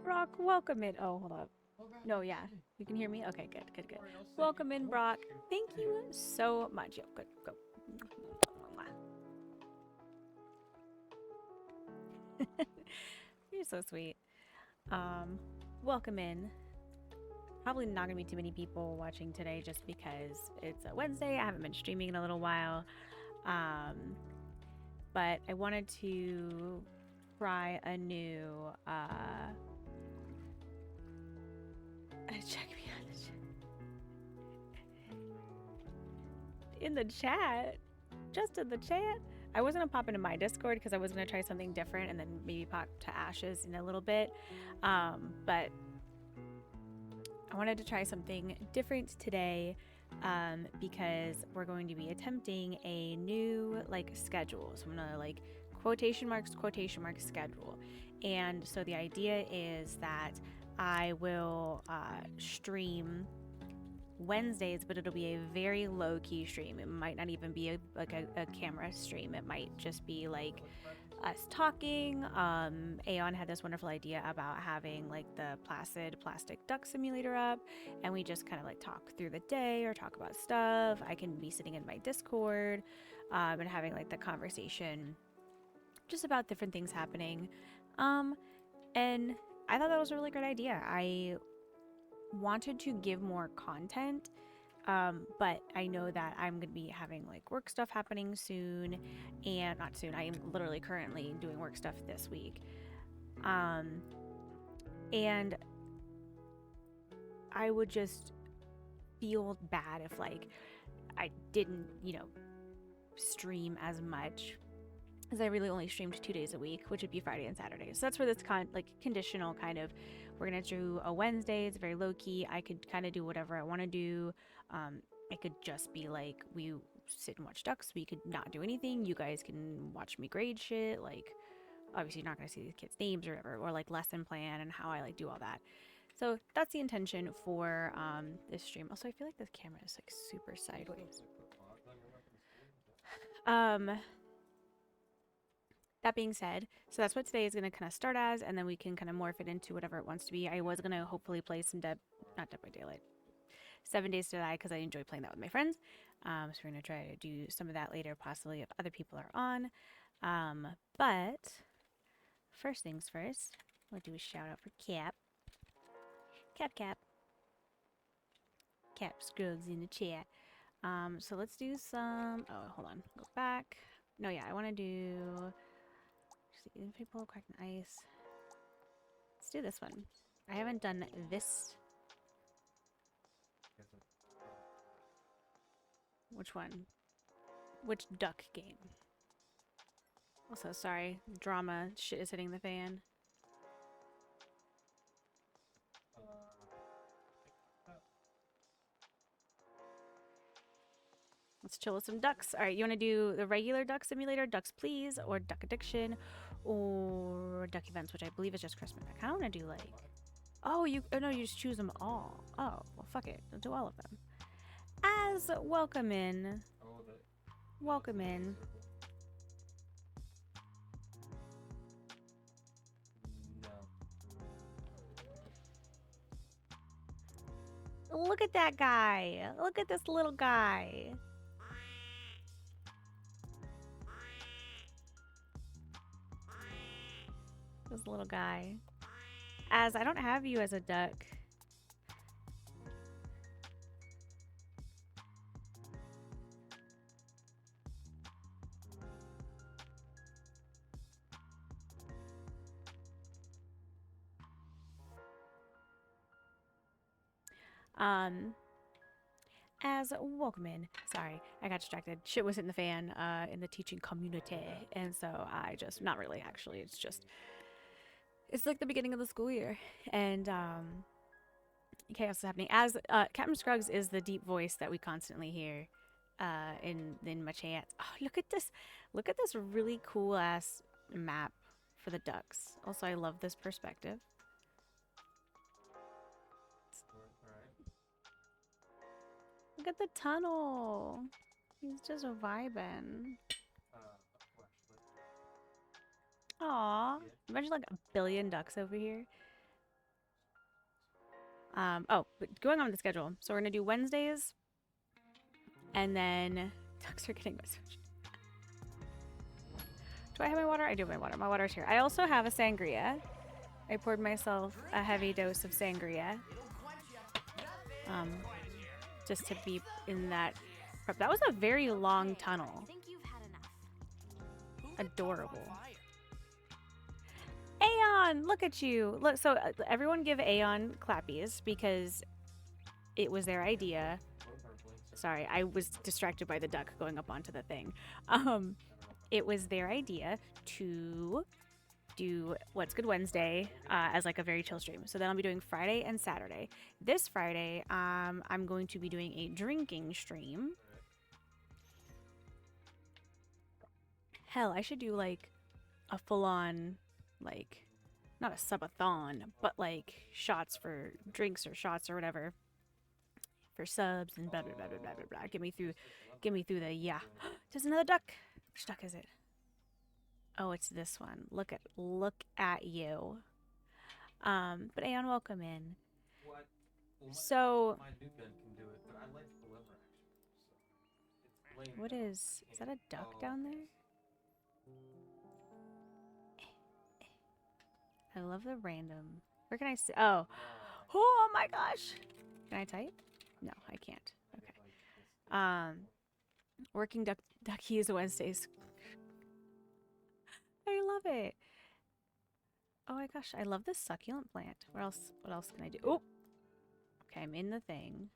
Brock, welcome in. Oh, hold up. No, yeah. You can hear me? Okay, good, good, good. Welcome in, Brock. Thank you so much. Yo, good, go. You're so sweet. Um, Welcome in. Probably not gonna be too many people watching today just because it's a Wednesday. I haven't been streaming in a little while. Um, but I wanted to try a new check me out in the chat. Just in the chat. I was gonna pop into my Discord because I was gonna try something different and then maybe pop to Ashes in a little bit. But I wanted to try something different today because we're going to be attempting a new schedule. So I'm gonna quotation marks schedule. And so the idea is that I will stream Wednesdays, but it'll be a very low key stream. It might not even be a camera stream. It might just be like us talking. Aeon had this wonderful idea about having like the Placid Plastic Duck Simulator up, and we just kind of like talk through the day or talk about stuff. I can be sitting in my Discord and having like the conversation just about different things happening. And I thought that was a really great idea. I wanted to give more content, but I know that I'm going to be having like work stuff happening soon, and not soon, I am literally currently doing work stuff this week. And I would just feel bad if like I didn't, stream as much, because I really only streamed 2 days a week, which would be Friday and Saturday. So that's where this conditional kind of, we're gonna do a Wednesday. It's very low key. I could kind of do whatever I want to do. It could just be like we sit and watch ducks. We could not do anything. You guys can watch me grade shit. Like, obviously, you're not gonna see the kids' names or whatever, or like lesson plan and how I like do all that. So that's the intention for this stream. Also, I feel like this camera is like super sideways. That being said, so that's what today is going to kind of start as, and then we can kind of morph it into whatever it wants to be. I was going to hopefully play some not Dead by Daylight, 7 Days to Die, because I enjoy playing that with my friends. So we're going to try to do some of that later, possibly if other people are on. But first things first, we'll do a shout out for Cap. Cap Scruggs in the chat. So let's do some, oh, hold on, go back. No, yeah, I want to do people cracking ice. Let's do this one. I haven't done this. Which one? Which duck game? Also, sorry, drama shit is hitting the fan. Let's chill with some ducks. All right, you want to do the regular duck simulator, ducks please, or duck addiction, or duck events, which I believe is just Christmas. I kind of want to do like, oh no, you just choose them all. Oh, well, fuck it, I'll do all of them. As welcome in. Welcome in. Look at that guy. Look at this little guy. This little guy. As I don't have you as a duck. As welcome in. Sorry, I got distracted. Shit was in the fan in the teaching community, and so I just, not really actually, it's like the beginning of the school year, and chaos is happening. As Captain Scruggs is the deep voice that we constantly hear in my chats. Oh, look at this really cool ass map for the ducks. Also, I love this perspective. Look at the tunnel. He's just vibing. Aw. Imagine like a billion ducks over here. Oh, but going on with the schedule. So we're gonna do Wednesdays, and then ducks are getting my switch. Do I have my water? I do have my water. My water's here. I also have a sangria. I poured myself a heavy dose of sangria. Just to be in that prep. That was a very long tunnel. Adorable. Aeon, look at you. Look, so everyone give Aeon clappies because it was their idea. Sorry, I was distracted by the duck going up onto the thing. It was their idea to do What's Good Wednesday as like a very chill stream. So then I'll be doing Friday and Saturday. This Friday, I'm going to be doing a drinking stream. Hell, I should do like a full-on, like, not a subathon, but like shots for drinks or shots or whatever for subs and blah blah blah blah blah blah blah. Get me through the yeah. There's another duck. Which duck is it? Oh, it's this one. Look at you. But Aeon, welcome in. So what is that a duck down there? I love the random. Where can I see? Oh my gosh. Can I type? No, I can't. Okay. Working duckies Wednesdays. I love it. Oh my gosh, I love this succulent plant. What else can I do? Oh. Okay, I'm in the thing.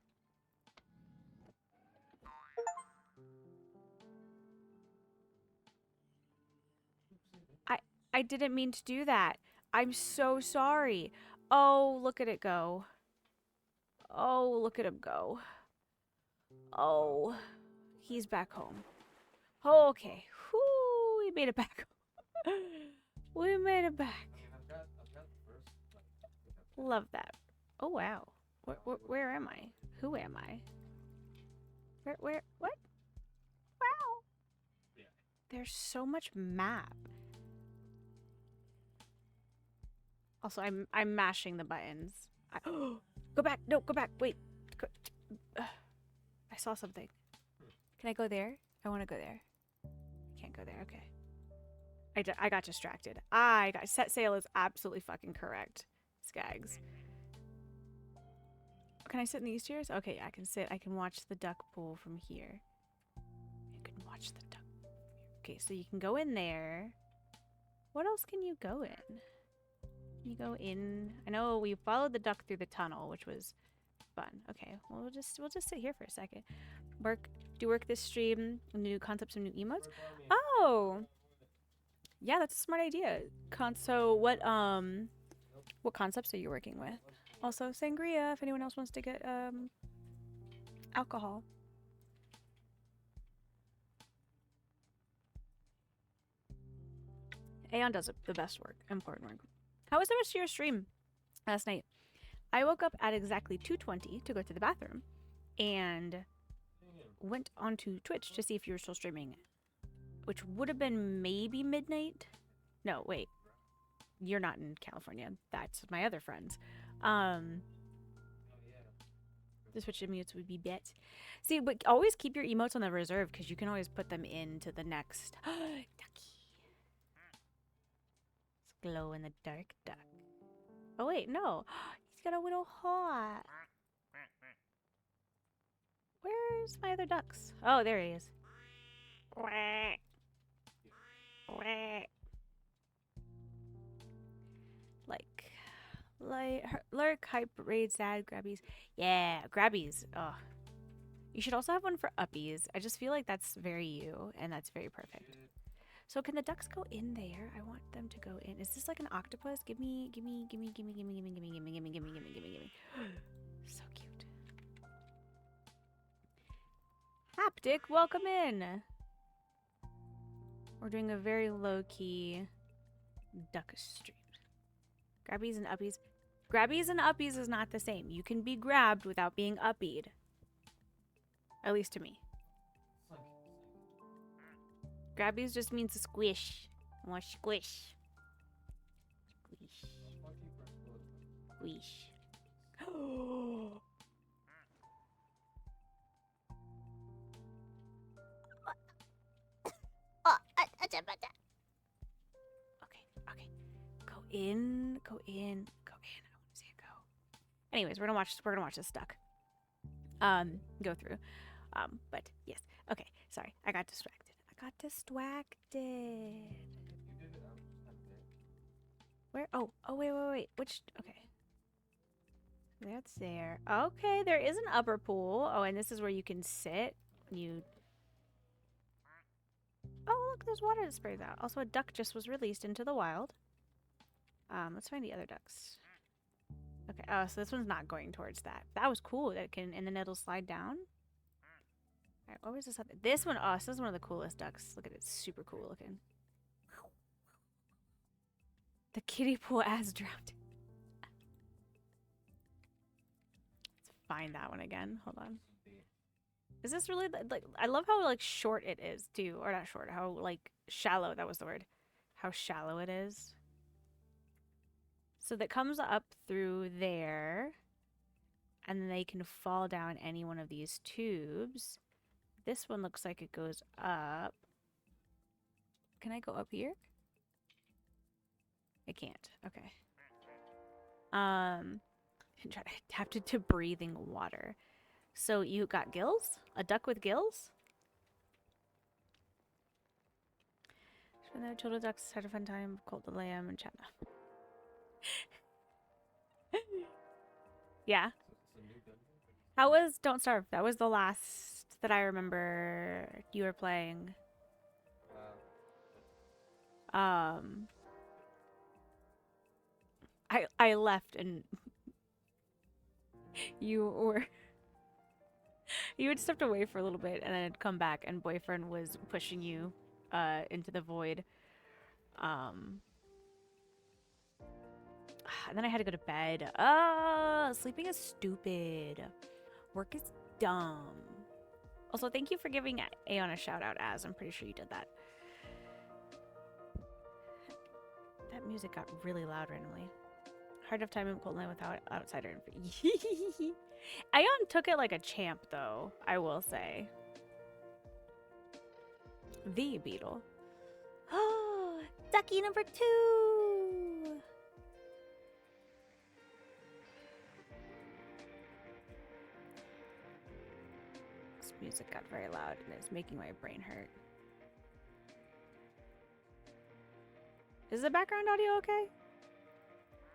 I didn't mean to do that. I'm so sorry. Oh, look at it go. Oh, look at him go. Oh, he's back home. Oh, okay. Whoo, we made it back. We made it back. Love that. Oh, wow. Where am I? Who am I? What? Wow. There's so much map. Also, I'm mashing the buttons. Go back. No, go back. Wait. I saw something. Can I go there? I want to go there. I can't go there. Okay. I got distracted. Set sail is absolutely fucking correct. Skags. Can I sit in these chairs? Okay, I can sit. I can watch the duck pool from here. You can watch the duck. Okay, so you can go in there. What else can you go in? You go in. I know we followed the duck through the tunnel, which was fun. Okay, well, we'll just sit here for a second. Work this stream. New concepts and new emotes. Oh, yeah, that's a smart idea. So what concepts are you working with? Also, sangria. If anyone else wants to get alcohol. Aeon does the best work, important work. How was the rest of your stream last night? I woke up at exactly 2:20 to go to the bathroom and went onto Twitch to see if you were still streaming, which would have been maybe midnight. No, wait. You're not in California. That's my other friends. The Twitch emotes would be bits. See, but always keep your emotes on the reserve because you can always put them into the next. Ducky. It's glow in the dark duck. Oh wait, no. He's got a little heart. Where's my other ducks? Oh, there he is. Lurk, hype, raid, sad, grabbies. Yeah, grabbies. Oh. You should also have one for uppies. I just feel like that's very you, and that's very perfect. So can the ducks go in there? I want them to go in. Is this like an octopus? Give me. So cute. Haptic, welcome in. We're doing a very low-key duck stream. Grabbies and uppies. Grabbies and uppies is not the same. You can be grabbed without being uppied. At least to me. Grabbies just means squish. More squish. Squish. Squish. Okay, okay. Go in, go in, go in. I want to see it go. Anyways, we're gonna watch this duck. Go through. But yes. Okay, sorry. I got distracted. Where? Oh, wait. Which? Okay. That's there. Okay, there is an upper pool. Oh, and this is where you can sit. You. Oh, look, there's water that sprays out. Also, a duck just was released into the wild. Let's find the other ducks. Okay. Oh, so this one's not going towards that. That was cool. That can, and then it'll slide down. All right. What was this other? This one. Oh, this is one of the coolest ducks. Look at it. It's super cool looking. The kiddie pool as drowned. Let's find that one again. Hold on. Is this really like? I love how like short it is too, or not short. How like shallow. That was the word. How shallow it is. So that comes up through there, and then they can fall down any one of these tubes. This one looks like it goes up. Can I go up here? I can't. Okay. And try to adapt it to breathing water. So you got gills? A duck with gills? When the children ducks had a fun time, called the lamb and chat. Yeah. How was Don't Starve? That was the last that I remember you were playing. I left and you had stepped away for a little bit and then had come back and boyfriend was pushing you into the void. And then I had to go to bed. Sleeping is stupid. Work is dumb. Also, thank you for giving Aeon a shout out, as I'm pretty sure you did that. That music got really loud randomly. Hard enough time in Coldland without outsider. Aeon took it like a champ, though, I will say. The beetle. Oh, ducky number 2. This music got very loud and it's making my brain hurt. Is the background audio okay?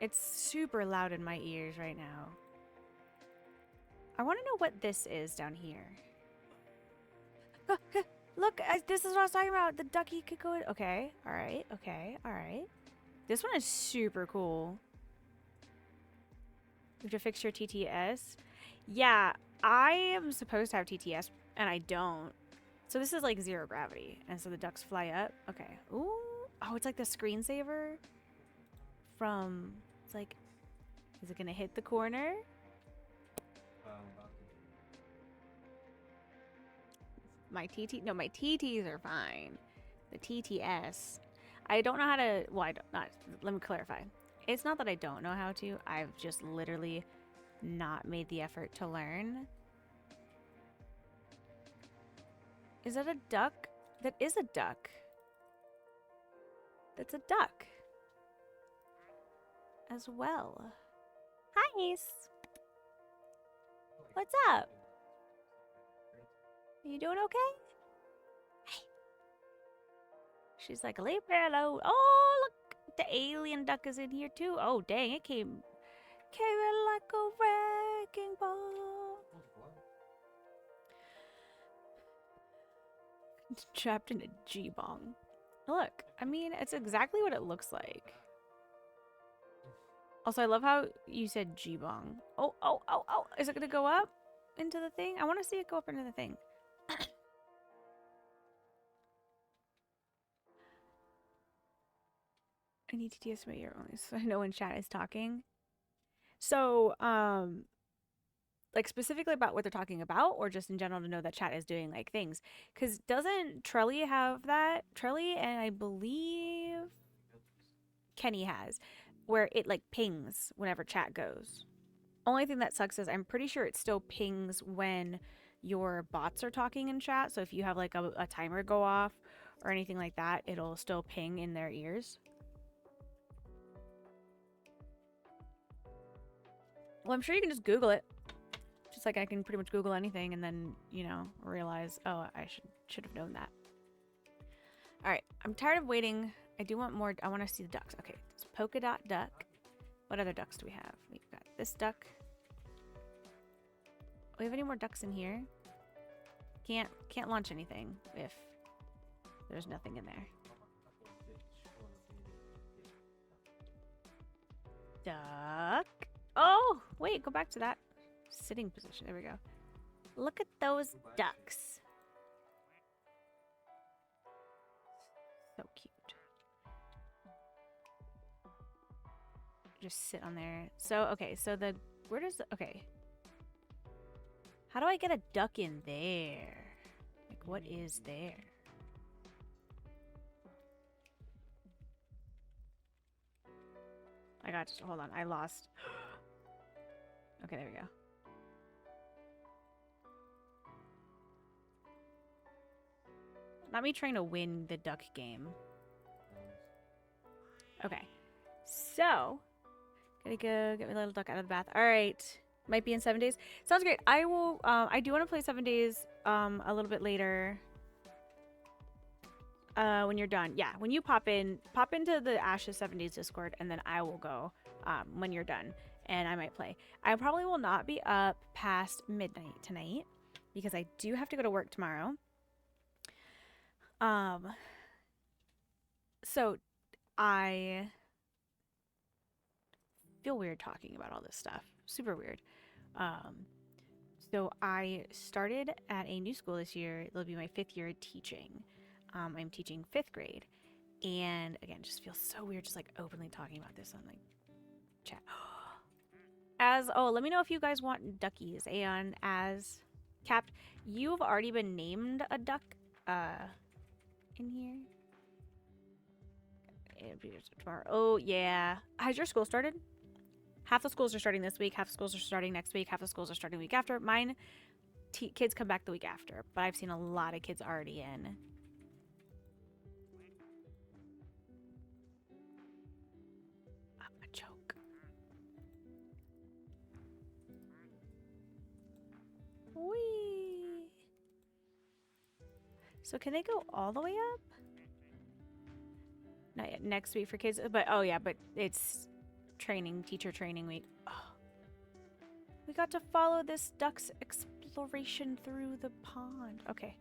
It's super loud in my ears right now. I want to know what this is down here. Look, this is what I was talking about. The ducky could go in. Okay, all right, all right. This one is super cool. You have to fix your TTS. Yeah, I am supposed to have TTS, and I don't. So this is like 0 gravity, and so the ducks fly up. Okay. Ooh. Oh, it's like the screensaver from... It's like... Is it going to hit the corner? My TT... No, my TTs are fine. The TTS... I don't know how to... Well, I don't... Not, let me clarify. It's not that I don't know how to. I've just literally not made the effort to learn. Is that a duck? That is a duck. That's a duck. As well. Hi, Ace. What's up? Are you doing okay? Hey. She's like, leave me alone. Oh, look. The alien duck is in here too. Oh, dang. It came like a wrecking ball. Trapped in a G-bong. Look, I mean, it's exactly what it looks like. Also, I love how you said G-bong. Oh. Is it going to go up into the thing? I want to see it go up into the thing. I need to de-estimate your only so I know when chat is talking. So, like specifically about what they're talking about, or just in general to know that chat is doing like things? Because doesn't Trelly have that? Trelly and I believe Kenny has, where it like pings whenever chat goes. Only thing that sucks is I'm pretty sure it still pings when your bots are talking in chat. So if you have like a timer go off or anything like that, it'll still ping in their ears. Well, I'm sure you can just Google it. Just like I can pretty much Google anything and then, you know, realize, oh, I should have known that. All right, I'm tired of waiting. I do want more. I want to see the ducks. Okay, it's polka dot duck. What other ducks do we have? We've got this duck. We have any more ducks in here? Can't launch anything if there's nothing in there. Duck. Oh, wait, go back to that sitting position. There we go. Look at those ducks. So cute. Just sit on there. So, okay, so where does okay. How do I get a duck in there? Like, what is there? I got to, hold on, I lost. Okay, there we go. Not me trying to win the duck game. Okay, so gotta go get my little duck out of the bath. All right, might be in 7 days. Sounds great. I will. I do want to play 7 days. A little bit later. When you're done, yeah. When you pop into the Ashes 7 Days Discord, and then I will go. When you're done, and I might play. I probably will not be up past midnight tonight because I do have to go to work tomorrow. So I feel weird talking about all this stuff. Super weird. So I started at a new school this year. It'll be my 5th year teaching. I'm teaching 5th grade. And again, just feels so weird just like openly talking about this on like chat. Let me know if you guys want duckies. And as Capped, you've already been named a duck in here. Tomorrow. Oh, yeah. Has your school started? Half the schools are starting this week. Half the schools are starting next week. Half the schools are starting the week after. Mine, kids come back the week after. But I've seen a lot of kids already in. A joke. Whee! So can they go all the way up? Not yet. Next week for kids. But, oh yeah, but it's teacher training week. Oh. We got to follow this duck's exploration through the pond. Okay,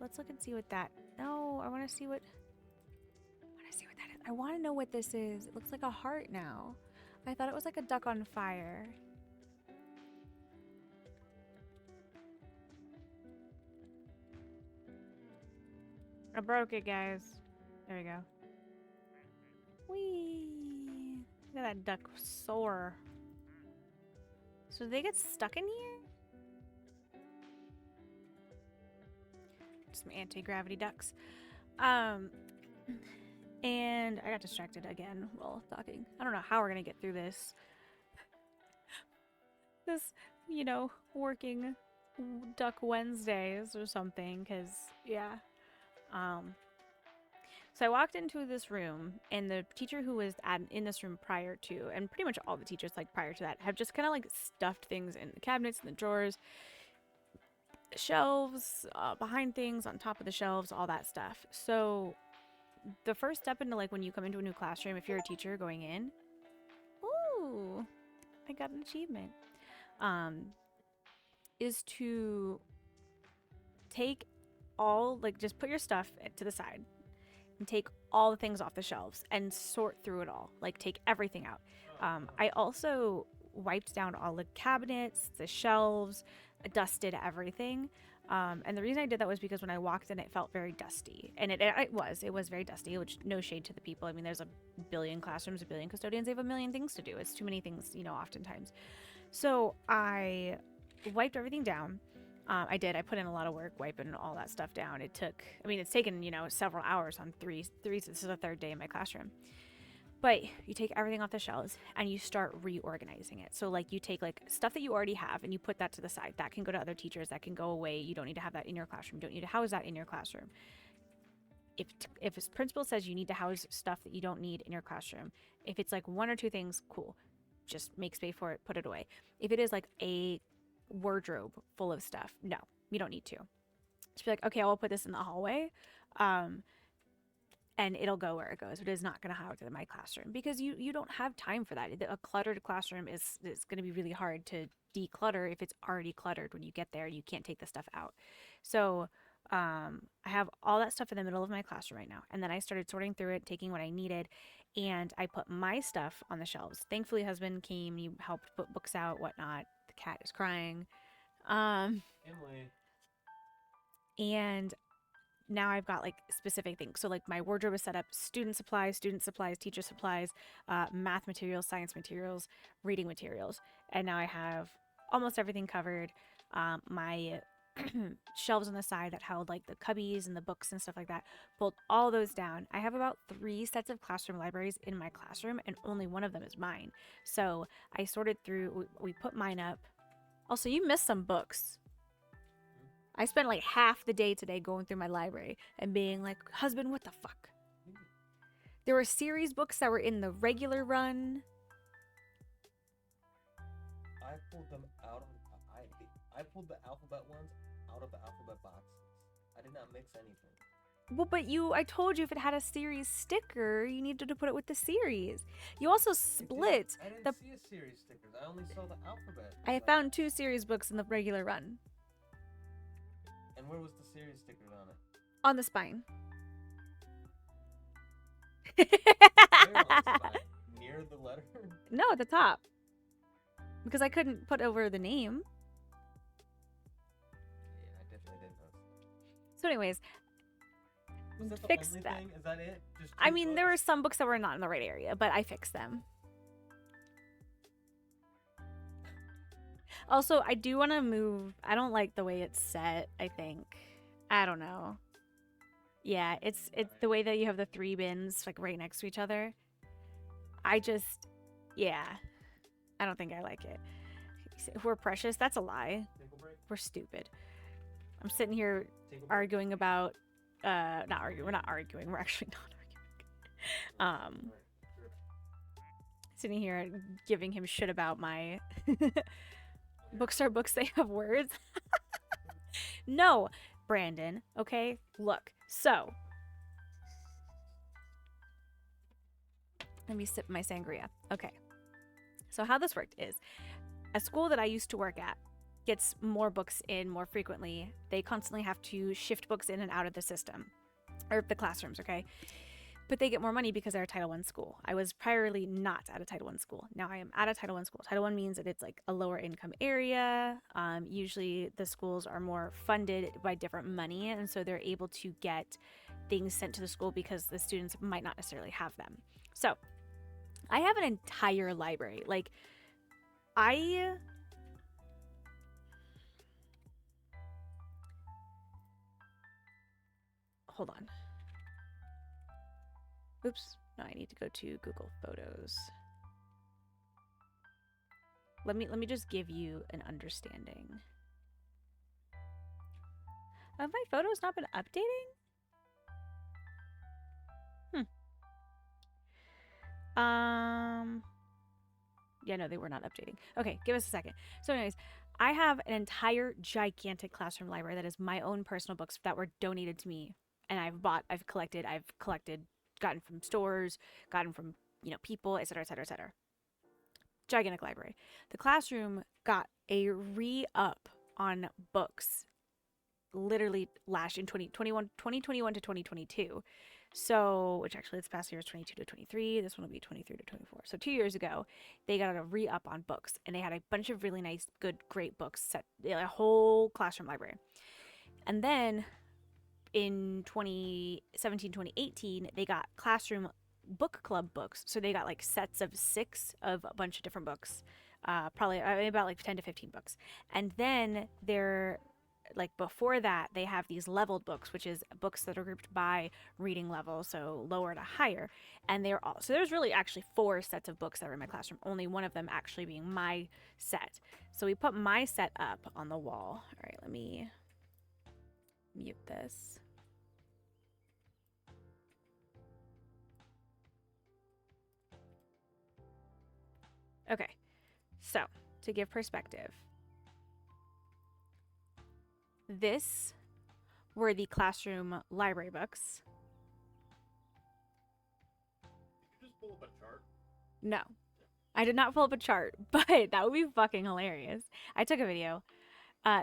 let's look and see what that. No, I want to see what. That is. I want to know what this is. It looks like a heart now. I thought it was like a duck on fire. I broke it, guys. There we go. Whee! Look at that duck soar. So do they get stuck in here? Some anti-gravity ducks. And I got distracted again while talking. I don't know how we're gonna get through this. This, you know, working Duck Wednesdays or something, because, yeah. So I walked into this room, and the teacher who was in this room prior to, and pretty much all the teachers like prior to that, have just kind of like stuffed things in the cabinets and the drawers, shelves, behind things, on top of the shelves, all that stuff. So the first step into like when you come into a new classroom, if you're a teacher going in, ooh, I got an achievement, is to take all, like, just put your stuff to the side and take all the things off the shelves and sort through it all. Like, take everything out. I also wiped down all the cabinets, the shelves, dusted everything. And the reason I did that was because when I walked in, it felt very dusty. And it was very dusty, which, no shade to the people. I mean, there's a billion classrooms, a billion custodians. They have a million things to do. It's too many things, you know, oftentimes. So I wiped everything down. I put in a lot of work wiping all that stuff down. It's taken, you know, several hours on three. This is the 3rd day in my classroom. But you take everything off the shelves and you start reorganizing it. So like you take like stuff that you already have and you put that to the side. That can go to other teachers. That can go away. You don't need to have that in your classroom. You don't need to house that in your classroom. If a principal says you need to house stuff that you don't need in your classroom, if it's like one or two things, cool. Just make space for it, put it away. If it is like a wardrobe full of stuff, no, you don't need to. Just be like, okay, I'll put this in the hallway. And it'll go where it goes. It is not going to house it in my classroom because you don't have time for that. A cluttered classroom is going to be really hard to declutter if it's already cluttered when you get there. You can't take the stuff out. So I have all that stuff in the middle of my classroom right now. And then I started sorting through it, taking what I needed, and I put my stuff on the shelves. Thankfully, husband came, he helped put books out, whatnot. The cat is crying. Emily. And now I've got like specific things. So like my wardrobe is set up: student supplies, teacher supplies, math materials, science materials, reading materials. And now I have almost everything covered. My shelves on the side that held like the cubbies and the books and stuff like that, pulled all those down. I have about 3 sets of classroom libraries in my classroom and only one of them is mine. So I sorted through, we put mine up. Also, you missed some books. I spent like half the day today going through my library and being like, husband, what the fuck? There were series books that were in the regular run. I pulled them out of I pulled the alphabet ones out of the alphabet boxes. I did not mix anything. Well, but I told you if it had a series sticker, you needed to put it with the series. You also split. I didn't see a series stickers. I only saw the alphabet. I found 2 series books in the regular run. And where was the series stickers on it? On the spine. Where on the spine? Near the letter? No, at the top. Because I couldn't put over the name. Yeah, I definitely didn't notice. So anyways, was that the fixed only that. thing? Is that it? Just I 2 mean, books? there were some books that were not in the right area, but I fixed them. Also, I do want to move. I don't like the way it's set, I think. I don't know. Yeah, it's the way that you have the 3 bins like right next to each other. Yeah. I don't think I like it. We're precious. That's a lie. We're stupid. I'm sitting here arguing about not arguing. We're not arguing. We're actually not arguing. Sitting here giving him shit about my books are books, they have words. No, Brandon, okay? Look, so let me sip my sangria. Okay. So how this worked is a school that I used to work at gets more books in more frequently. They constantly have to shift books in and out of the system or the classrooms, okay? But they get more money because they're a Title I school. I was priorly not at a Title I school. Now I am at a Title I school. Title I means that it's like a lower income area. Usually the schools are more funded by different money, and so they're able to get things sent to the school because the students might not necessarily have them. So I have an entire library. Like hold on. Oops. No, I need to go to Google Photos. Let me just give you an understanding. Have my photos not been updating? Yeah, no, they were not updating. Okay, give us a second. So anyways, I have an entire gigantic classroom library that is my own personal books that were donated to me. And I've collected, gotten from stores, gotten from, people, etc., etc., etc. Gigantic library. The classroom got a re-up on books literally last in 2021 to 2022. So, which actually this past year is 22 to 23. This one will be 23 to 24. So 2 years ago, they got a re-up on books, and they had a bunch of really nice, good, great books set, a whole classroom library. And then in 2017, 2018, they got classroom book club books. So they got like sets of 6 of a bunch of different books, probably about like 10 to 15 books. And then their like before that, they have these leveled books, which is books that are grouped by reading level, so lower to higher. And they're all, so there's really actually 4 sets of books that were in my classroom, only one of them actually being my set. So we put my set up on the wall. All right, let me mute this. Okay, so to give perspective, this were the classroom library books. Did you just pull up a chart? No, I did not pull up a chart, but that would be fucking hilarious. I took a video.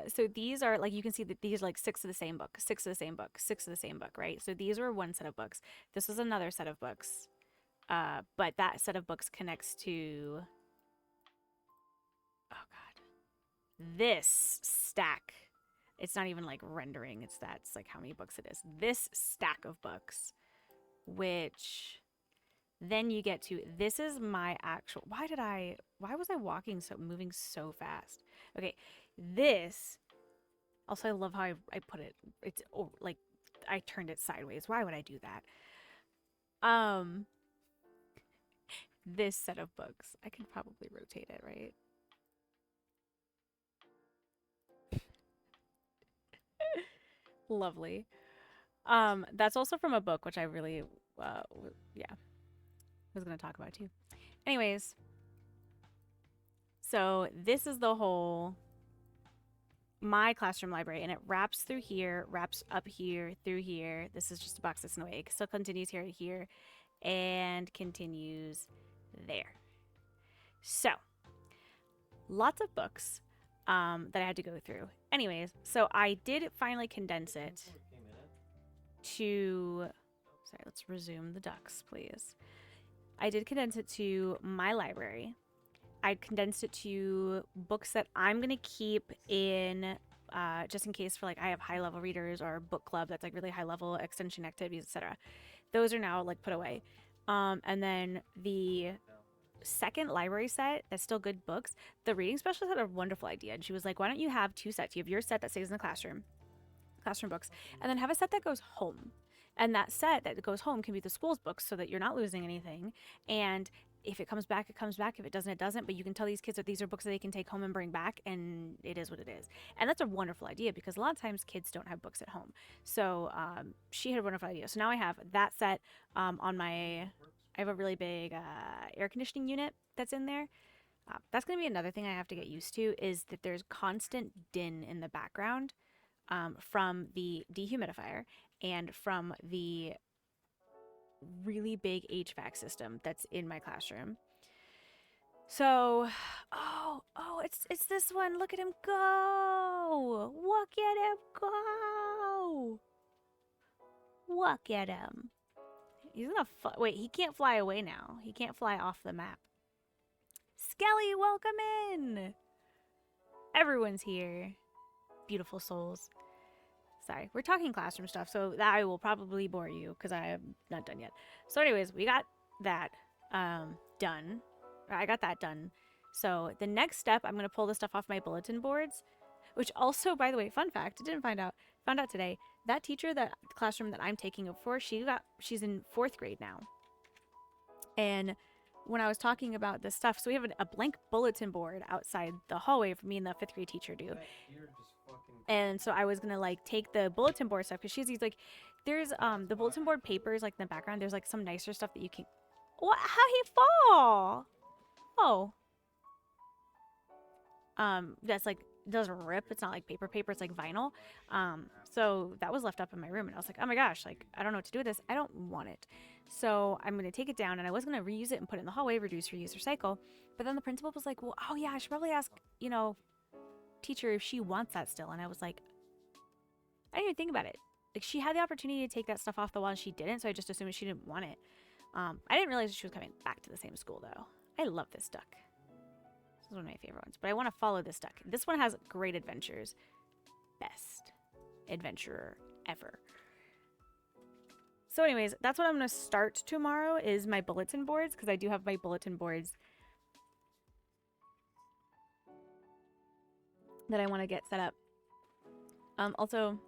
So these are like, you can see that these are like 6 of the same book, 6 of the same book, 6 of the same book, right? So these were one set of books. This was another set of books. But that set of books connects to, oh God, this stack. It's not even like rendering, that's like how many books it is. This stack of books, which then you get to, this is my actual, why was I moving so fast? Okay, this, also I love how I put it, it's like, I turned it sideways. Why would I do that? This set of books, I can probably rotate it, right? Lovely. That's also from a book, which I really, yeah, was going to talk about too. Anyways, so this is the whole, my classroom library, and it wraps through here, wraps up here, through here. This is just a box that's in the way. It still continues here to here, and continues there. So, lots of books that I had to go through. Anyways, so I did finally condense it to, sorry, let's resume the ducks, please. I did condense it to my library. I condensed it to books that I'm going to keep in just in case for like I have high level readers or book club that's like really high level extension activities, etc. Those are now like put away. And then the second library set that's still good books, the reading specialist had a wonderful idea, and she was like, why don't you have 2 sets? You have your set that stays in the classroom books, and then have a set that goes home. And that set that goes home can be the school's books so that you're not losing anything. And if it comes back, it comes back. If it doesn't, it doesn't. But you can tell these kids that these are books that they can take home and bring back, and it is what it is. And that's a wonderful idea because a lot of times kids don't have books at home. So she had a wonderful idea. So now I have that set on my, I have a really big air conditioning unit that's in there. That's going to be another thing I have to get used to, is that there's constant din in the background from the dehumidifier and from the really big HVAC system that's in my classroom. So, it's this one. Look at him go. Look at him go. Look at him. He's gonna wait, he can't fly away now. He can't fly off the map. Skelly, welcome in. Everyone's here. Beautiful souls. Sorry, we're talking classroom stuff, so that I will probably bore you because I am not done yet. So anyways, we got that done. I got that done. So the next step, I'm going to pull the stuff off my bulletin boards, which also, by the way, fun fact, I found out today, that teacher, that classroom that I'm taking it for, she's in 4th grade now. And when I was talking about this stuff, so we have a blank bulletin board outside the hallway for me and the 5th grade teacher do. And so I was gonna like take the bulletin board stuff because she's these like, there's the bulletin board papers like in the background. There's like some nicer stuff that you can. What? How he fall? Oh. That's like doesn't rip. It's not like paper. It's like vinyl. So that was left up in my room, and I was like, oh my gosh, like I don't know what to do with this. I don't want it. So I'm gonna take it down, and I was gonna reuse it and put it in the hallway, reduce, reuse, recycle. But then the principal was like, well, oh yeah, I should probably ask, teacher if she wants that still. And I was like, I didn't even think about it. Like, she had the opportunity to take that stuff off the wall and she didn't, so I just assumed she didn't want it. I didn't realize she was coming back to the same school though. I love this duck. This is one of my favorite ones, but I want to follow this duck. This one has great adventures. Best adventurer ever. So anyways, that's what I'm going to start tomorrow, is my bulletin boards, because I do have my bulletin boards that I want to get set up. Also,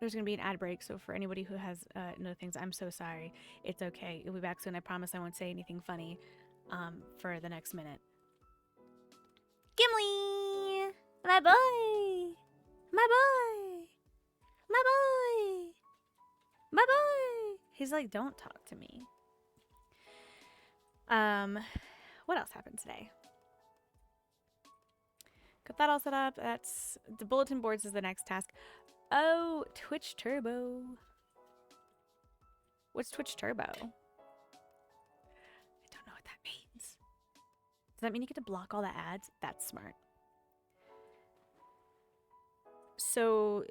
there's going to be an ad break, so for anybody who has no things, I'm so sorry. It's okay. You'll be back soon. I promise I won't say anything funny for the next minute. Gimli! My boy! My boy! My boy! My boy! He's like, don't talk to me. What else happened today? Got that all set up. That's the bulletin boards is the next task. Oh, Twitch Turbo. What's Twitch Turbo? I don't know what that means. Does that mean you get to block all the ads? That's smart. So,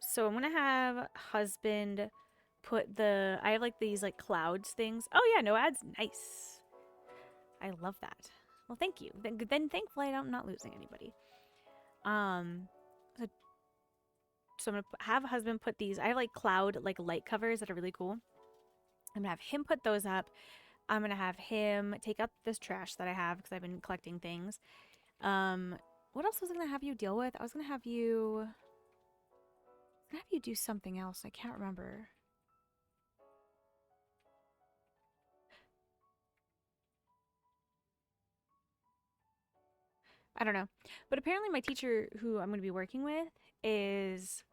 so I'm gonna have husband put the, I have like these like clouds things. Oh yeah, no ads. Nice. I love that. Well, thank you. Then thankfully I'm not losing anybody. So I'm gonna have husband put these. I have like cloud like light covers that are really cool. I'm gonna have him put those up. I'm gonna have him take up this trash that I have because I've been collecting things. What else was I gonna have you deal with? I was gonna have you do something else. I can't remember. I don't know. But apparently my teacher who I'm going to be working with is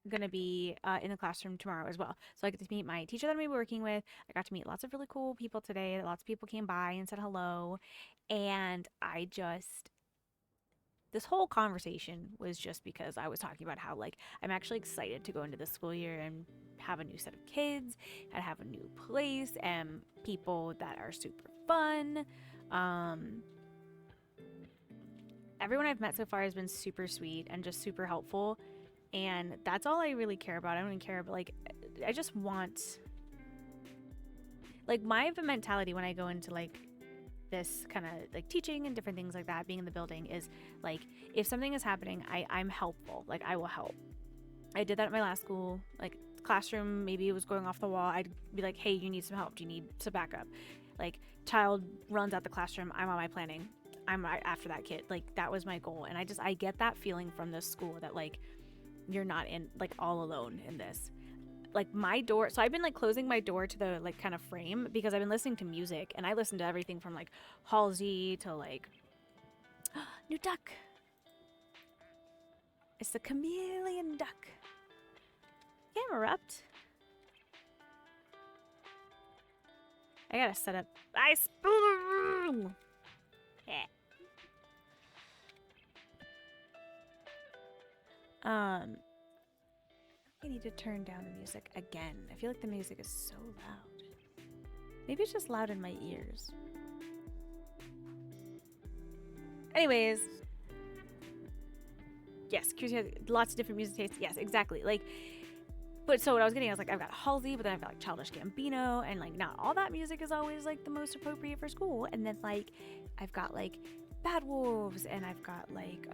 going to be in the classroom tomorrow as well. So I get to meet my teacher that I'm going to be working with. I got to meet lots of really cool people today. Lots of people came by and said hello. And this whole conversation was just because I was talking about how like I'm actually excited to go into this school year and have a new set of kids and have a new place and people that are super fun. Everyone I've met so far has been super sweet and just super helpful. And that's all I really care about. I don't even care about, like, I just want, like, my mentality when I go into, like, this kind of, like, teaching and different things like that, being in the building is, like, if something is happening, I'm helpful. Like, I will help. I did that at my last school. Like, classroom, maybe it was going off the wall. I'd be like, hey, you need some help. Do you need some backup? Like, child runs out the classroom. I'm on my planning. I'm after that kid. Like, that was my goal. And I get that feeling from this school that, like, you're not in, like, all alone in this. Like, my door, so I've been, like, closing my door to the, like, kind of frame because I've been listening to music. And I listen to everything from, like, Halsey to, like, new duck. It's the chameleon duck. Erupt. I gotta set up. I spoon. Yeah. I need to turn down the music again. I feel like the music is so loud. Maybe it's just loud in my ears. Anyways. Yes, lots of different music tastes. Yes, exactly. Like, but so what I was getting, I was like, I've got Halsey, but then I've got like Childish Gambino, and like not all that music is always like the most appropriate for school. And then like I've got like Bad Wolves, and I've got like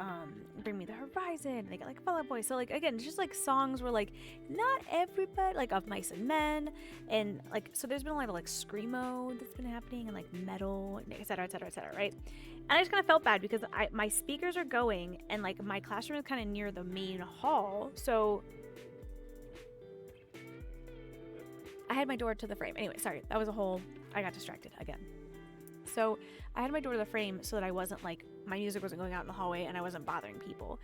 Bring Me the Horizon. They got like Fall Out Boy. So like again, it's just like songs where like not everybody, like of Mice and Men, and like so there's been a lot of like screamo that's been happening, and like metal, et cetera, et cetera, et cetera, right? And I just kind of felt bad because my speakers are going, and like my classroom is kind of near the main hall, so I had my door to the frame. Anyway, sorry, that was a whole, I got distracted again. So I had my door to the frame so that I wasn't like, my music wasn't going out in the hallway and I wasn't bothering people.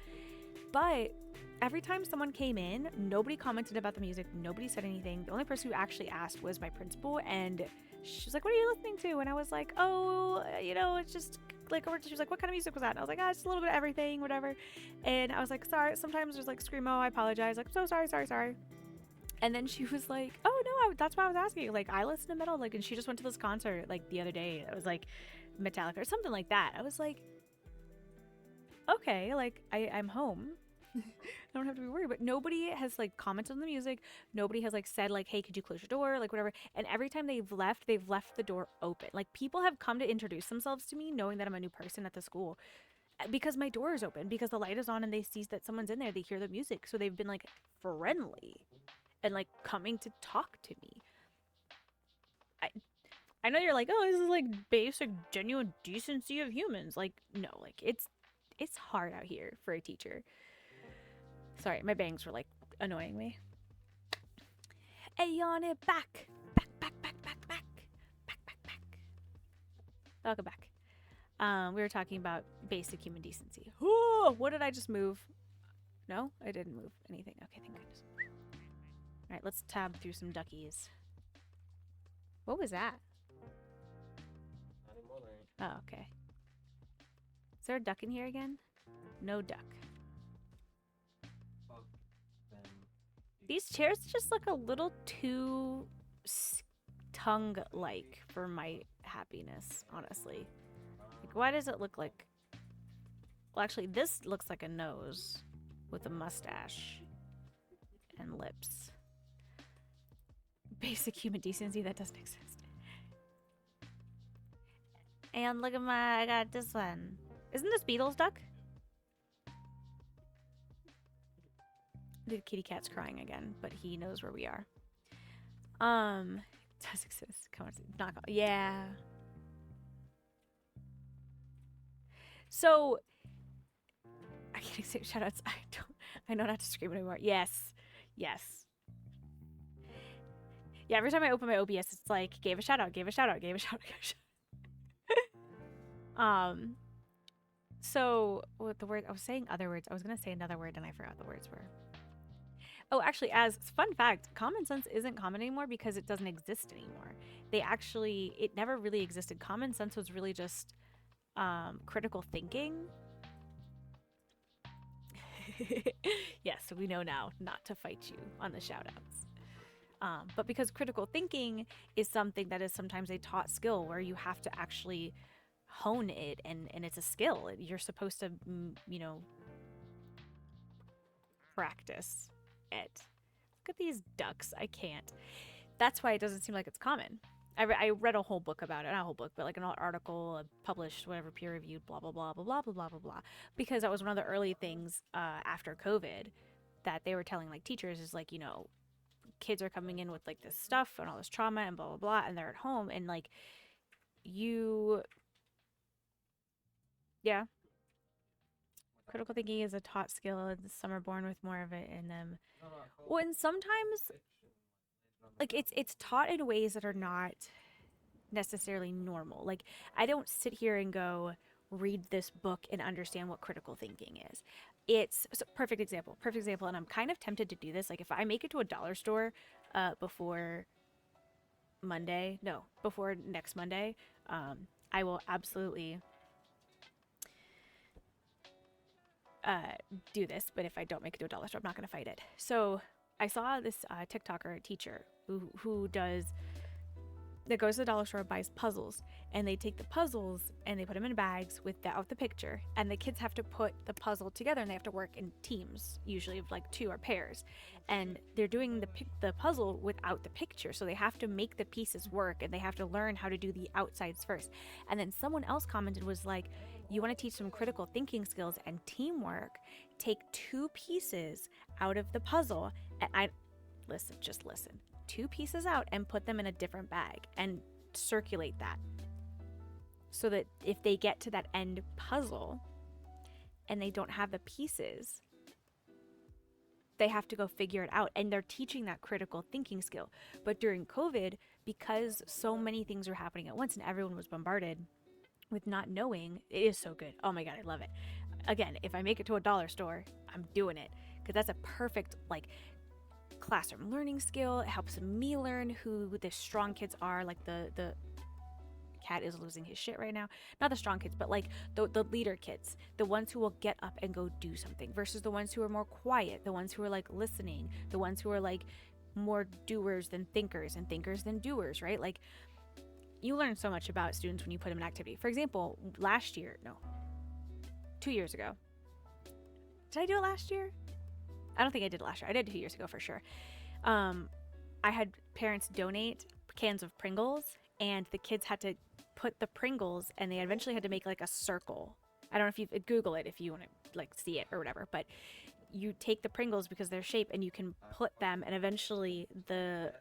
But every time someone came in, nobody commented about the music. Nobody said anything. The only person who actually asked was my principal, and she was like, what are you listening to? And I was like, oh, you know, it's just like, she was like, what kind of music was that? And I was like, it's a little bit of everything, whatever. And I was like, sorry, sometimes there's like screamo, I apologize. Like, so sorry. And then she was like, oh no, that's why I was asking. Like, I listen to metal. Like, and she just went to this concert like the other day. It was like Metallica or something like that. I was like, okay, like I'm home. I don't have to be worried. But nobody has like commented on the music. Nobody has like said like, hey, could you close your door? Like whatever. And every time they've left the door open. Like people have come to introduce themselves to me knowing that I'm a new person at the school. Because my door is open, because the light is on and they see that someone's in there, they hear the music. So they've been like friendly and like coming to talk to me. I know you're like, oh, this is like basic genuine decency of humans. Like, no, like it's hard out here for a teacher. Sorry, my bangs were like annoying me. Hey on it, back. Back, back, back, back, back. Back, back, back. Welcome back. We were talking about basic human decency. Oh, what did I just move? No, I didn't move anything. Okay, thank goodness. All right, let's tab through some duckies. What was that? Not anymore, right? Oh, okay. Is there a duck in here again? No duck. Fuck them. These chairs just look a little too tongue-like for my happiness, honestly. Like, why does it look like... Well, actually, this looks like a nose with a mustache and lips. Basic human decency, that doesn't exist. And look at I got this one. Isn't this Beatles duck? The kitty cat's crying again, but he knows where we are. It does exist. Come on, knock on. Yeah. So, I can't say shoutouts. I know not to scream anymore. Yes. Yes. Yeah, every time I open my OBS, it's like, gave a shout out, gave a shout out, gave a shout out, gave a shout out. So, what the word, I was saying other words. I was going to say another word and I forgot the words were. Oh, actually, as fun fact, common sense isn't common anymore because it doesn't exist anymore. It never really existed. Common sense was really just critical thinking. Yes, we know now not to fight you on the shoutouts. But because critical thinking is something that is sometimes a taught skill where you have to actually hone it, and it's a skill. You're supposed to, practice it. Look at these ducks. I can't. That's why it doesn't seem like it's common. I read a whole book about it. Not a whole book, but like an article published, whatever, peer-reviewed, blah, blah, blah, blah, blah, blah, blah, blah, blah. Because that was one of the early things after COVID that they were telling, like, teachers is, like, kids are coming in with, like, this stuff and all this trauma and blah, blah, blah, and they're at home. And, like, yeah. Critical thinking is a taught skill, and some are born with more of it in them. Well, and sometimes, like, it's taught in ways that are not necessarily normal. Like, I don't sit here and go read this book and understand what critical thinking is. It's perfect example, and I'm kind of tempted to do this. Like, if I make it to a dollar store before next Monday, I will absolutely do this. But if I don't make it to a dollar store, I'm not going to fight it. So I saw this TikToker teacher who goes to the dollar store, buys puzzles, and they take the puzzles and they put them in bags without the picture, and the kids have to put the puzzle together, and they have to work in teams, usually of like 2 or pairs, and they're doing the puzzle without the picture, so they have to make the pieces work, and they have to learn how to do the outsides first. And then someone else commented, was like, you want to teach some critical thinking skills and teamwork, take 2 pieces out of the puzzle, and just listen, 2 pieces out and put them in a different bag and circulate that, so that if they get to that end puzzle and they don't have the pieces, they have to go figure it out. And they're teaching that critical thinking skill. But during COVID, because so many things were happening at once and everyone was bombarded with not knowing, it is so good. Oh my God, I love it. Again, if I make it to a dollar store, I'm doing it, because that's a perfect, like, classroom learning skill. It helps me learn who the strong kids are. Like, the cat is losing his shit right now. Not the strong kids, but like the leader kids, the ones who will get up and go do something, versus the ones who are more quiet, the ones who are like listening, the ones who are like more doers than thinkers, and thinkers than doers, right? Like, you learn so much about students when you put them in activity. For example, 2 years ago. Did I do it last year? I don't think I did it last year. I did 2 years ago for sure. I had parents donate cans of Pringles, and the kids had to put the Pringles, and they eventually had to make like a circle. I don't know if you Google it if you want to like see it or whatever, but you take the Pringles because they're shaped, and you can put them, and eventually the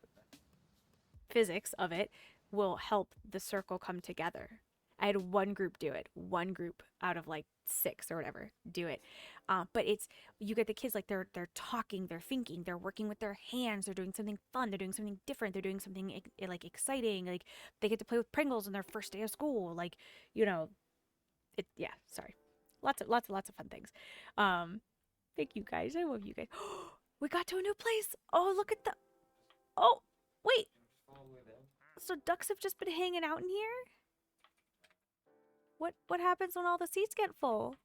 physics of it will help the circle come together. I had one group do it, one group out of like 6 or whatever do it. But it's you get the kids like they're talking, they're thinking, they're working with their hands, they're doing something fun, they're doing something different, they're doing something like exciting, like they get to play with Pringles on their first day of school, like you know it. Yeah, sorry, lots of fun things. Um, Thank you guys, I love you guys. We got to a new place. Oh, look at the. Oh, wait. So ducks have just been hanging out in here? What happens when all the seats get full?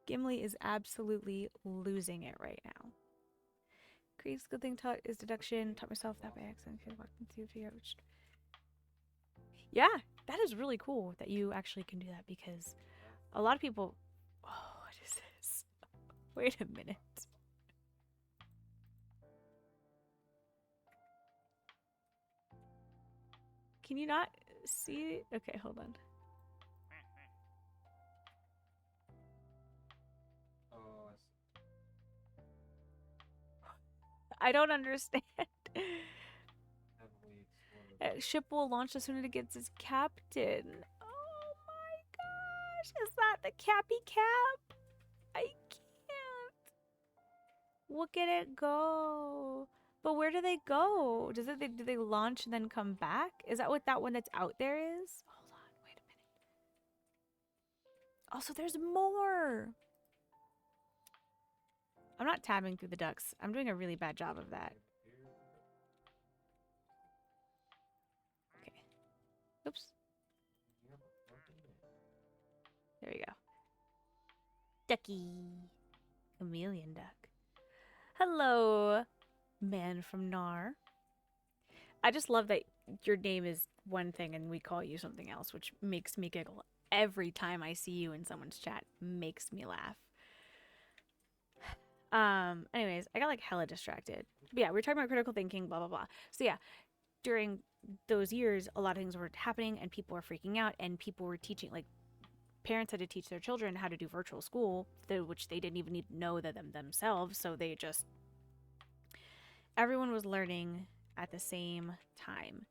Gimli is absolutely losing it right now. Creek's good thing taught is deduction. Taught myself that by accident. Yeah, that is really cool that you actually can do that because a lot of people. Oh, what is this? Wait a minute. Can you not see? Okay, hold on. I don't understand. Ship will launch as soon as it gets its captain. Oh my gosh, is that the Cappy Cap? I can't. Look at it go. But where do they go? Do they launch and then come back? Is that what that one that's out there is? Hold on, wait a minute. Also, there's more. I'm not tabbing through the ducks. I'm doing a really bad job of that. Okay. Oops. There we go. Ducky. Chameleon duck. Hello, man from Nar. I just love that your name is one thing and we call you something else, which makes me giggle. Every time I see you in someone's chat, makes me laugh. Anyways, I got like hella distracted. But yeah, we were talking about critical thinking, blah blah blah. So yeah, during those years, a lot of things were happening and people were freaking out and people were teaching, like parents had to teach their children how to do virtual school, which they didn't even need to know them themselves. So they just, everyone was learning at the same time.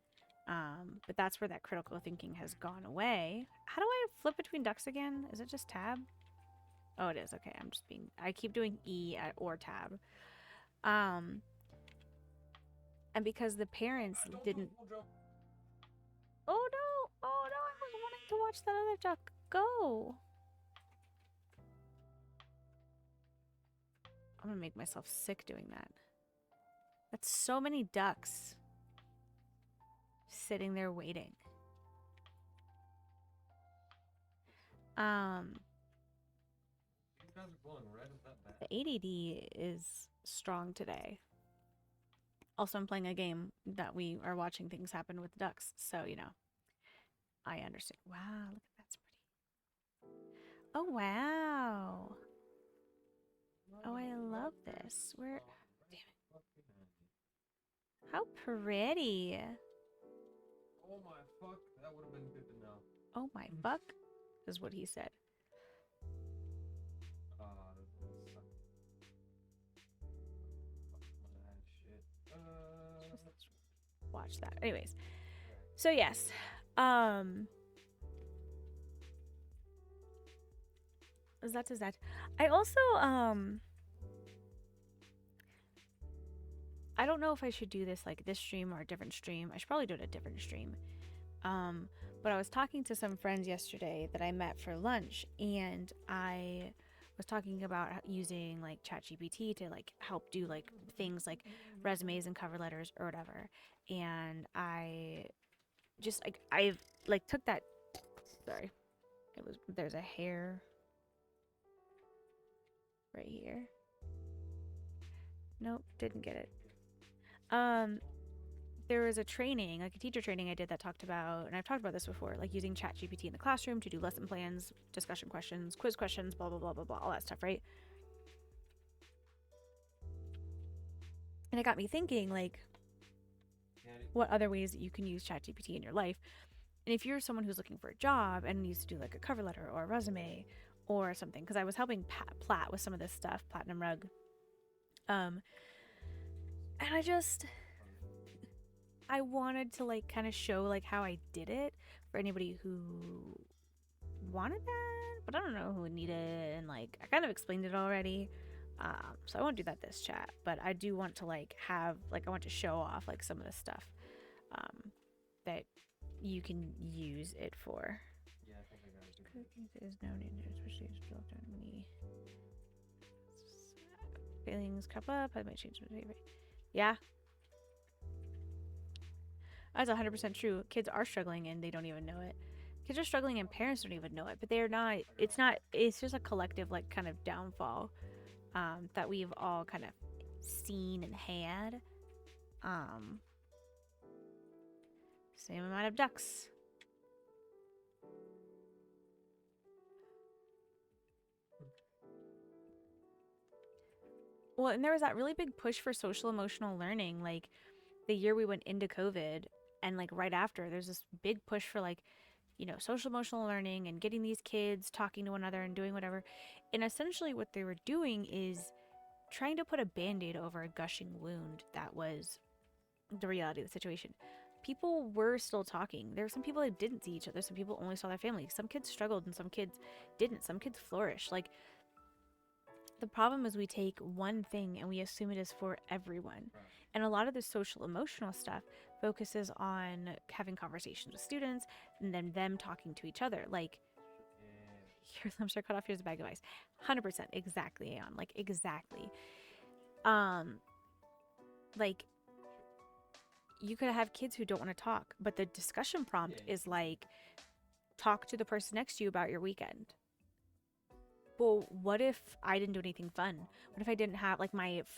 But that's where that critical thinking has gone away. How do I flip between ducks again? Is it just tab? Oh, it is. Okay, I keep doing E or tab. And because the parents didn't. Oh no! Oh no! I was wanting to watch that other duck go. I'm gonna make myself sick doing that. That's so many ducks sitting there waiting. These guys are glowing red. Is that bad? The ADD is strong today. Also, I'm playing a game that we are watching things happen with ducks, so you know, I understand. Wow, look at that's pretty. Oh wow. Oh, I love this. Where? Damn it. How pretty. Oh my fuck, that would have been good to know. Oh my fuck, is what he said. Just watch that. Anyways, so yes, is that. I also I don't know if I should do this like this stream or a different stream. I should probably do it a different stream. But I was talking to some friends yesterday that I met for lunch, and I was talking about using like ChatGPT to like help do like things like resumes and cover letters or whatever. And I just like I like took that. Sorry, there's a hair right here. Nope, didn't get it. There was a training, like a teacher training I did that talked about, and I've talked about this before, like using ChatGPT in the classroom to do lesson plans, discussion questions, quiz questions, blah, blah, blah, blah, blah, all that stuff, right? And it got me thinking, like, what other ways that you can use ChatGPT in your life. And if you're someone who's looking for a job and needs to do like a cover letter or a resume or something, because I was helping Plat with some of this stuff, Platinum Rug. And I just, I wanted to like kind of show like how I did it for anybody who wanted that, but I don't know who would need it. And like I kind of explained it already. So I won't do that this chat, but I do want to like have like I want to show off like some of the stuff that you can use it for. Yeah, I think I gotta do Cooking is no need, especially if it's built on me. Feelings crop up. I might change my favorite. Yeah, that's 100% true. Kids are struggling and they don't even know it. Kids are struggling and parents don't even know it, but they're not. It's not. It's just a collective like kind of downfall that we've all kind of seen and had. Um, Same amount of ducks. Well, and there was that really big push for social emotional learning, like the year we went into COVID, and like right after, there's this big push for like, social emotional learning and getting these kids talking to one another and doing whatever. And essentially, what they were doing is trying to put a band aid over a gushing wound that was the reality of the situation. People were still talking. There were some people that didn't see each other. Some people only saw their family. Some kids struggled and some kids didn't. Some kids flourished. Like, the problem is we take one thing and we assume it is for everyone. Right. And a lot of the social emotional stuff focuses on having conversations with students and then them talking to each other. Like, your limbs are cut off, here's a bag of ice. 100%. Exactly, Aeon. Like, exactly. Like, you could have kids who don't want to talk, but the discussion prompt is like, talk to the person next to you about your weekend. Well, what if I didn't do anything fun? What if I didn't have like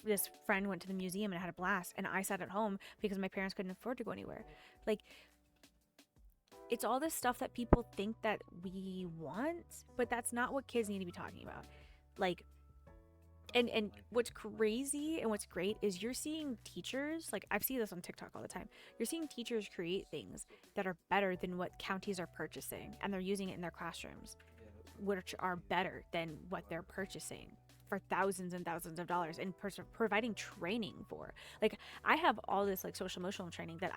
this friend went to the museum and had a blast and I sat at home because my parents couldn't afford to go anywhere? Like, it's all this stuff that people think that we want, but that's not what kids need to be talking about. Like, and what's crazy and what's great is you're seeing teachers, like I've seen this on TikTok all the time. You're seeing teachers create things that are better than what counties are purchasing, and they're using it in their classrooms, which are better than what they're purchasing for thousands and thousands of dollars and providing training for. Like, I have all this like social emotional training that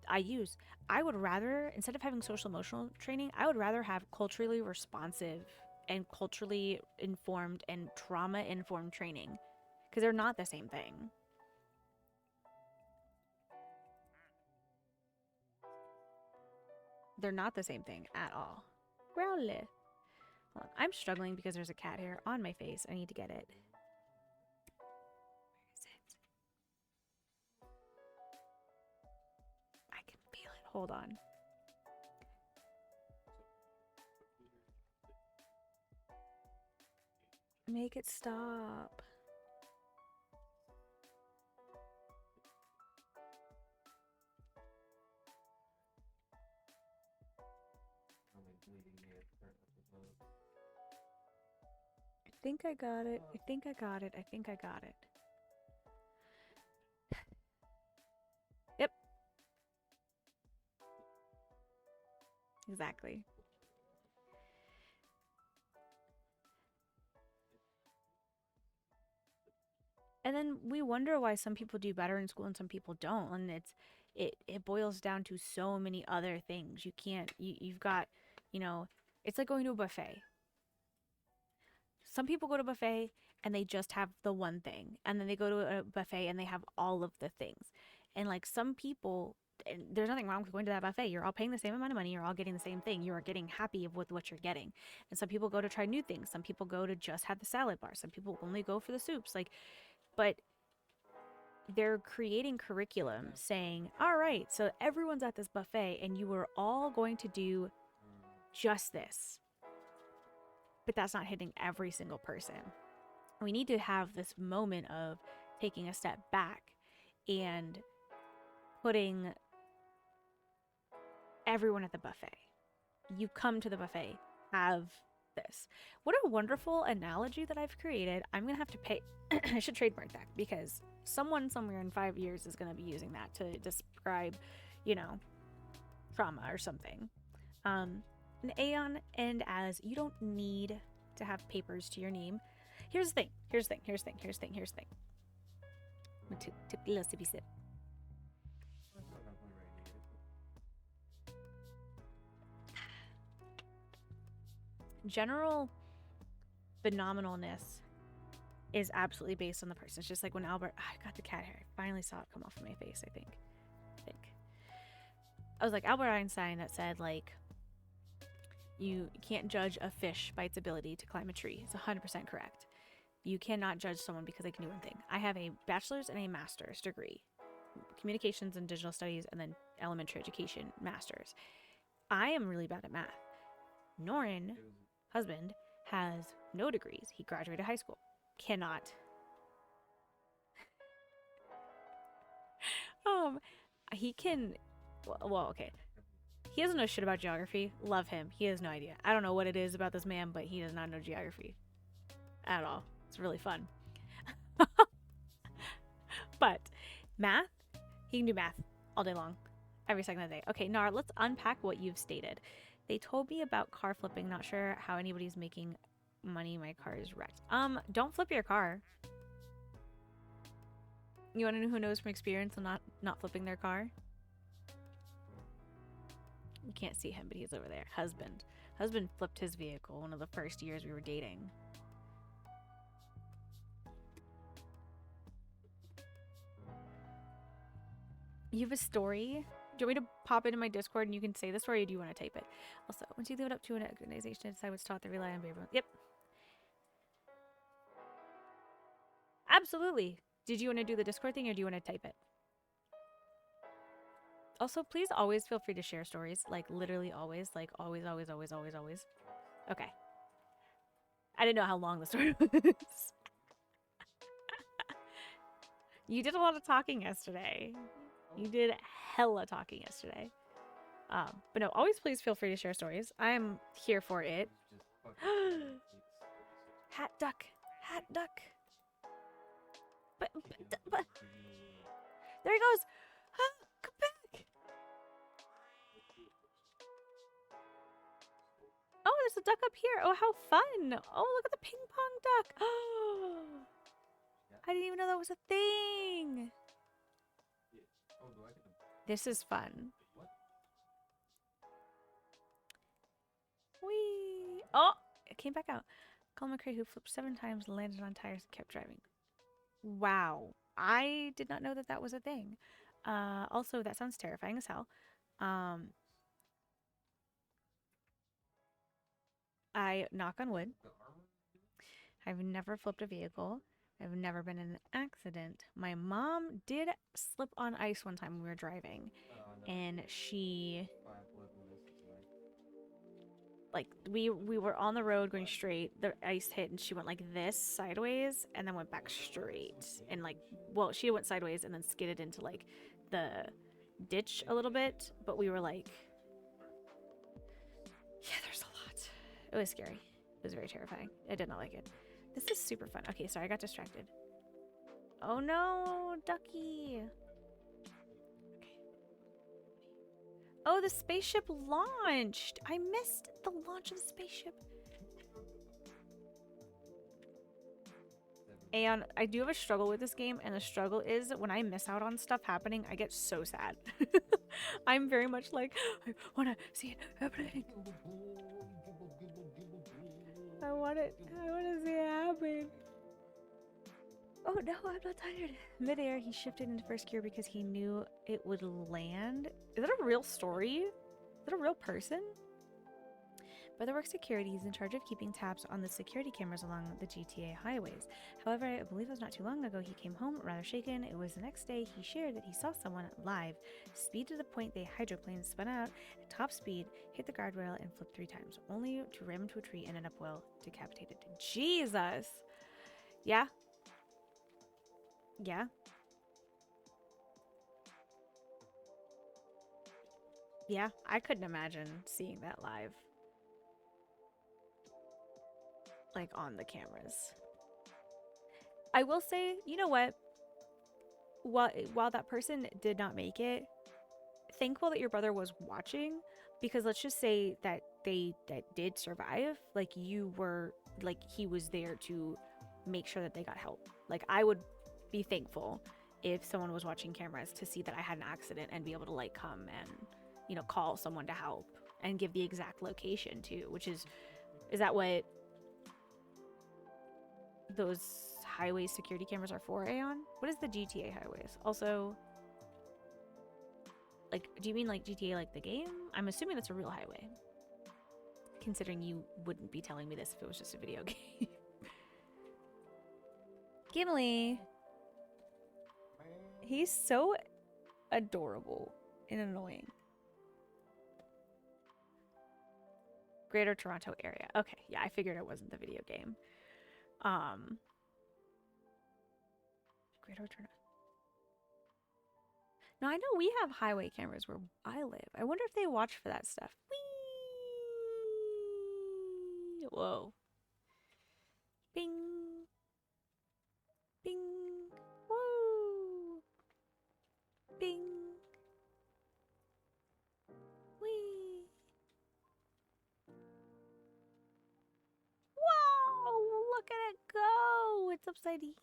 I use. I would rather, instead of having social emotional training, I would rather have culturally responsive and culturally informed and trauma informed training, because they're not the same thing. They're not the same thing at all. Growly. Hold on. I'm struggling because there's a cat hair on my face. I need to get it. Where is it? I can feel it. Hold on. Make it stop. I think I got it. I think I got it. I think I got it. Yep. Exactly. And then we wonder why some people do better in school and some people don't. And it boils down to so many other things. You can't you've got, it's like going to a buffet. Some people go to a buffet and they just have the one thing. And then they go to a buffet and they have all of the things. And like some people, and there's nothing wrong with going to that buffet. You're all paying the same amount of money. You're all getting the same thing. You are getting happy with what you're getting. And some people go to try new things. Some people go to just have the salad bar. Some people only go for the soups. Like, but they're creating curriculum saying, all right, so everyone's at this buffet and you are all going to do just this. But that's not hitting every single person. We need to have this moment of taking a step back and putting everyone at the buffet. You come to the buffet, have this. What a wonderful analogy that I've created. I'm going to have to pay. I should trademark that because someone somewhere in 5 years is going to be using that to describe, trauma or something. An Aeon and as you don't need to have papers to your name. Here's the thing. I'm going to take a little sippy sip. general phenomenalness is absolutely based on the person. It's just like when Albert, I got the cat hair. I finally saw it come off of my face, I think. I was like Albert Einstein that said, like, you can't judge a fish by its ability to climb a tree. It's 100% correct. You cannot judge someone because they can do one thing. I have a bachelor's and a master's degree, communications and digital studies, and then elementary education master's. I am really bad at math. Norin, husband, has no degrees. He graduated high school. Cannot. He can, well, okay. He doesn't know shit about geography. Love him. He has no idea. I don't know what it is about this man, but he does not know geography at all. It's really fun. But math, he can do math all day long, every second of the day. Okay, Nar, let's unpack what you've stated. They told me about car flipping. Not sure how anybody's making money. My car is wrecked. Don't flip your car. You want to know who knows from experience on not flipping their car? You can't see him, but he's over there. Husband flipped his vehicle one of the first years we were dating. You have a story? Do you want me to pop it in my Discord and you can say the story, or do you want to type it? Also, once you leave it up to an organization to decide what's taught, they rely on behavior. Yep. Absolutely. Did you want to do the Discord thing, or do you want to type it? Also, please always feel free to share stories. Like, literally always. Like, always, always, always, always, always. Okay. I didn't know how long the story was. You did a lot of talking yesterday. You did hella talking yesterday. But no, always please feel free to share stories. I am here for it. Hat duck. Hat duck. But there he goes. Come back. Oh, there's a duck up here. Oh, how fun. Oh, look at the ping pong duck. Oh, I didn't even know that was a thing. This is fun. Whee! Oh, it came back out. Colin McRae, who flipped 7 times, landed on tires, and kept driving. Wow. I did not know that that was a thing. Also, that sounds terrifying as hell. I knock on wood. I've never flipped a vehicle. I've never been in an accident. My mom did slip on ice one time when we were driving, and she, like, we were on the road going straight. The ice hit, and she went like this sideways, and then went back straight. And like, well, she went sideways and then skidded into like the ditch a little bit. But we were like, yeah, there's a lot. It was scary. It was very terrifying. I did not like it. This is super fun. Okay, sorry, I got distracted. Oh no, ducky. Okay. Oh, the spaceship launched. I missed the launch of the spaceship. And I do have a struggle with this game, and the struggle is when I miss out on stuff happening, I get so sad. I'm very much like, I want to see it happening. I want to see it happen. Oh no, I'm not tired. Midair, he shifted into first gear because he knew it would land. Is that a real story? Is that a real person? Brother works security. He's in charge of keeping tabs on the security cameras along the GTA highways. However, I believe it was not too long ago he came home rather shaken. It was the next day he shared that he saw someone live speed to the point they hydroplaned, spun out at top speed, hit the guardrail, and flipped 3 times, only to ram into a tree and end up well decapitated. Jesus! Yeah? Yeah? Yeah, I couldn't imagine seeing that live. Like, on the cameras. I will say, you know what? While that person did not make it, thankful that your brother was watching, because let's just say that that did survive. Like, you were, like, he was there to make sure that they got help. Like, I would be thankful if someone was watching cameras to see that I had an accident and be able to, like, come and, you know, call someone to help and give the exact location too, which is Is that what those highway security cameras are for, Aeon? What is the GTA highways? Also, like, do you mean like GTA like the game? I'm assuming that's a real highway. Considering you wouldn't be telling me this if it was just a video game. Gimli. He's so adorable and annoying. Greater Toronto area. Okay, yeah, I figured it wasn't the video game. Greater Toronto. Now, I know we have highway cameras where I live. I wonder if they watch for that stuff. Whee! Whoa. Bing. Bing. Woo. Bing. Whee. Whoa! Look at it go! It's upside down.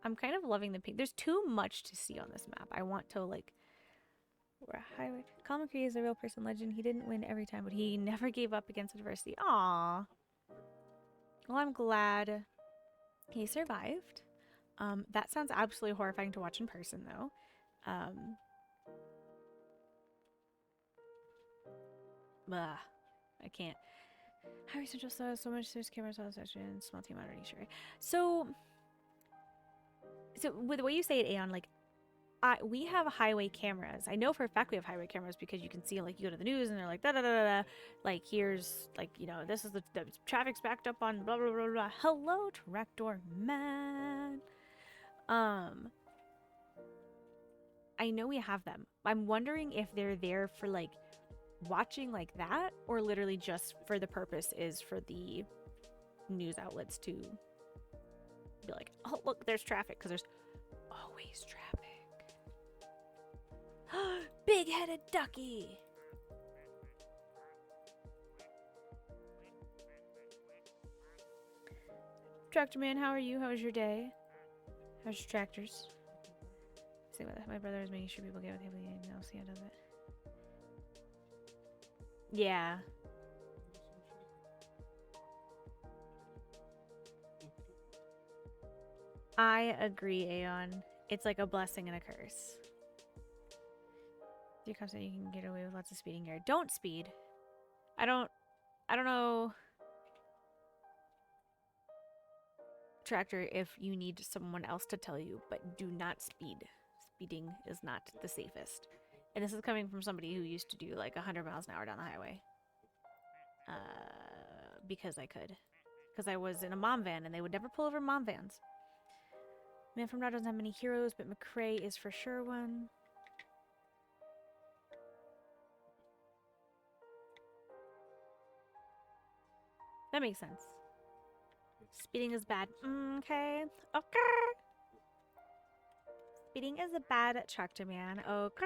I'm kind of loving the pink. There's too much to see on this map. I want to, like, we're a highway. Colin McCree is a real person legend. He didn't win every time, but he never gave up against adversity. Aww. Well, I'm glad he survived. That sounds absolutely horrifying to watch in person, though. I can't. Highway Central saw so much. There's cameras on the session. Small team already sure. So with the way you say it, Aeon, like, we have highway cameras. I know for a fact we have highway cameras because you can see, like, you go to the news and they're like, da da da da da. Like, here's, like, you know, this is the traffic's backed up on blah blah blah blah. Hello, tractor man. I know we have them. I'm wondering if they're there for, like, watching like that, or literally just for the purpose is for the news outlets to be like, oh, look, there's traffic, because there's always traffic. Big-headed ducky. Tractor man, how are you? How was your day? How's your tractors? See what my brother is making sure people get what they know. See how does it. Yeah. I agree, Aeon. It's like a blessing and a curse. You're confident you can get away with lots of speeding here. Don't speed. I don't know, Tractor, if you need someone else to tell you, but do not speed. Speeding is not the safest. And this is coming from somebody who used to do like 100 miles an hour down the highway. Because I could. Because I was in a mom van and they would never pull over mom vans. Man from Nod doesn't have many heroes, but McCrae is for sure one. That makes sense. Speeding is bad. Okay. Okay. Speeding is a bad tractor man. Okay.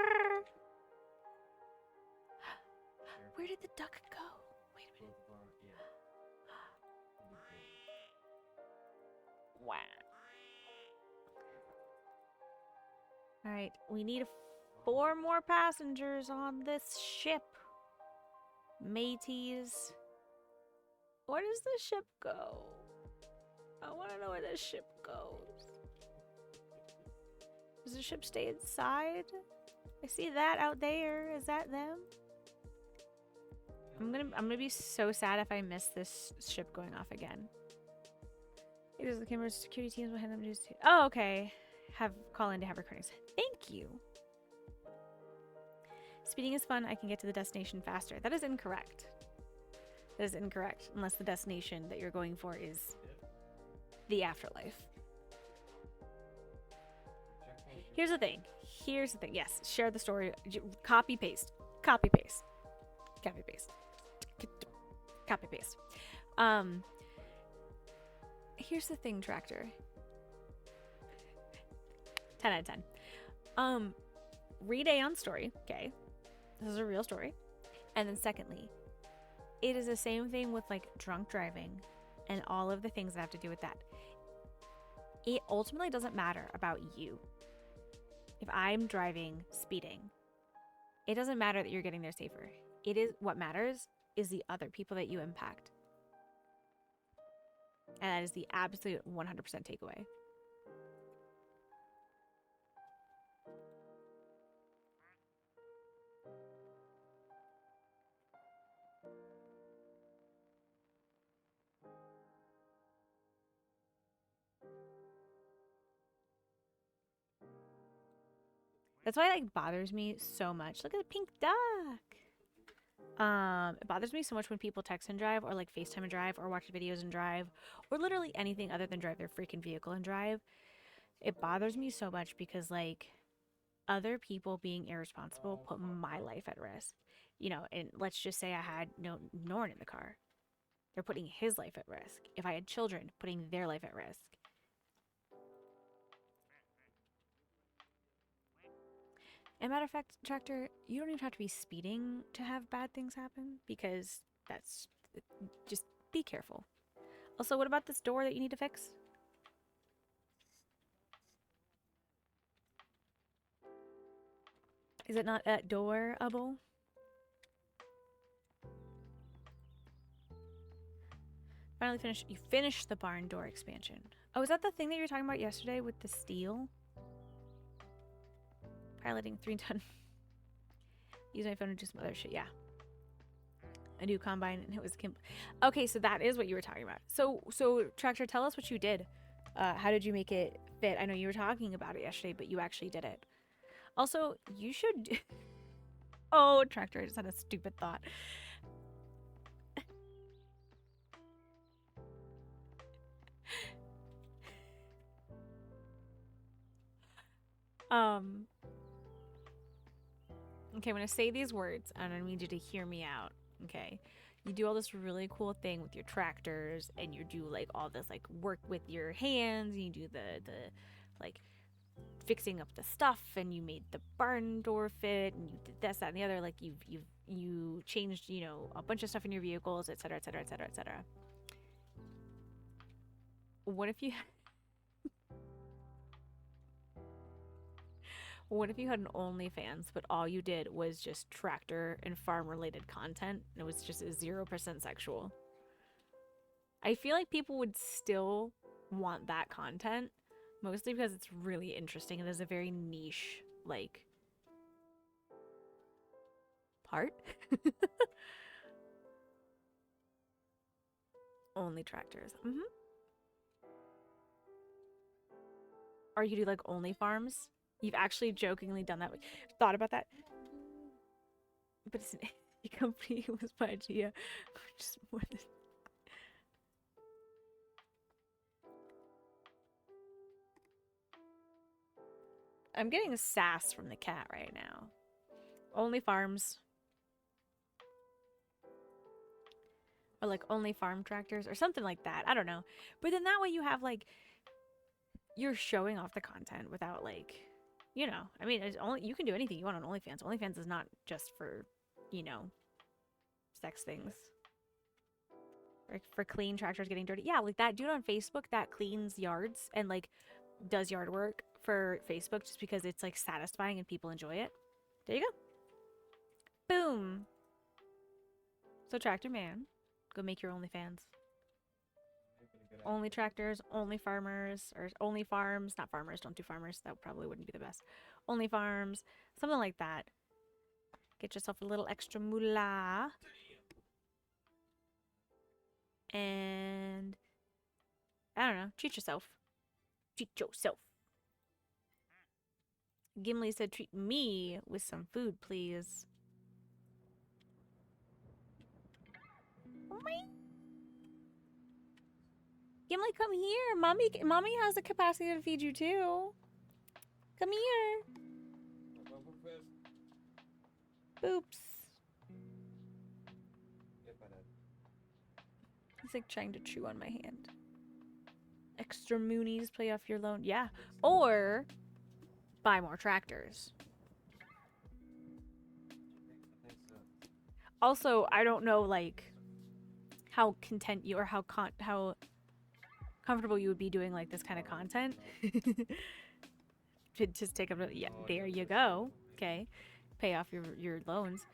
Where did the duck go? Wait a minute. Wow. Alright, we need 4 more passengers on this ship. Mateys. Where does the ship go? I want to know where this ship goes. Does the ship stay inside? I see that out there. Is that them? I'm gonna be so sad if I miss this ship going off again. It is the camera's security teams will hand them news to. Oh, okay. Call in to have recordings. Thank you. Speeding is fun. I can get to the destination faster. That is incorrect. That is incorrect. Unless the destination that you're going for is the afterlife. Here's the thing. Here's the thing. Yes, share the story. Copy paste. Copy paste. Copy paste. Copy paste. Here's the thing, Tractor. 10 out of 10. Read Aeon's story. Okay, this is a real story. And then secondly, it is the same thing with like drunk driving and all of the things that have to do with that. It ultimately doesn't matter about you. If I'm driving, speeding, it doesn't matter that you're getting there safer. It is what matters is the other people that you impact. And that is the absolute 100% takeaway. That's why it like bothers me so much. Look at the pink duck. It bothers me so much when people text and drive, or like FaceTime and drive, or watch videos and drive, or literally anything other than drive their freaking vehicle and drive. It bothers me so much because like other people being irresponsible put my life at risk. You know, and let's just say I had no Norn in the car. They're putting his life at risk. If I had children, putting their life at risk. And matter of fact, Tractor, you don't even have to be speeding to have bad things happen because that's just be careful. Also, what about this door that you need to fix? Is it not adorable? Finally finished. You finished the barn door expansion. Oh, is that the thing that you were talking about yesterday with the steel? Piloting 3-ton. Use my phone to do some other shit. Yeah. A new combine, and it was okay, so that is what you were talking about. So Tractor, tell us what you did. How did you make it fit? I know you were talking about it yesterday, but you actually did it. Also, you should. Oh, Tractor, I just had a stupid thought. Okay, I'm gonna say these words, and I need you to hear me out. Okay, you do all this really cool thing with your tractors, and you do like all this like work with your hands. And you do the like fixing up the stuff, and you made the barn door fit, and you did this, that, and the other. Like you changed, you know, a bunch of stuff in your vehicles, etc., etc., etc., etc. What if you What if you had an OnlyFans, but all you did was just tractor and farm related content, and it was just 0% sexual? I feel like people would still want that content, mostly because it's really interesting and there's a very niche, like, part. Only tractors. Or you do like only farms. You've actually jokingly done that. Thought about that. But it's an company was my idea. Just more than I'm getting a sass from the cat right now. Only farms. Or like only farm tractors or something like that. I don't know. But then that way you have like you're showing off the content without like, you know, I mean, it's only you can do anything you want on OnlyFans. OnlyFans is not just for, you know, sex things. Or for clean tractors getting dirty. Yeah, like that dude on Facebook that cleans yards and like does yard work for Facebook just because it's like satisfying and people enjoy it. There you go. Boom. So Tractor Man, go make your OnlyFans. Only tractors, only farmers, or only farms. Not farmers, don't do farmers. That probably wouldn't be the best. Only farms, something like that. Get yourself a little extra moolah. And I don't know, treat yourself. Treat yourself. Gimli said, treat me with some food, please. Gimli, come here. Mommy has the capacity to feed you too. Come here. Oops. He's like trying to chew on my hand. Extra moonies, pay off your loan. Yeah. Or buy more tractors. Also, I don't know like how content you or how comfortable you would be doing like this kind of content. To just take up, yeah, there you go. Okay, pay off your loans.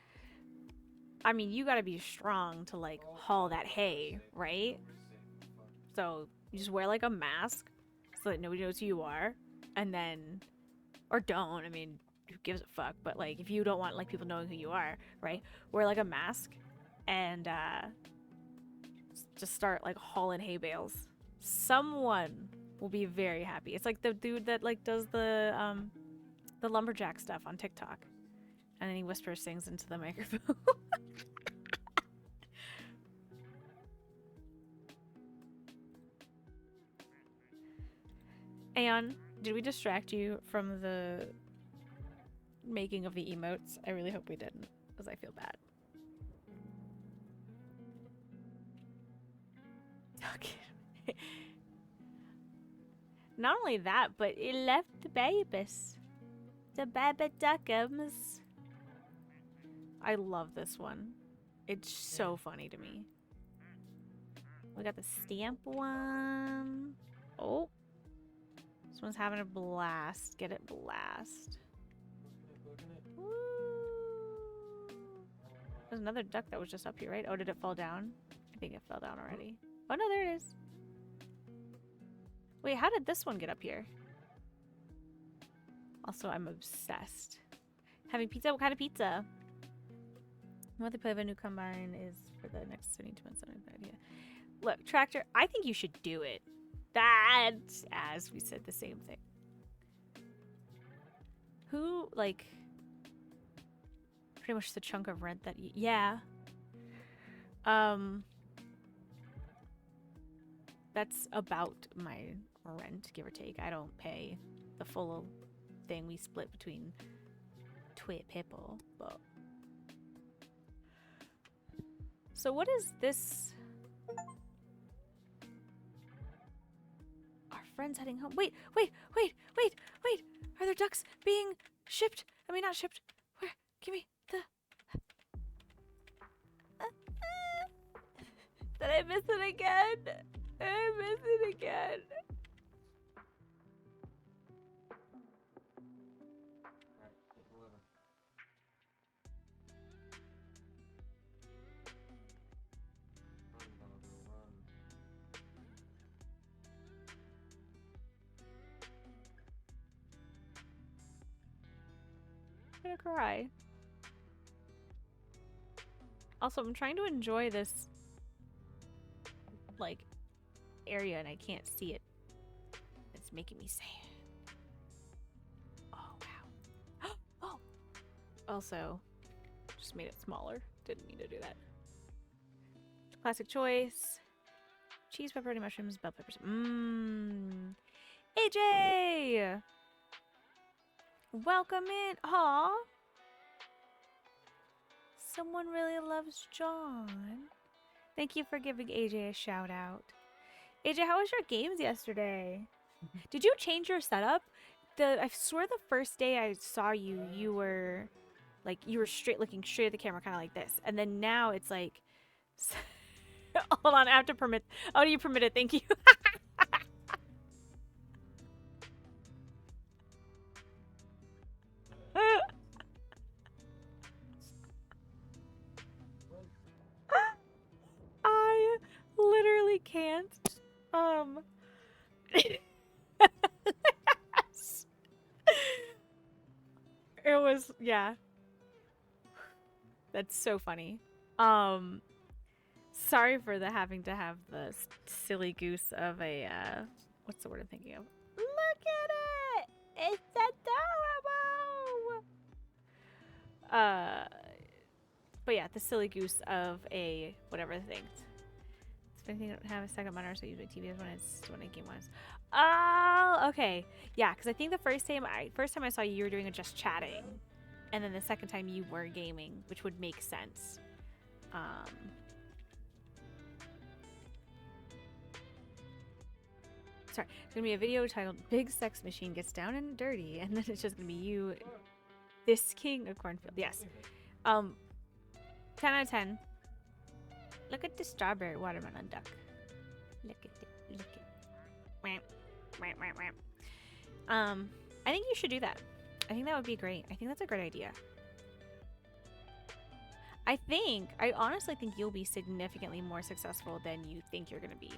I mean, you gotta be strong to like haul that hay, right? So you just wear like a mask so that nobody knows who you are, and then, or don't. I mean, who gives a fuck? But like, if you don't want like people knowing who you are, right? Wear like a mask, and just start like hauling hay bales. Someone will be very happy. It's like the dude that like does the lumberjack stuff on TikTok, and then he whispers things into the microphone. Aeon, did we distract you from the making of the emotes? I really hope we didn't, because I feel bad. Okay. Not only that, but it left the babies. The baby duckums. I love this one. It's so funny to me. We got the stamp one. Oh. This one's having a blast. Get it blast. Woo. There's another duck that was just up here, right? Oh, did it fall down? I think it fell down already. Oh no, there it is. Wait, how did this one get up here? Also, I'm obsessed. Having pizza? What kind of pizza? What the play of a new combine is for the next 17 months. I have no idea. Look, Tractor, I think you should do it. That's, as we said, the same thing. Who, like, pretty much the chunk of rent that yeah. That's about my rent, give or take. I don't pay the full thing. We split between people, but... So what is this? Our friend's heading home. Wait. Are there ducks being shipped? I mean, not shipped. Where? Give me the... Did I miss it again? I miss it again. I'm gonna cry. Also, I'm trying to enjoy this, like, area and I can't see it. It's making me sad. Oh, wow. Oh! Also, just made it smaller. Didn't mean to do that. Classic choice. Cheese, pepperoni, mushrooms, bell peppers. Mmm. AJ! Welcome in. Aw. Someone really loves John. Thank you for giving AJ a shout out. AJ, how was your games yesterday? Did you change your setup? I swear the first day I saw you, you were like, you were looking straight at the camera, kind of like this. And then now it's like, hold on, I have to permit. Oh, you permit it. Thank you. I literally can't. It was, yeah. That's so funny. Sorry for the having to have the silly goose of a, what's the word I'm thinking of? Look at it! It's adorable! But yeah, the silly goose of a, whatever the thing. I think I don't have a second monitor, so I use my TV as when I game was. Oh, okay. Yeah, because I think the first time I saw you, you were doing just chatting. And then the second time you were gaming, which would make sense. Sorry, it's gonna be a video titled Big Sex Machine Gets Down and Dirty, and then it's just gonna be you, this king of cornfield. Yes. 10 out of 10. Look at the strawberry watermelon duck. Look at it. Look at it. I think you should do that. I think that would be great. I think that's a great idea. I honestly think you'll be significantly more successful than you think you're going to be.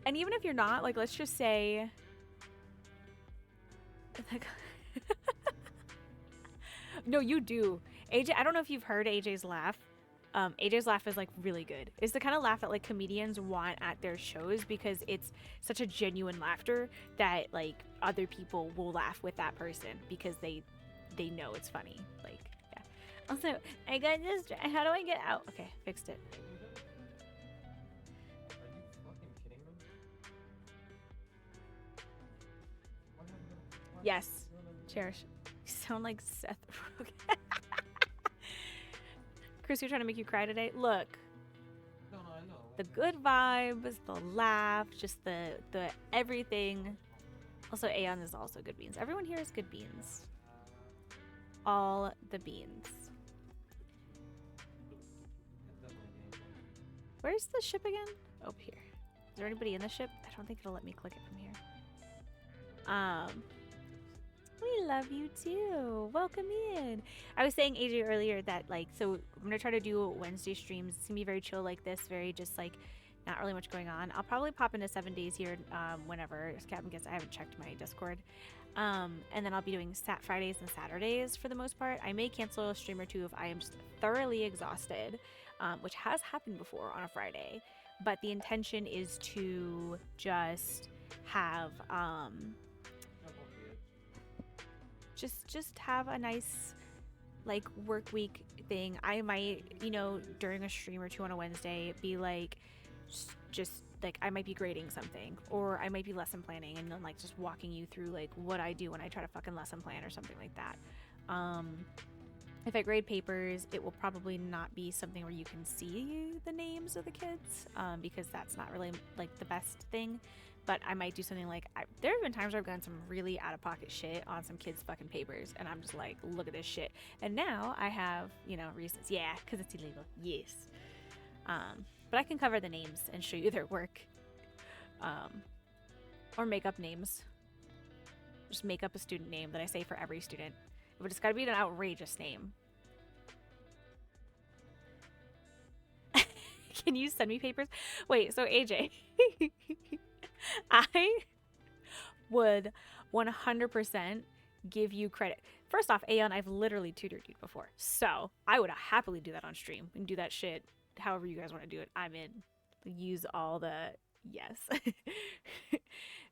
And even if you're not, like, let's just say, like, no, you do. AJ, I don't know if you've heard AJ's laugh. AJ's laugh is like really good. It's the kind of laugh that like comedians want at their shows because it's such a genuine laughter that like other people will laugh with that person because they know it's funny. Like, yeah. Also, I got this. How do I get out? Okay, fixed it. Are you fucking kidding me? Yes. Cherish. You sound like Seth Rogen. Chris, you're trying to make you cry today? Look. No, I know. The good vibes, the laugh, just the everything. Also, Aeon is also good beans. Everyone here is good beans. All the beans. Where's the ship again? Oh, here. Is there anybody in the ship? I don't think it'll let me click it from here. We love you too. Welcome in. I was saying AJ earlier that like, so I'm gonna try to do Wednesday streams. It's gonna be very chill like this, very just like not really much going on. I'll probably pop into 7 days here whenever. Captain gets. I haven't checked my Discord. And then I'll be doing Fridays and Saturdays for the most part. I may cancel a stream or two if I am just thoroughly exhausted, which has happened before on a Friday. But the intention is to just have just have a nice like work week thing. I might, during a stream or two on a Wednesday be like just like I might be grading something or I might be lesson planning and then like just walking you through like what I do when I try to fucking lesson plan or something like that. If I grade papers, it will probably not be something where you can see the names of the kids because that's not really like the best thing. But I might do something like, there have been times where I've done some really out-of-pocket shit on some kids' fucking papers, and I'm just like, look at this shit. And now I have, reasons. Yeah, because it's illegal. Yes. But I can cover the names and show you their work. Or make up names. Just make up a student name that I say for every student. But it's got to be an outrageous name. Can you send me papers? Wait, so AJ... I would 100% give you credit. First off, Aeon, I've literally tutored you before. So I would happily do that on stream and do that shit however you guys want to do it. I'm in. Use all the... Yes.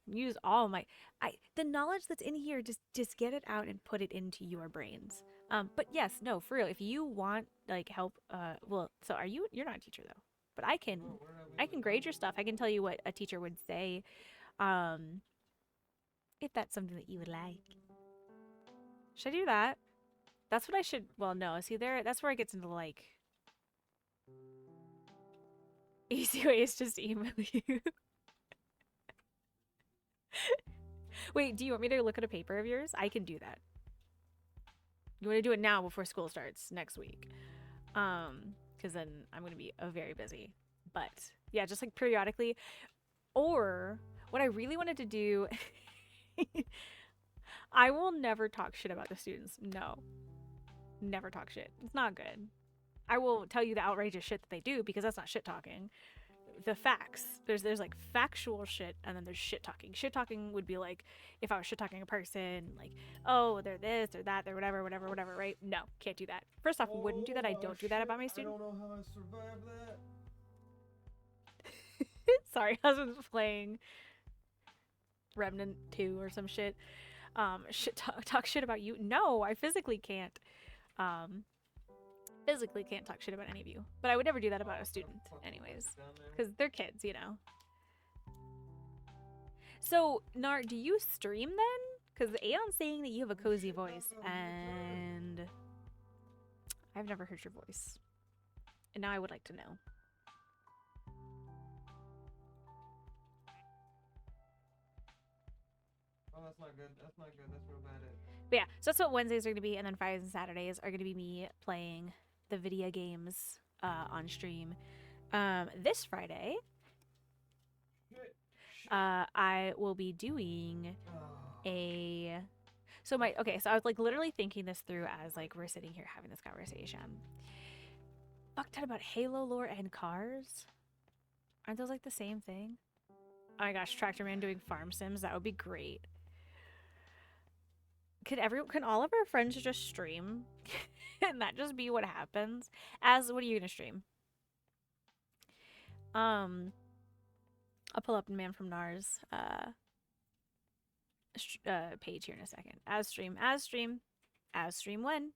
Use all my... the knowledge that's in here, just get it out and put it into your brains. But yes, no, for real. If you want like help, so you're not a teacher though. But I can grade your stuff. I can tell you what a teacher would say, if that's something that you would like. Should I do that? That's what I should. Well, no. See there. That's where it gets into like easy way is just email you. Wait, do you want me to look at a paper of yours? I can do that. You want to do it now before school starts next week? Because then I'm going to be very busy. But yeah, just like periodically. Or what I really wanted to do, I will never talk shit about the students. No, never talk shit. It's not good. I will tell you the outrageous shit that they do because that's not shit talking. The facts. There's like factual shit and then there's shit talking. Shit talking would be like if I was shit talking a person, like, oh, they're this, they're that, they're whatever, right? No, can't do that. First off, wouldn't do that. I don't do that about my students. I don't know how I survived that. Sorry, husband's playing Remnant 2 or some shit. Talk shit about you. No, I physically can't. Physically can't talk shit about any of you. But I would never do that about a student anyways. Because they're kids, So, Nar, do you stream then? Because Aeon's saying that you have a cozy voice. And I've never heard your voice. And now I would like to know. Oh, that's not good. That's not good. That's real bad. But yeah, so that's what Wednesdays are going to be. And then Fridays and Saturdays are going to be me playing the video games on stream. This Friday, I will be doing a... So I was like literally thinking this through as like we're sitting here having this conversation. Fuck that about Halo lore and cars. Aren't those like the same thing? Oh my gosh, Tractor Man doing farm sims, that would be great. Can all of our friends just stream? And that just be what happens? What are you gonna stream? I'll pull up Man from Nars page here in a second. As stream when.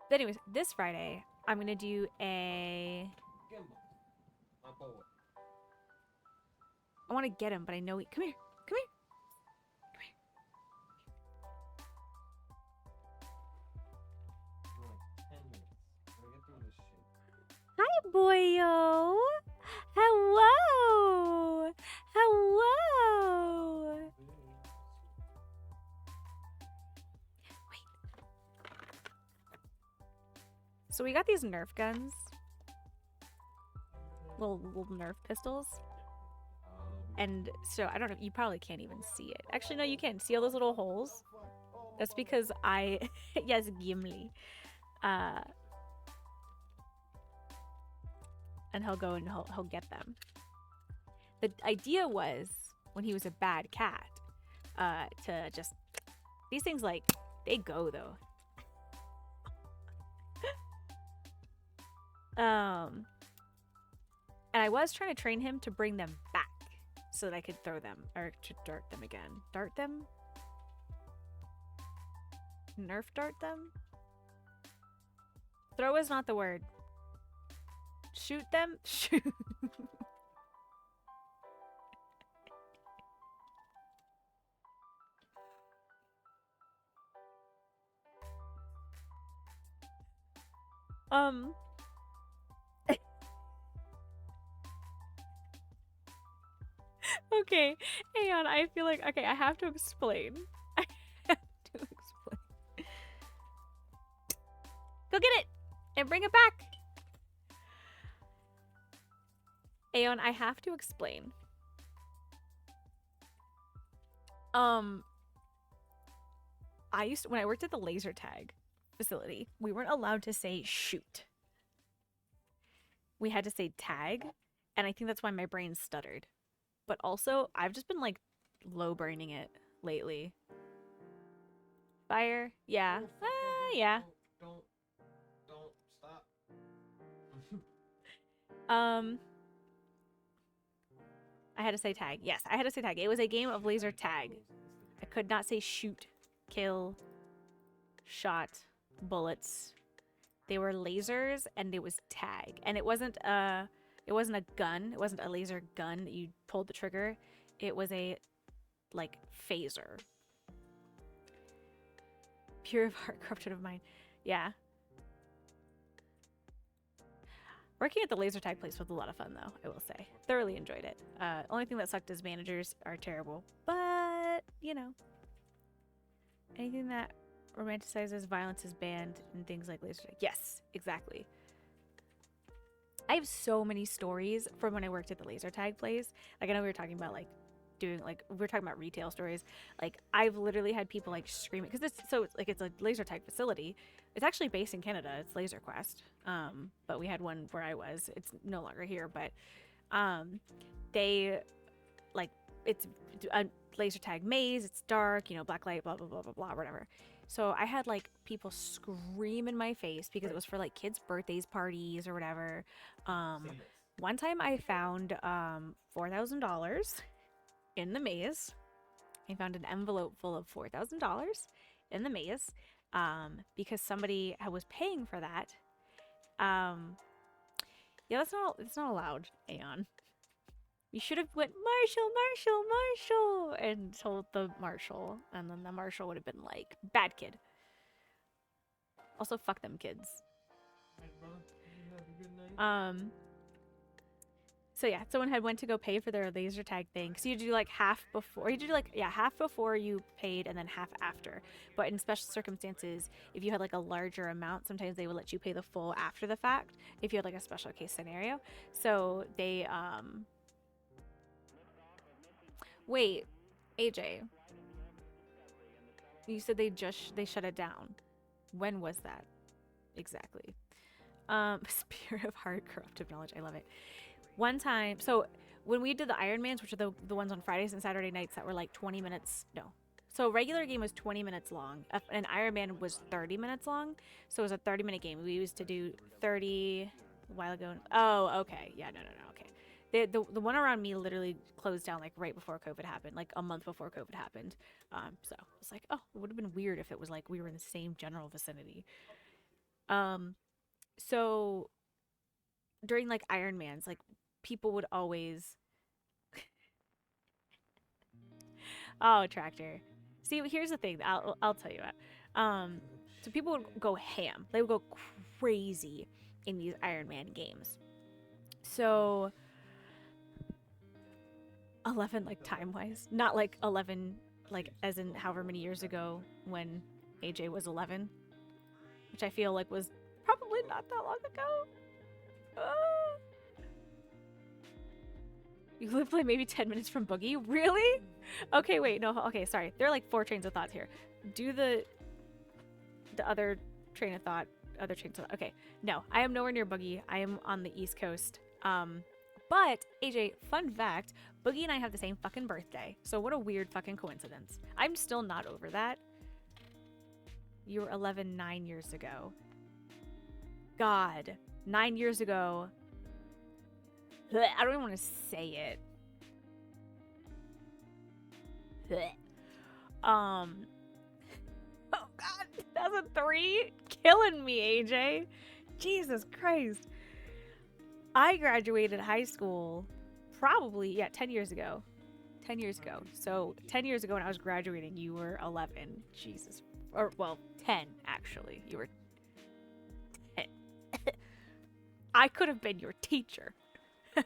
But anyways, this Friday I'm gonna do a. I want to get him, but I know he. Come here. Come here. Hi, boyo. Hello. Hello. Wait. So we got these Nerf guns. Little Nerf pistols. And so I don't know, you probably can't even see it. Actually, no, you can. See all those little holes? That's because yes, Gimli. And he'll go and he'll get them. The idea was, when he was a bad cat, to just, these things, like, they go though. And I was trying to train him to bring them back so that I could throw them, or to dart them again. Dart them? Nerf dart them? Throw is not the word. Shoot them? Shoot. Okay, hang on. I feel like, okay, I have to explain. I have to explain. Go get it and bring it back. Aeon, I have to explain. When I worked at the laser tag facility, we weren't allowed to say shoot. We had to say tag, and I think that's why my brain stuttered. But also, I've just been like low braining it lately. Fire? Yeah. Yeah. Don't stop. I had to say tag. Yes, I had to say tag. It was a game of laser tag. I could not say shoot, kill, shot, bullets. They were lasers and it was tag. And it wasn't a gun. It wasn't a laser gun that you pulled the trigger. It was a like phaser. Pure of heart, corrupted of mind. Yeah. Working at the laser tag place was a lot of fun, though, I will say. Thoroughly enjoyed it. Only thing that sucked is managers are terrible. But, you know. Anything that romanticizes violence is banned and things like laser tag. Yes, exactly. I have so many stories from when I worked at the laser tag place. Like, I know we were talking about, like, we were talking about retail stories. Like, I've literally had people, like, screaming. Because it's a laser tag facility. It's actually based in Canada. It's Laser Quest. But we had one where I was. It's no longer here. But they, like, it's a laser tag maze. It's dark, you know, black light, blah, blah, blah, blah, blah, whatever. So I had, like, people scream in my face because it was for, like, kids' birthdays, parties, or whatever. One time I found $4,000 in the maze. I found an envelope full of $4,000 in the maze because somebody was paying for that. Yeah, it's not allowed, Aeon. You should have went, Marshall, Marshall, Marshall, and told the marshal, and then the marshal would have been like, bad kid. Also, fuck them kids. So yeah, someone had went to go pay for their laser tag thing. So you do like half before. You do like, yeah, half before you paid and then half after. But in special circumstances, if you had like a larger amount, sometimes they would let you pay the full after the fact if you had like a special case scenario. So they, wait, AJ. You said they shut it down. When was that exactly? Spirit of hard corruptive knowledge. I love it. One time, so when we did the Ironmans, which are the ones on Fridays and Saturday nights that were like 20 minutes, no. So regular game was 20 minutes long. An Ironman was 30 minutes long. So it was a 30-minute game. We used to do 30 a while ago. Oh, okay. Yeah, no. Okay. The one around me literally closed down like right before COVID happened, like a month before COVID happened. So it's like, oh, it would have been weird if it was like we were in the same general vicinity. Um, so during like Ironmans, like people would always, oh, tractor. See, here's the thing. I'll tell you what. So people would go ham. They would go crazy in these Ironman games. So 11 like time wise, not like 11 like as in however many years ago when AJ was 11, which I feel like was probably not that long ago. You live like maybe 10 minutes from Boogie? Really? Okay, wait, no, okay, sorry. There are like 4 trains of thoughts here. Do the other train of thought, other trains of thought. Okay, no, I am nowhere near Boogie. I am on the East Coast. But AJ, fun fact, Boogie and I have the same fucking birthday. So what a weird fucking coincidence. I'm still not over that. You were 11 9 years ago. God, 9 years ago. I don't even want to say it. Oh God, 2003? Killing me, AJ. Jesus Christ. I graduated high school probably, 10 years ago. 10 years ago. So 10 years ago when I was graduating, you were 11. Jesus. Or, well, 10, actually. You were 10. I could have been your teacher. God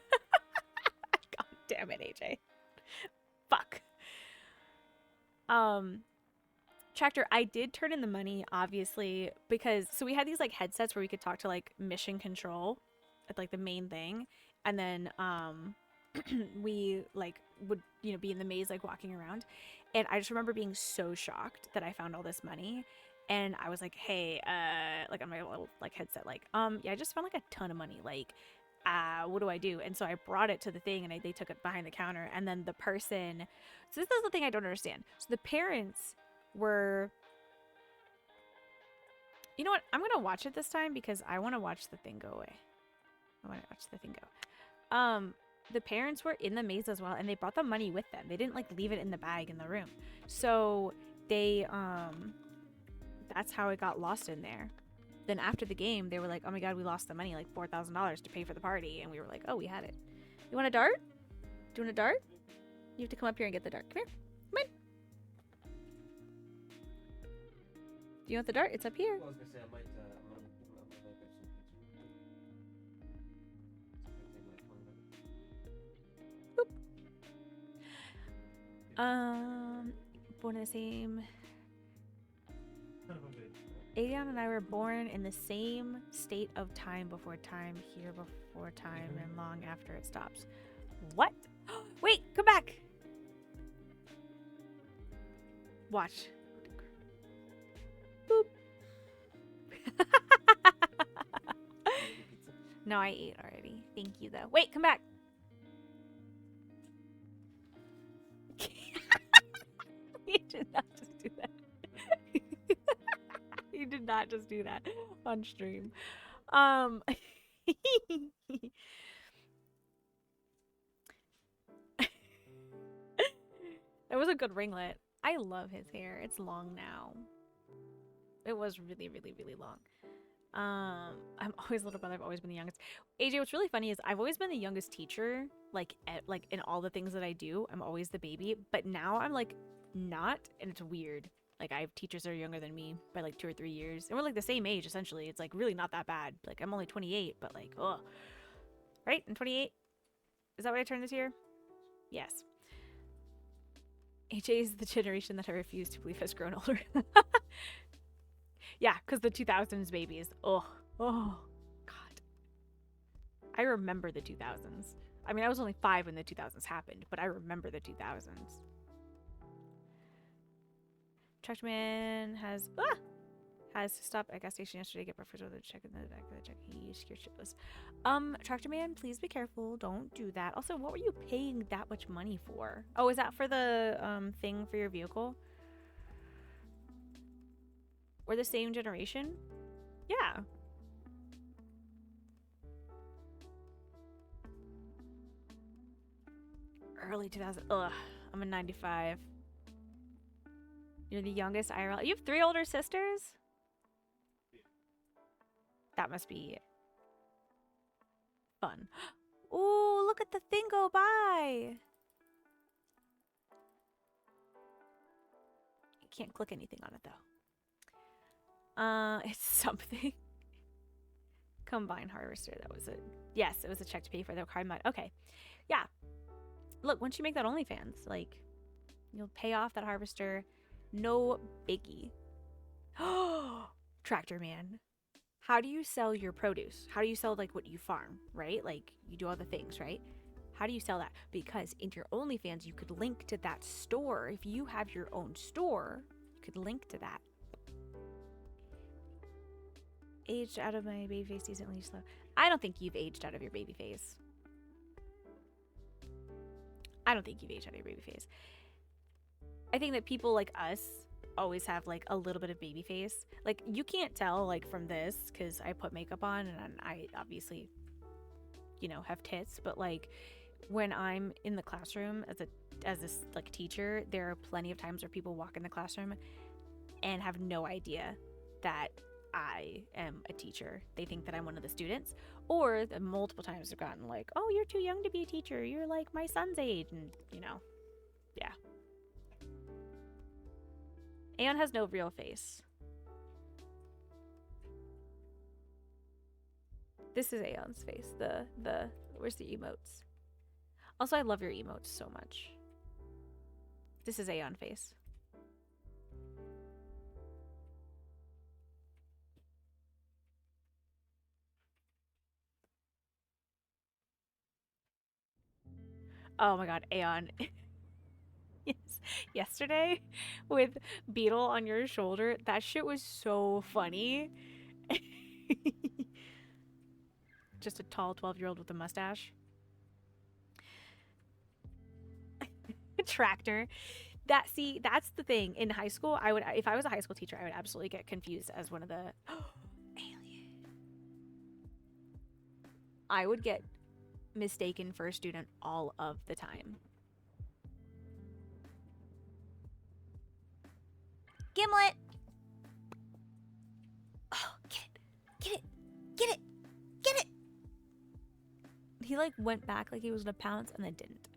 damn it, AJ. Fuck. Tractor, I did turn in the money, obviously, because, so we had these, like, headsets where we could talk to, like, mission control at, like, the main thing, and then, we, like, would, be in the maze, like, walking around, and I just remember being so shocked that I found all this money, and I was like, hey, like, on my little, like, headset, like, yeah, I just found, like, a ton of money, like, what do I do? And so I brought it to the thing, and they took it behind the counter, and then the person, so this is the thing I don't understand, so the parents were, you know what, I'm gonna watch it this time because I want to watch the thing go away. I want to watch the thing go. The parents were in the maze as well, and they brought the money with them. They didn't like leave it in the bag in the room, so they that's how it got lost in there. Then after the game, they were like, oh my God, we lost the money, like $4,000 to pay for the party, and we were like, oh, we had it. You want a dart? Do you want a dart? You have to come up here and get the dart. Come here. Come on. Do you want the dart? It's up here. Well, I was gonna say I might. I'm gonna get some pizza. Born in the same. Aeon and I were born in the same state of time before time, here before time, and long after it stops. What? Wait, come back. Watch. Boop. No, I ate already. Thank you, though. Wait, come back. You did not just do that. You did not just do that on stream. That was a good ringlet. I love his hair. It's long now. It was really, really, really long. I'm always little brother. I've always been the youngest. AJ, what's really funny is I've always been the youngest teacher, like in all the things that I do. I'm always the baby, but now I'm like not, and it's weird. Like I have teachers that are younger than me by like 2 or 3 years, and we're like the same age essentially. It's like really not that bad. Like I'm only 28, but like, oh, right? I'm 28. Is that what I turned this year? Yes. AJ is the generation that I refuse to believe has grown older. Yeah, because the 2000s babies. Oh, God. I remember the 2000s. I mean, I was only 5 when the 2000s happened, but I remember the 2000s. Tractor Man has to stop at gas station yesterday to get breakfast with a check in the back of the truck. He scared shitless. Tractor Man, please be careful. Don't do that. Also, what were you paying that much money for? Oh, is that for the thing for your vehicle? We're the same generation? Yeah. Early 2000. Ugh, I'm a 95. You're the youngest IRL. You have 3 older sisters? That must be fun. Ooh, look at the thing go by. You can't click anything on it though. It's something. Combine harvester. That was it. Yes, it was a check to pay for the car mod. Okay. Yeah. Look, once you make that OnlyFans, like, you'll pay off that harvester. No biggie. Tractor Man. How do you sell your produce? How do you sell, like, what you farm, right? Like, you do all the things, right? How do you sell that? Because in your OnlyFans, you could link to that store. If you have your own store, you could link to that. Aged out of my baby face decently slow. I don't think you've aged out of your baby face. I don't think you've aged out of your baby face. I think that people like us always have like a little bit of baby face. Like you can't tell like from this because I put makeup on and I obviously, you know, have tits. But like when I'm in the classroom as this like teacher, there are plenty of times where people walk in the classroom and have no idea that I am a teacher. They think that I'm one of the students, or the multiple times they've gotten like, oh, you're too young to be a teacher. You're like my son's age. And, you know, yeah. Aeon has no real face. This is Aeon's face. Where's the emotes? Also, I love your emotes so much. This is Aeon face. Oh my god, Aeon. Yes. Yesterday with Beetle on your shoulder, that shit was so funny. Just a tall 12-year-old with a mustache. Tractor. That's the thing. In high school, if I was a high school teacher, I would absolutely get confused as one of the alien. I would get mistaken for a student all of the time. Gimlet! Oh, get it! Get it! Get it! Get it! He like went back like he was gonna pounce and then didn't.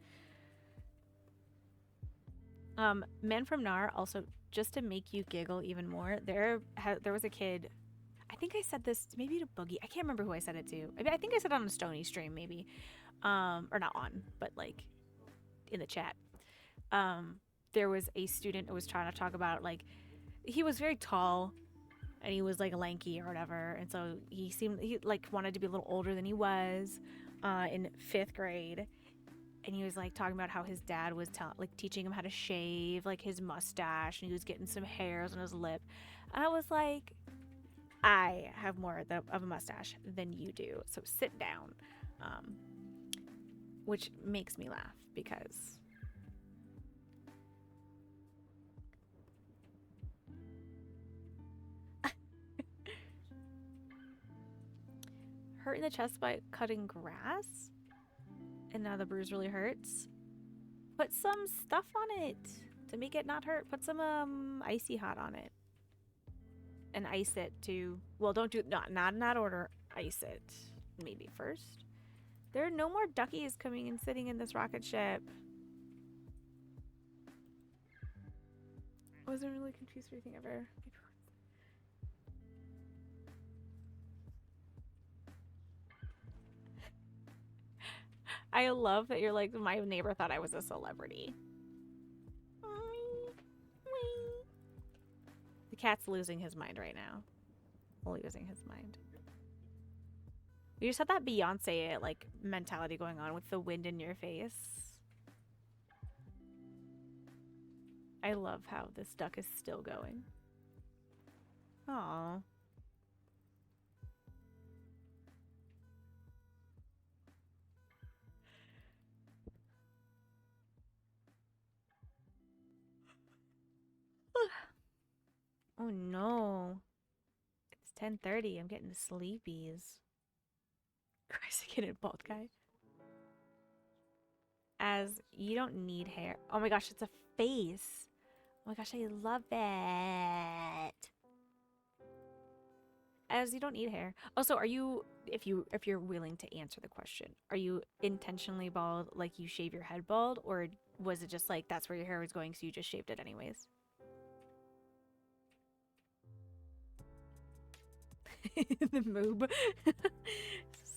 Men from Nar, also just to make you giggle even more, there was a kid, I think I said this maybe to Boogie, I can't remember who I said it to. I think I said it on a Stony stream maybe, or not on, but like in the chat. There was a student who was trying to talk about like he was very tall and he was like lanky or whatever, and so he like wanted to be a little older than he was in 5th grade. And he was like talking about how his dad was teaching him how to shave like his mustache, and he was getting some hairs on his lip. And I was like, I have more of a mustache than you do, so sit down. Which makes me laugh because hurt in the chest by cutting grass. And now the bruise really hurts. Put some stuff on it to make it not hurt. Put some icy hot on it. And ice it too. Well, don't do not in that order. Ice it maybe first. There are no more duckies coming and sitting in this rocket ship. I wasn't really confused for anything ever. I love that you're like, my neighbor thought I was a celebrity. The cat's losing his mind right now. Losing his mind. You just had that Beyonce like mentality going on with the wind in your face. I love how this duck is still going. Aww. Oh no. It's 10:30. I'm getting sleepies. Coruscated bald guy. As you don't need hair. Oh my gosh, it's a face. Oh my gosh, I love it. As you don't need hair. Also, are you if you're willing to answer the question, are you intentionally bald, like you shave your head bald, or was it just like that's where your hair was going, so you just shaved it anyways? The moob.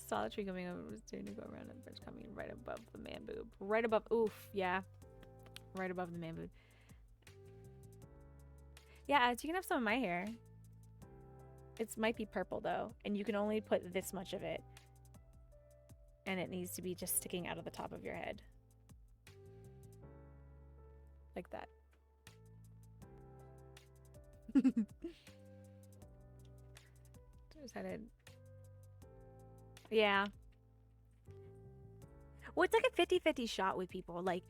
Saw a tree coming over, was doing to go around and birds coming right above the man boob. Right above, oof, yeah. Right above the man boob. Yeah, so you can have some of my hair. It might be purple though, and you can only put this much of it. And it needs to be just sticking out of the top of your head. Like that. Decided. Yeah. Well, it's like a 50-50 shot with people. Like,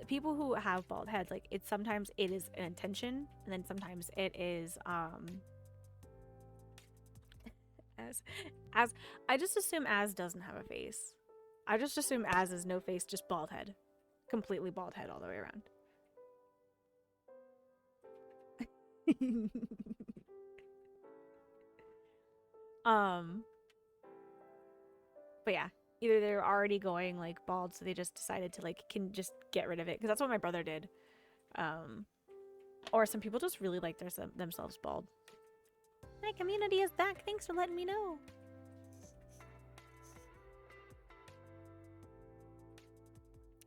people who have bald heads, like, it's sometimes it is an intention, and then sometimes it is, as I just assume as doesn't have a face. I just assume as is no face, just bald head. Completely bald head all the way around. But yeah, either they're already going like bald, so they just decided to like can just get rid of it, because that's what my brother did. Or some people just really like themselves bald. My community is back. Thanks for letting me know.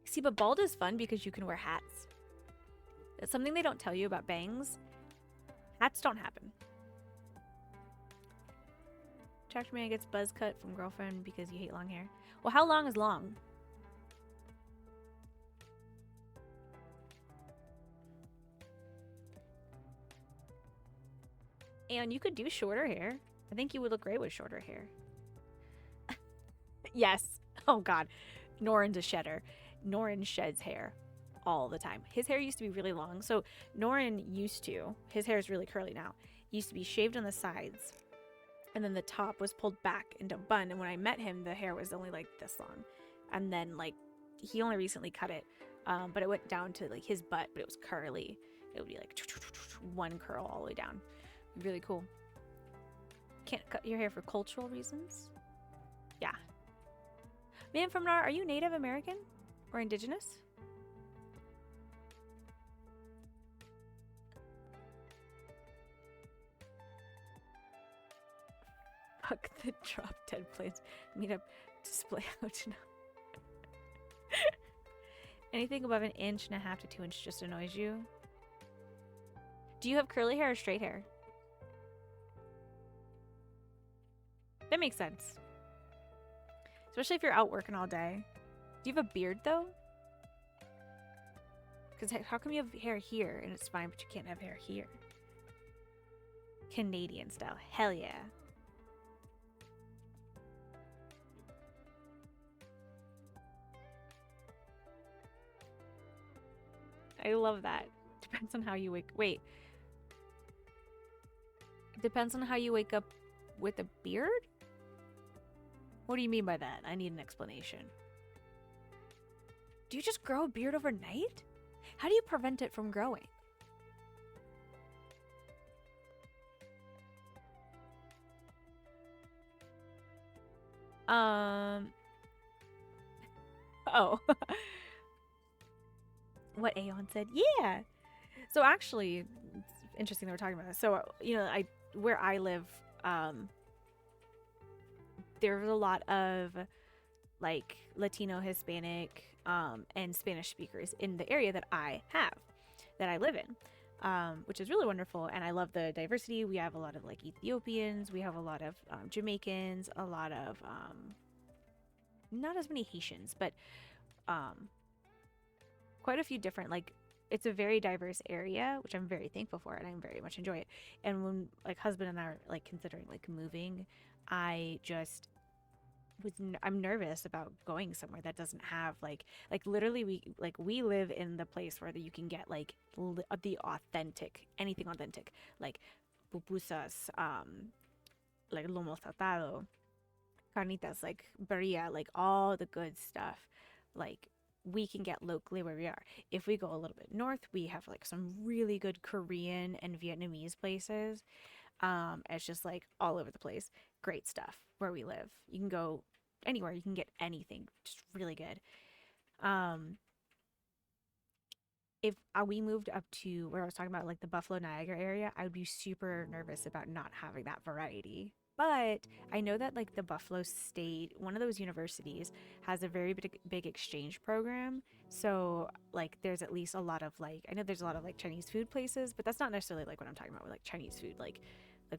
See, but bald is fun because you can wear hats. It's something they don't tell you about bangs. Hats don't happen. Tractor man gets buzz cut from girlfriend because you hate long hair. Well, how long is long? And you could do shorter hair. I think you would look great with shorter hair. Yes. Oh god. Norin's a shedder. Norin sheds hair all the time. His hair used to be really long. So Norin used to, his hair is really curly now, used to be shaved on the sides. And then the top was pulled back into a bun. And when I met him, the hair was only like this long. And then like, he only recently cut it. But it went down to like his butt, but it was curly. It would be like one curl all the way down. Really cool. Can't cut your hair for cultural reasons? Yeah. Man from Nar, are you Native American or Indigenous? Fuck the drop dead planes. Meet up display out now. Anything above 1.5 inches to 2 inches just annoys you? Do you have curly hair or straight hair? That makes sense. Especially if you're out working all day. Do you have a beard though? Because how come you have hair here and it's fine, but you can't have hair here? Canadian style. Hell yeah. I love that. Depends on how you wait. Depends on how you wake up with a beard? What do you mean by that? I need an explanation. Do you just grow a beard overnight? How do you prevent it from growing? Oh. What Aeon said. Yeah. So actually, it's interesting that we're talking about this. So, you know, where I live, there's a lot of like Latino, Hispanic, and Spanish speakers in the area that I live in, which is really wonderful. And I love the diversity. We have a lot of like Ethiopians, we have a lot of Jamaicans, a lot of not as many Haitians, but quite a few different like it's a very diverse area, which I'm very thankful for, and I very much enjoy it. And when like husband and I are like considering like moving, I just I'm nervous about going somewhere that doesn't have like literally we live in the place where you can get like the authentic anything authentic like pupusas, like lomo saltado, carnitas, like birria, like all the good stuff, like we can get locally where we are. If we go a little bit north, we have like some really good Korean and Vietnamese places. It's just like all over the place. Great stuff where we live. You can go anywhere, you can get anything. Just really good. Um, if we moved up to where I was talking about, like the Buffalo Niagara area, I would be super nervous about not having that variety. But I know that like the Buffalo State, one of those universities, has a very big exchange program. So like there's at least a lot of like I know there's a lot of like Chinese food places, but that's not necessarily like what I'm talking about with like Chinese food. Like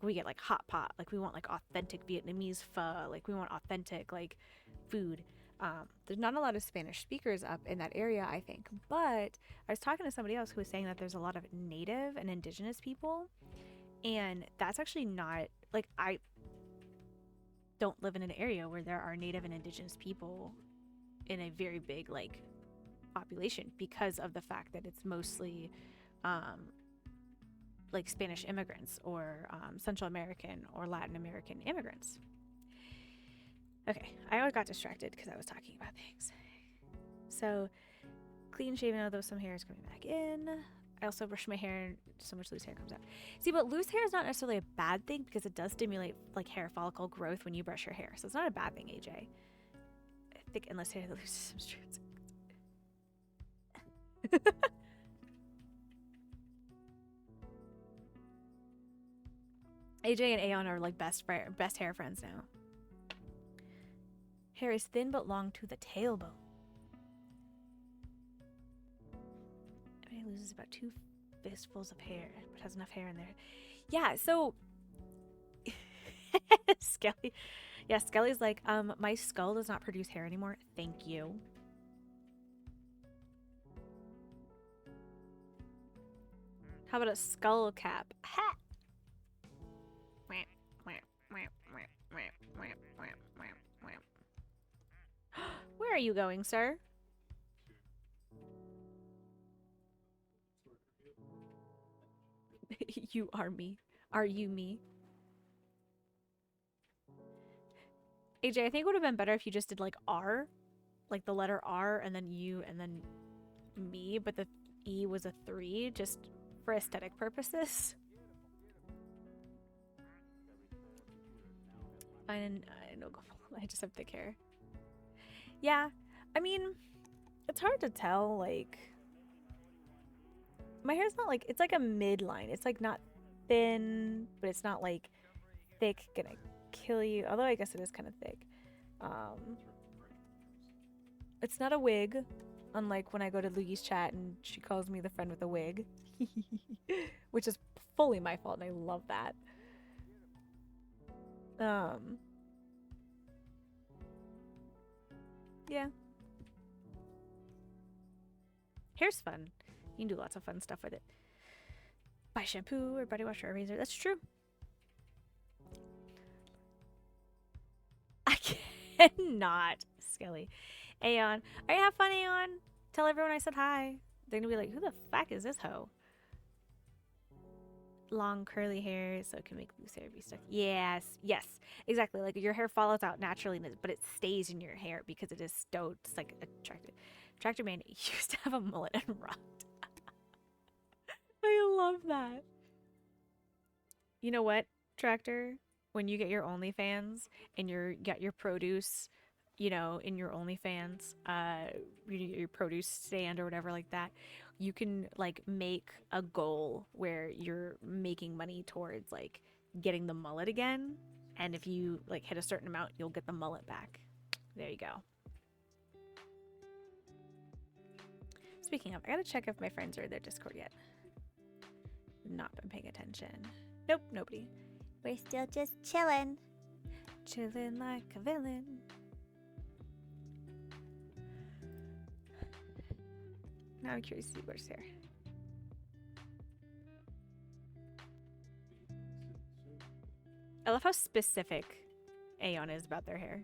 we get like hot pot, like we want like authentic Vietnamese pho, like we want authentic like food. There's not a lot of Spanish speakers up in that area, I think. But I was talking to somebody else who was saying that there's a lot of native and indigenous people. And that's actually not like I don't live in an area where there are native and indigenous people in a very big like population because of the fact that it's mostly um, like Spanish immigrants or Central American or Latin American immigrants. Okay, I got distracted because I was talking about things. So, clean shaven, although some hair is coming back in. I also brush my hair and so much loose hair comes out. See, but loose hair is not necessarily a bad thing because it does stimulate like hair follicle growth when you brush your hair. So it's not a bad thing, AJ. I think unless hair loses some strands. AJ and Aeon are like best hair friends now. Hair is thin but long to the tailbone. It loses about 2 fistfuls of hair, but has enough hair in there. Yeah, so Skelly. Yeah, Skelly's like, my skull does not produce hair anymore. Thank you. How about a skull cap? Ha! Where are you going, sir? You are me. Are you me? AJ, I think it would have been better if you just did like R, like the letter R and then you and then me, but the E was a 3 just for aesthetic purposes. I just have thick hair. Yeah, I mean, it's hard to tell. Like, my hair's not like, it's like a midline. It's like not thin, but it's not like thick, gonna kill you. Although I guess it is kind of thick. It's not a wig, unlike when I go to Luigi's chat and she calls me the friend with a wig, which is fully my fault, and I love that. Yeah. Hair's fun. You can do lots of fun stuff with it. Buy shampoo or body wash or a razor. That's true. I cannot, Skelly. Aeon. Are you have fun, Aeon? Tell everyone I said hi. They're gonna be like, who the fuck is this hoe? Long curly hair so it can make loose hair be stuck. Yes, yes, exactly. Like your hair falls out naturally, but it stays in your hair because it is stowed. It's like attractive. Tractor Man used to have a mullet and rocked. I love that. You know what, Tractor? When you get your OnlyFans and you got your produce, you know, in your OnlyFans, your produce stand or whatever like that, you can like make a goal where you're making money towards like getting the mullet again, and if you like hit a certain amount, you'll get the mullet back. There you go. Speaking of, I gotta check if my friends are in their Discord yet. Not been paying attention. Nope, nobody. We're still just chilling. Chilling like a villain. Now I'm curious to see where's hair. I love how specific Aeon is about their hair.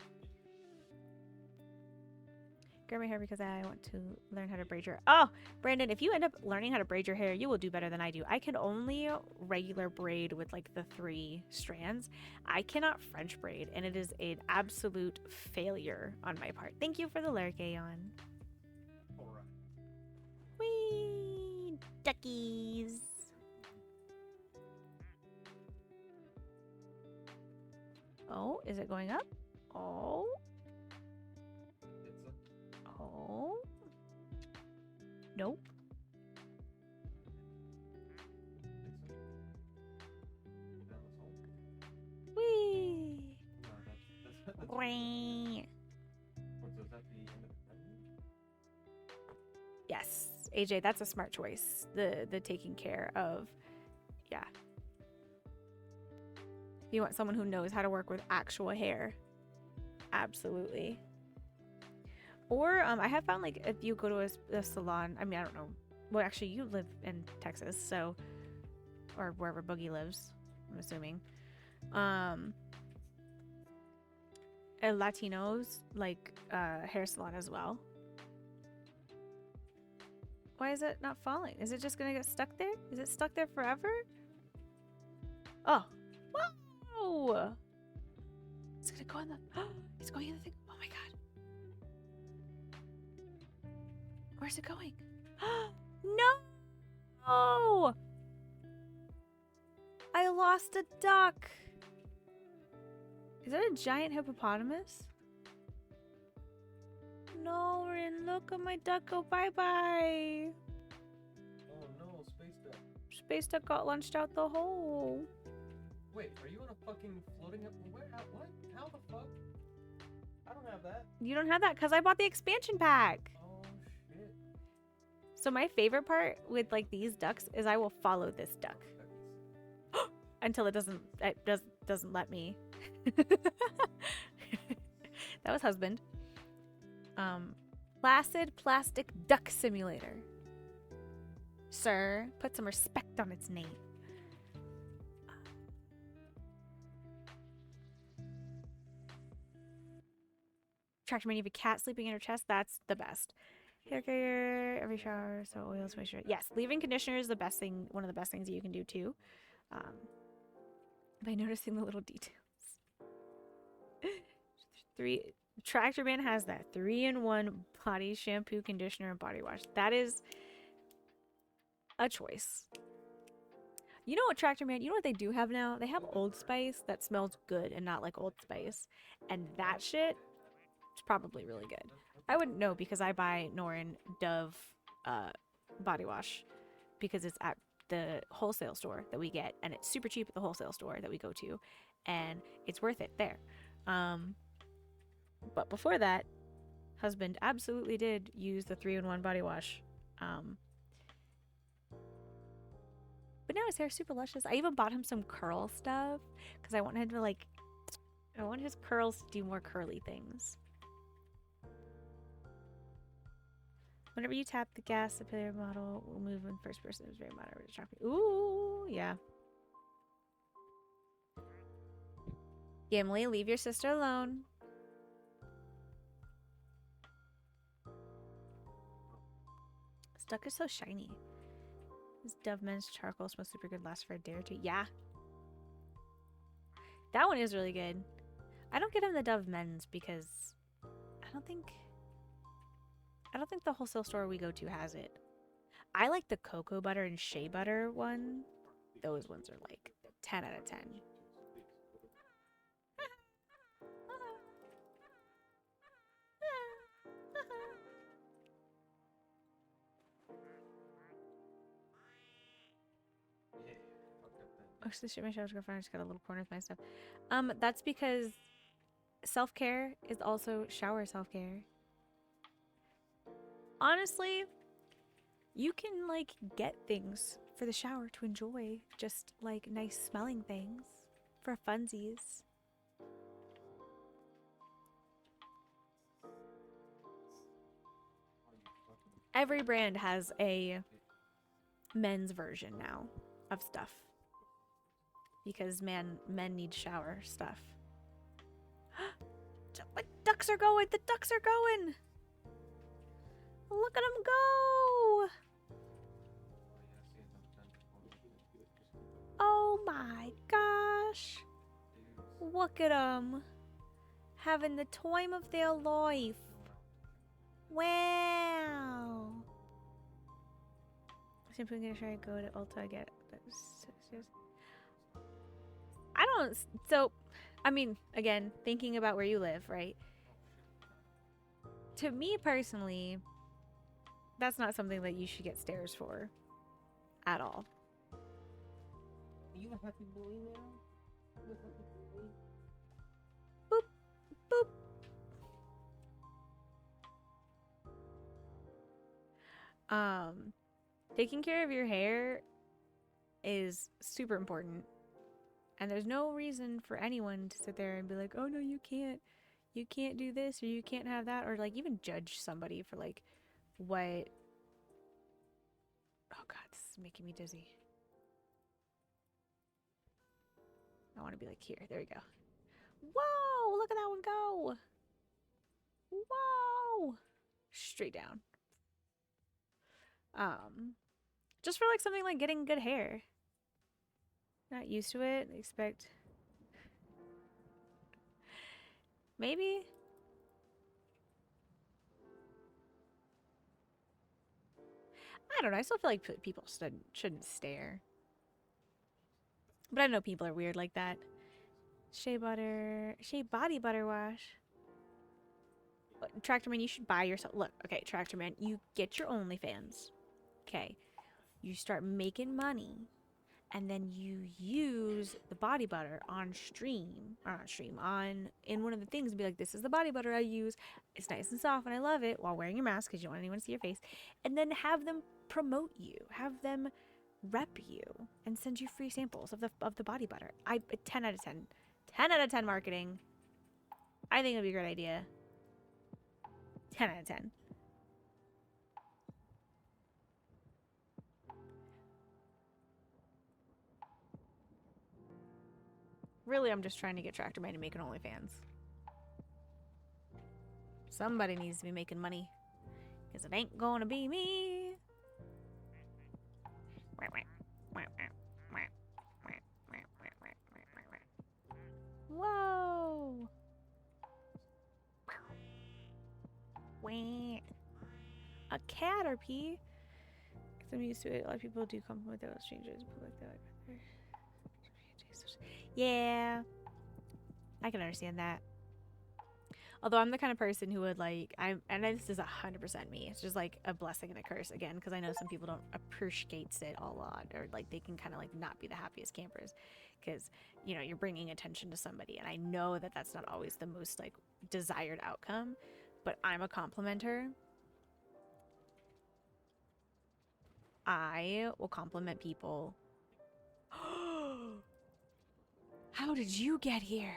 Grab my hair because I want to learn how to braid your... Oh, Brandon, if you end up learning how to braid your hair, you will do better than I do. I can only regular braid with like the 3 strands. I cannot French braid, and it is an absolute failure on my part. Thank you for the lyric, Aeon. All right. Whee! Duckies! Oh, is it going up? Oh. Oh. Nope. Whee! Yes, AJ, that's a smart choice. The taking care of, yeah. If you want someone who knows how to work with actual hair, absolutely. Or I have found like if you go to a salon, I mean, I don't know. Well, actually, you live in Texas, so, or wherever Boogie lives, I'm assuming. A Latinos like hair salon as well. Why is it not falling? Is it just gonna get stuck there? Is it stuck there forever? Oh, whoa! It's gonna go in the. It's going in the thing. Oh my god! Where's it going? No! I lost a duck. Is that a giant hippopotamus? No, Rin, look at my duck go bye-bye. Oh no, space duck. Space duck got launched out the hole. Wait, are you on a fucking floating... Where? What? How the fuck? I don't have that. You don't have that because I bought the expansion pack. Oh shit. So my favorite part with like these ducks is I will follow this duck until it doesn't let me. That was husband. Placid Plastic Duck Simulator. Sir, put some respect on its name. Tractor man, you have a cat sleeping in her chest. That's the best. Hair care, every shower, so oils, moisture. Yes, leave-in conditioner is the best thing. One of the best things that you can do too. By noticing the little details. Tractor man has that 3-in-1 body shampoo, conditioner, and body wash. That is a choice. You know what, Tractor man? You know what they do have now? They have Old Spice that smells good and not like Old Spice, and that shit is probably really good. I wouldn't know because I buy Norin Dove body wash because it's at the wholesale store that we get, and it's super cheap at the wholesale store that we go to, and it's worth it there. But before that, husband absolutely did use the 3-in-1 body wash. But now his hair's super luscious. I even bought him some curl stuff because I want him to I want his curls to do more curly things. Whenever you tap the gas, the player model will move in first person. It's very moderate. Ooh, yeah. Gimli, leave your sister alone. This duck is so shiny. This Dove Men's charcoal smells super good. Lasts for a day or two. Yeah. That one is really good. I don't get him the Dove Men's because I don't think the wholesale store we go to has it. I like the cocoa butter and shea butter one. Those ones are like 10 out of 10. Oh, so shit, my shower's girlfriend. I just got a little corner with my stuff. That's because self-care is also shower self-care. Honestly, you can like get things for the shower to enjoy, just like nice smelling things for funsies. Every brand has a men's version now of stuff because men need shower stuff. My ducks are going. The ducks are going. Look at them go. Oh my gosh. Look at them. Having the time of their life. Wow. Simply gonna try to go to Ulta get. I don't. So, I mean, again, thinking about where you live, right? To me personally, that's not something that you should get stairs for at all. Are you a happy boy now? You a happy boy? Boop, boop. Taking care of your hair is super important. And there's no reason for anyone to sit there and be like, oh no, you can't do this or you can't have that, or like even judge somebody for like what. Oh god, this is making me dizzy. I want to be like, here, there we go. Whoa, look at that one go. Whoa. Straight down. Just for like something like getting good hair. Not used to it. Expect maybe. I don't know. I still feel like people shouldn't stare. But I know people are weird like that. Shea body butter wash. Tractor Man, you should buy yourself. Look, okay, Tractor Man, you get your OnlyFans. Okay, you start making money, and then you use the body butter on stream, or not stream, on in one of the things, and be like, this is the body butter I use. It's nice and soft, and I love it, while wearing your mask because you don't want anyone to see your face. And then have them promote you, have them rep you, and send you free samples of the body butter. 10 out of 10, 10 out of 10 marketing. I think it'd be a great idea. 10 out of 10. Really, I'm just trying to get Tractor Man to make an OnlyFans. Somebody needs to be making money. Because it ain't gonna be me. Whoa. A caterpie? Because I'm used to it. A lot of people do compliment their strangers. Yeah. I can understand that. Although I'm the kind of person who would like, and this is 100% me. It's just like a blessing and a curse again, because I know some people don't appreciate it a lot, or like they can kind of like not be the happiest campers, because you know you're bringing attention to somebody, and I know that that's not always the most like desired outcome. But I'm a complimenter. I will compliment people. How did you get here?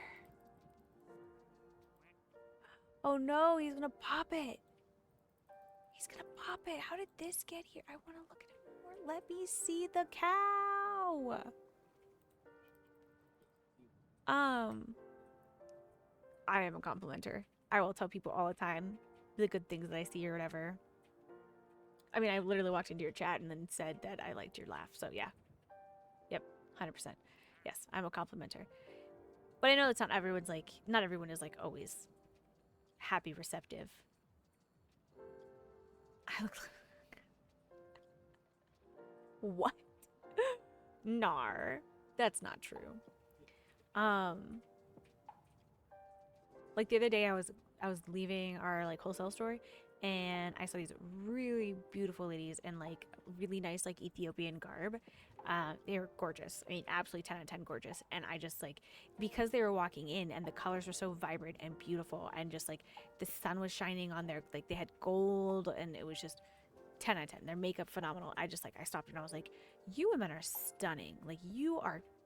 Oh no, he's gonna pop it. He's gonna pop it. How did this get here? I want to look at it more. Let me see the cow. I am a complimenter. I will tell people all the time the good things that I see or whatever. I mean, I literally walked into your chat and then said that I liked your laugh. So yeah. Yep, 100%. Yes, I'm a complimenter. But I know it's not everyone's like, not everyone is like always happy, receptive. I look like... What? Nar. That's not true. Like the other day I was leaving our like wholesale store, and I saw these really beautiful ladies in like really nice like Ethiopian garb. They were gorgeous. I mean, absolutely 10 out of 10 gorgeous. And I just like, because they were walking in and the colors were so vibrant and beautiful, and just like the sun was shining on their, like they had gold, and it was just 10 out of 10. Their makeup phenomenal. I stopped and I was like, you women are stunning. Like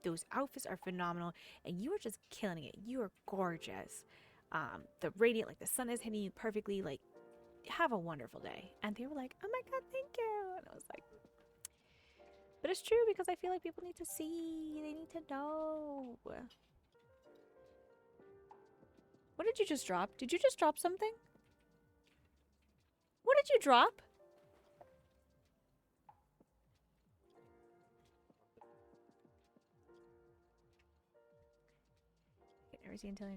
those outfits are phenomenal, and you are just killing it. You are gorgeous. The radiant, like the sun is hitting you perfectly. Like have a wonderful day. And they were like, oh my God, thank you. And I was like, but it's true because I feel like people need to see, they need to know. What did you just drop? Did you just drop something? What did you drop? Never seen until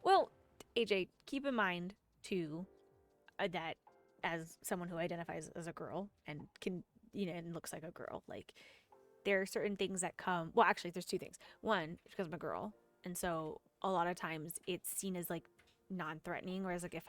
well, AJ, keep in mind too that as someone who identifies as a girl and can, you know, and looks like a girl, like there are certain things that come. Well, actually, there's two things. One, because I'm a girl, and so a lot of times it's seen as like non-threatening. Whereas like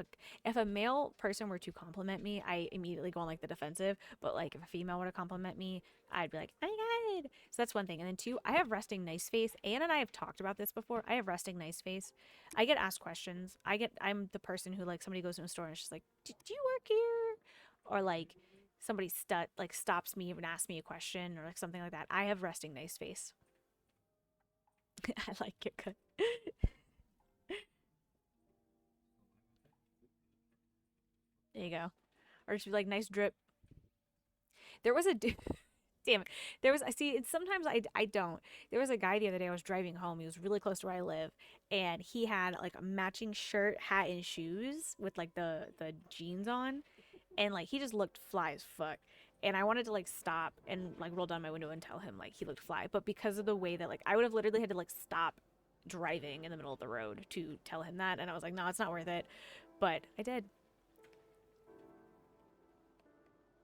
if a male person were to compliment me, I immediately go on like the defensive. But like if a female were to compliment me, I'd be like, oh my God. So that's one thing. And then two, I have resting nice face. Anne and I have talked about this before. I have resting nice face. I get asked questions. I'm the person who like somebody goes to a store and it's just like, do you work here? Or like somebody stops me and asks me a question or like something like that. I have resting nice face. I like it good. There you go. Or just be like nice drip. There was a damn it. There was I see it's sometimes I don't. There was a guy the other day I was driving home. He was really close to where I live and he had like a matching shirt, hat and shoes with like the jeans on and like he just looked fly as fuck. And I wanted to like stop and like roll down my window and tell him like he looked fly, but because of the way that like I would have literally had to like stop driving in the middle of the road to tell him that and I was like, "No, it's not worth it." But I did.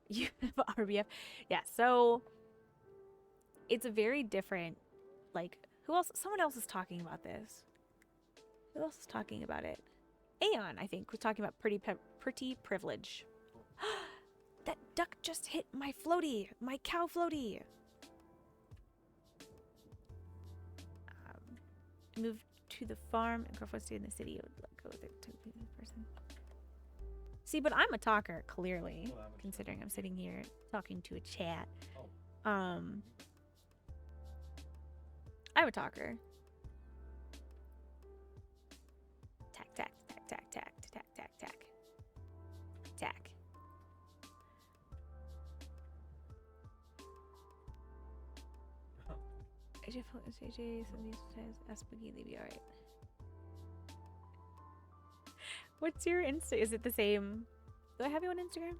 You have RBF. Yeah, so it's a very different like who else someone else is talking about this. Who else is talking about it? Aeon, I think, was talking about pretty privilege. That duck just hit my floaty, my cow floaty. Moved to the farm and girlfriend stayed in the city. I would go with it to be the person. See, but I'm a talker, clearly, considering I'm sitting here talking to a chat. I'm a talker. Tack, tack, tack, tack, tack, tack, tack, tack. Tack. AJ, some of these times ask Boogie, they be alright. What's your Insta? Is it the same? Do I have you on Instagram?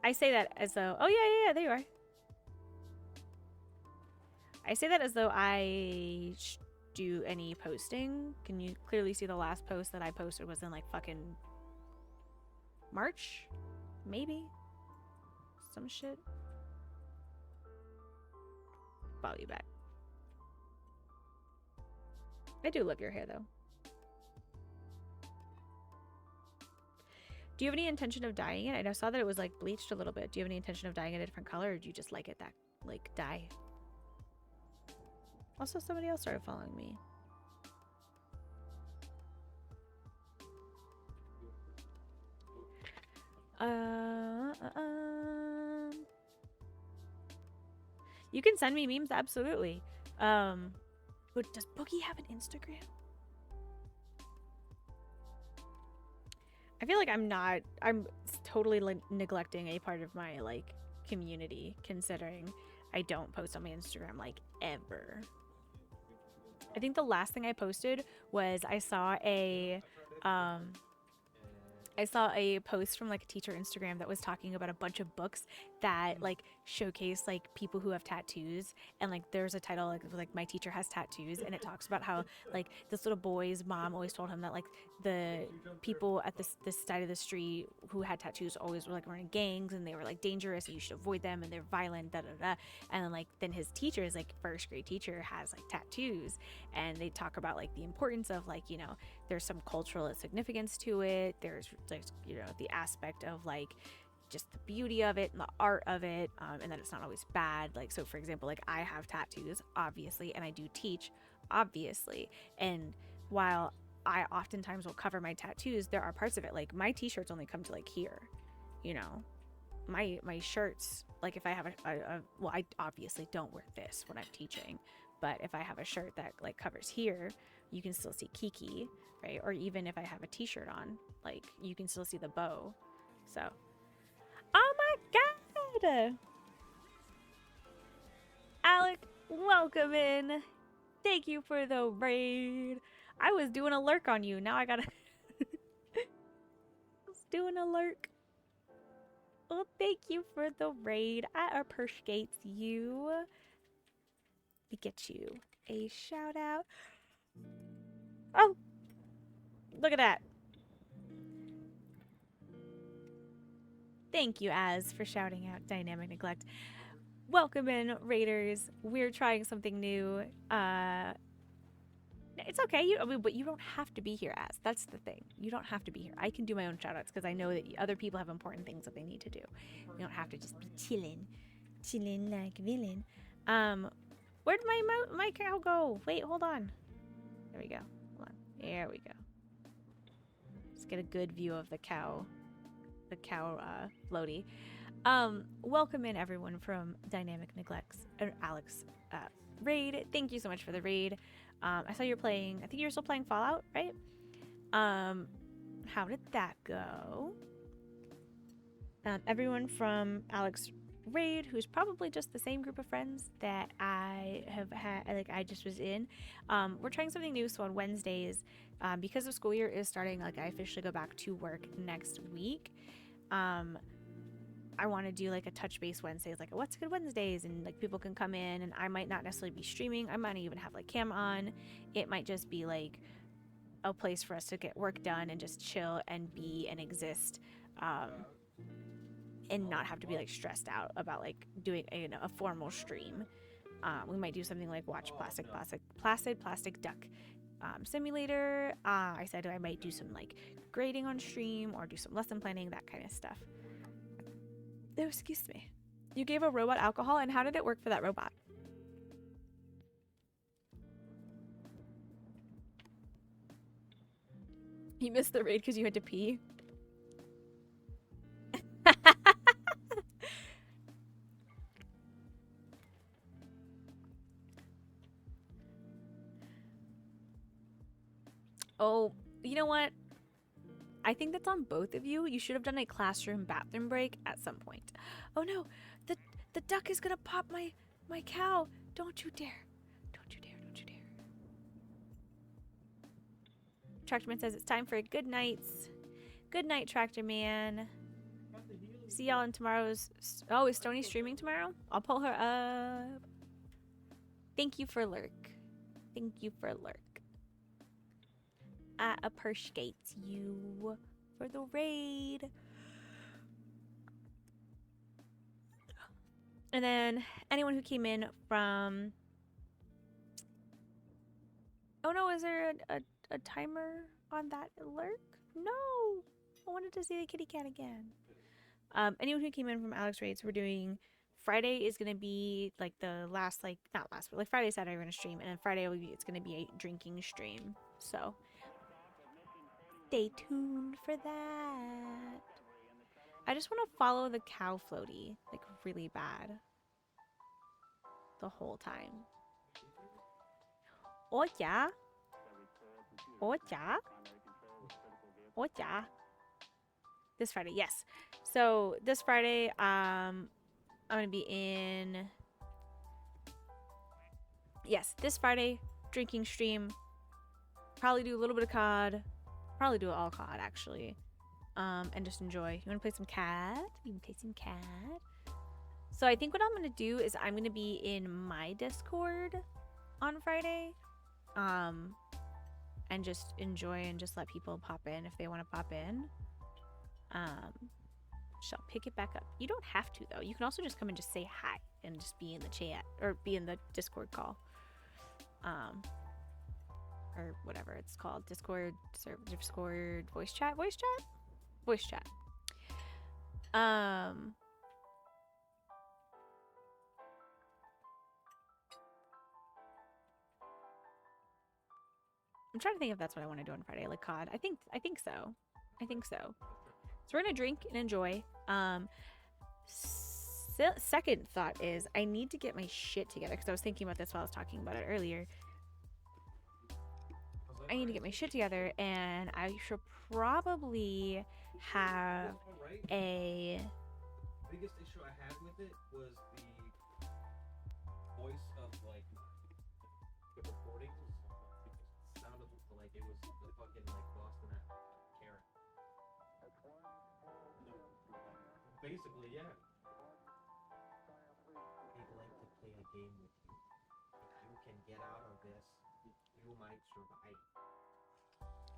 I say that as though, oh yeah, there you are. I say that as though I do any posting. Can you clearly see the last post that I posted was in like fucking March? Maybe? Some shit. Follow you back. I do love your hair though. Do you have any intention of dyeing it? I saw that it was like bleached a little bit. Do you have any intention of dyeing it a different color or do you just like it that like dye? Also, somebody else started following me. You can send me memes, absolutely. But does Boogie have an Instagram? I feel like I'm totally like neglecting a part of my like community considering I don't post on my Instagram like ever. I think the last thing I posted was I saw a post from like a teacher Instagram that was talking about a bunch of books that like showcase like people who have tattoos and like there's a title like my teacher has tattoos and it talks about how like this little boy's mom always told him that like the people at this side of the street who had tattoos always were like running gangs and they were like dangerous and you should avoid them and they're violent and then like then his teacher is like first grade teacher has like tattoos and they talk about like the importance of like you know there's some cultural significance to it there's like you know the aspect of like just the beauty of it and the art of it and that it's not always bad like so for example like I have tattoos obviously and I do teach obviously and while I oftentimes will cover my tattoos there are parts of it like my t-shirts only come to like here you know my shirts like if I have a well I obviously don't wear this when I'm teaching but if I have a shirt that like covers here you can still see Kiki, right? Or even if I have a t-shirt on, like you can still see the bow. So, oh my god! Alec, welcome in. Thank you for the raid. I was doing a lurk on you. Now I gotta doing a lurk. Well, thank you for the raid. I appreciate you. Let me get you a shout out. Oh, look at that. Thank you, Az, for shouting out Dynamic Neglect. Welcome in, Raiders. We're trying something new. It's okay, but you don't have to be here, Az. That's the thing. You don't have to be here. I can do my own shoutouts because I know that other people have important things that they need to do. You don't have to just be chilling like a villain. Where'd my cow go? Wait, hold on. There we go. Hold on. There we go. Let's get a good view of the cow floaty. Welcome in everyone from Dynamic Neglects or Alex raid. Thank you so much for the raid. I saw you're playing. I think you're still playing Fallout, right? How did that go? Everyone from Alex raid, who's probably just the same group of friends that I have had, like I just was in. We're trying something new. So on Wednesdays, because the school year is starting, like I officially go back to work next week. I want to do like a touch base Wednesdays, like a What's Good Wednesdays, and like people can come in, and I might not necessarily be streaming. I might even have like cam on. It might just be like a place for us to get work done and just chill and be and exist, and not have to be like stressed out about like doing a formal stream. We might do something like watch Placid Plastic Duck Simulator. I said I might do some like grading on stream or do some lesson planning, that kind of stuff. Oh, excuse me. You gave a robot alcohol, and how did it work for that robot? You missed the raid because you had to pee? Oh, you know what? I think that's on both of you. You should have done a classroom bathroom break at some point. Oh no, the duck is gonna pop my cow. Don't you dare. Don't you dare, don't you dare. Tractorman says it's time for good nights. Good night, Tractorman. See y'all in tomorrow's... Oh, is Stony streaming tomorrow? I'll pull her up. Thank you for lurk. Thank you for lurk. I appreciate you for the raid. And then anyone who came in from... Oh no, is there a timer on that lurk? No! I wanted to see the kitty cat again. Anyone who came in from Alex Raids, we're doing... Friday is going to be like the last, like, not last, but like Friday, Saturday we're going to stream. And then Friday it's going to be a drinking stream. So... stay tuned for that. I just want to follow the cow floaty, like really bad. The whole time. Oh yeah. Oh yeah. Oh yeah. This Friday, yes. So this Friday, I'm gonna be in. Yes, this Friday, drinking stream. Probably do a little bit of COD. Probably do it all COD actually, and just enjoy. You want to play some CAD? You can play some CAD. So I think what I'm gonna do is I'm gonna be in my Discord on Friday, and just enjoy and just let people pop in if they want to pop in. Shall pick it back up. You don't have to though. You can also just come and just say hi and just be in the chat or be in the Discord call. Or whatever it's called, Discord voice chat. I'm trying to think if that's what I want to do on Friday, like COD. I think so. So we're gonna drink and enjoy. Second thought is I need to get my shit together because I was thinking about this while I was talking about it earlier. I need to get my shit together, and I should probably have Alright. a. Biggest issue I had with it was the voice of like the recording sounded like it was the fucking like Boston Karen. Basically, yeah. They'd like to play a game with you. If you can get out of this, you might survive.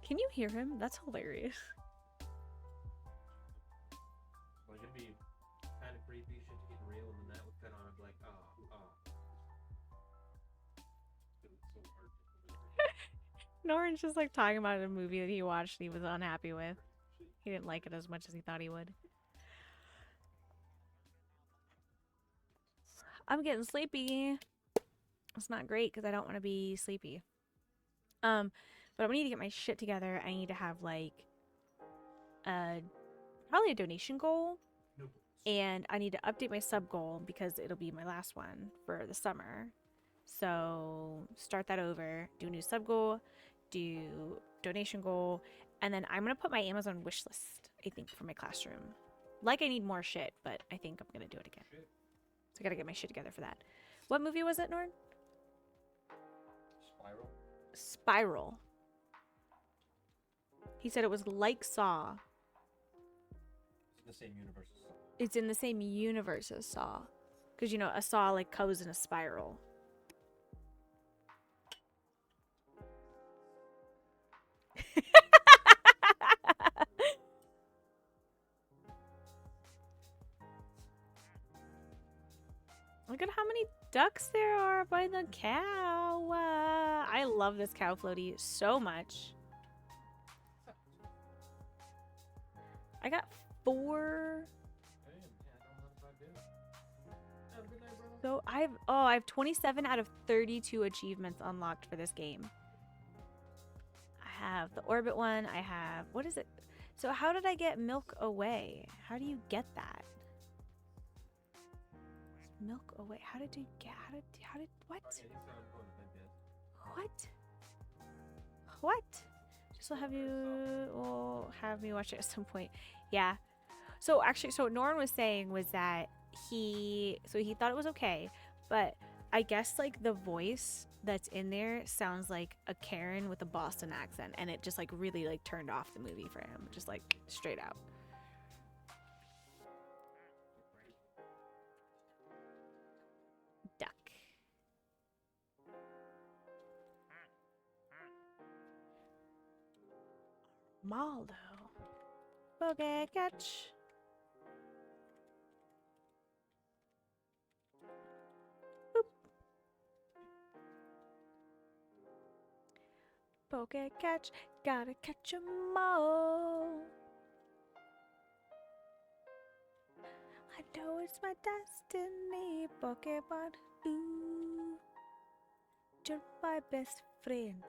Can you hear him? That's hilarious. Like it'd be kind of creepy shit to get real, and then that would cut on. I'd be like, oh. Dude, it's so hard. Norman's just like talking about a movie that he watched and he was unhappy with. He didn't like it as much as he thought he would. I'm getting sleepy. It's not great because I don't want to be sleepy. But I need to get my shit together. I need to have like probably a donation goal. And I need to update my sub goal because it'll be my last one for the summer. So start that over, do a new sub goal, do donation goal, and then I'm going to put my Amazon wish list, I think, for my classroom. Like I need more shit, but I think I'm going to do it again. So I got to get my shit together for that. What movie was it, Nord? Spiral. He said it was like Saw. It's the same universe as Saw. It's in the same universe as Saw. Because, you know, a Saw like goes in a spiral. Look at how many ducks there are by the cow. I love this cow floaty so much. I got 4. So I have 27 out of 32 achievements unlocked for this game. I have the orbit one. I have, what is it? So how did I get milk away? How do you get that? Milk away. How did what? What? Just will have you, will have me watch it at some point. Yeah. So actually, so Norman was saying was that he thought it was okay, but I guess like the voice that's in there sounds like a Karen with a Boston accent, and it just like really like turned off the movie for him, just like straight out. Duck. Maldo. Bogey catch. Poke catch, gotta catch 'em all. I know it's my destiny, Pokemon. Ooh, you're my best friend.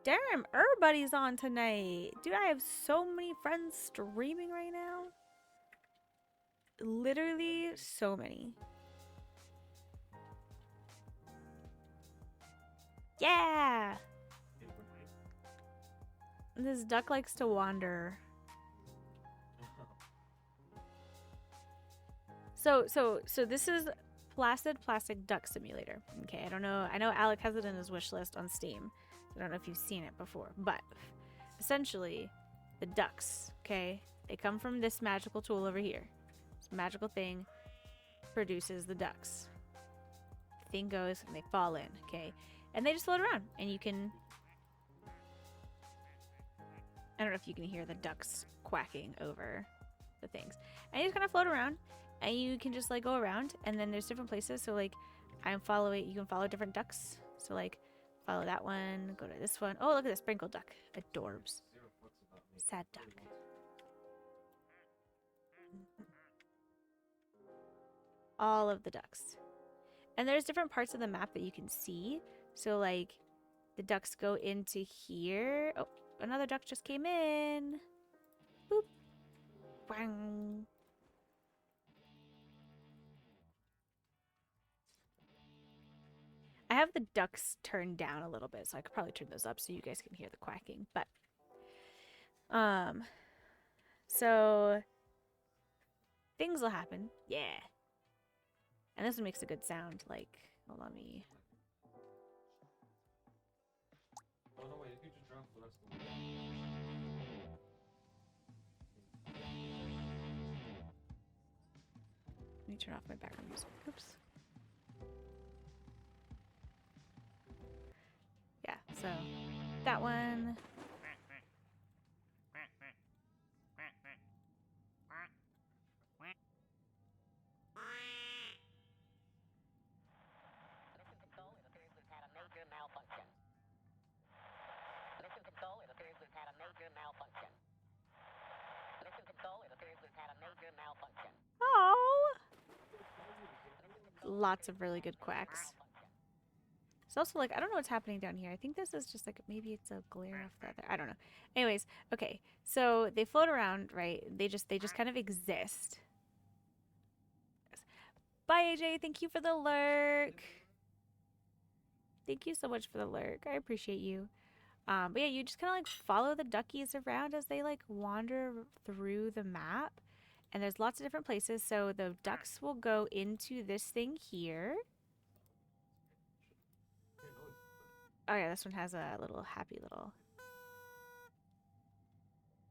Damn, everybody's on tonight. Dude, I have so many friends streaming right now. Literally so many. Yeah! This duck likes to wander. So this is Placid Plastic Duck Simulator. Okay, I don't know. I know Alec has it in his wish list on Steam. I don't know if you've seen it before, but essentially, the ducks, okay, they come from this magical tool over here. This magical thing produces the ducks. The thing goes and they fall in, okay, and they just float around, and you can. I don't know if you can hear the ducks quacking over the things, and you just kind of float around. And you can just like go around, and then there's different places. So like, you can follow different ducks. So like, follow that one, go to this one. Oh, look at this sprinkle duck, adorbs. Sad duck. All of the ducks, and there's different parts of the map that you can see. So like, the ducks go into here. Oh, another duck just came in. Boop. Bang. I have the ducks turned down a little bit, so I could probably turn those up so you guys can hear the quacking. But so things will happen. Yeah. And this one makes a good sound. Like, hold on me. Oh no, wait, if you just drop the rest of them. Let me turn off my background music. Oops. Yeah, so that one. Oh! Lots of really good quacks. It's also like, I don't know what's happening down here. I think this is just like, maybe it's a glare off the other. I don't know. Anyways, okay. So they float around, right? They just kind of exist. Bye, AJ. Thank you for the lurk. Thank you so much for the lurk. I appreciate you. But yeah, you just kind of like follow the duckies around as they like wander through the map. And there's lots of different places. So the ducks will go into this thing here. Oh yeah, this one has a little happy little.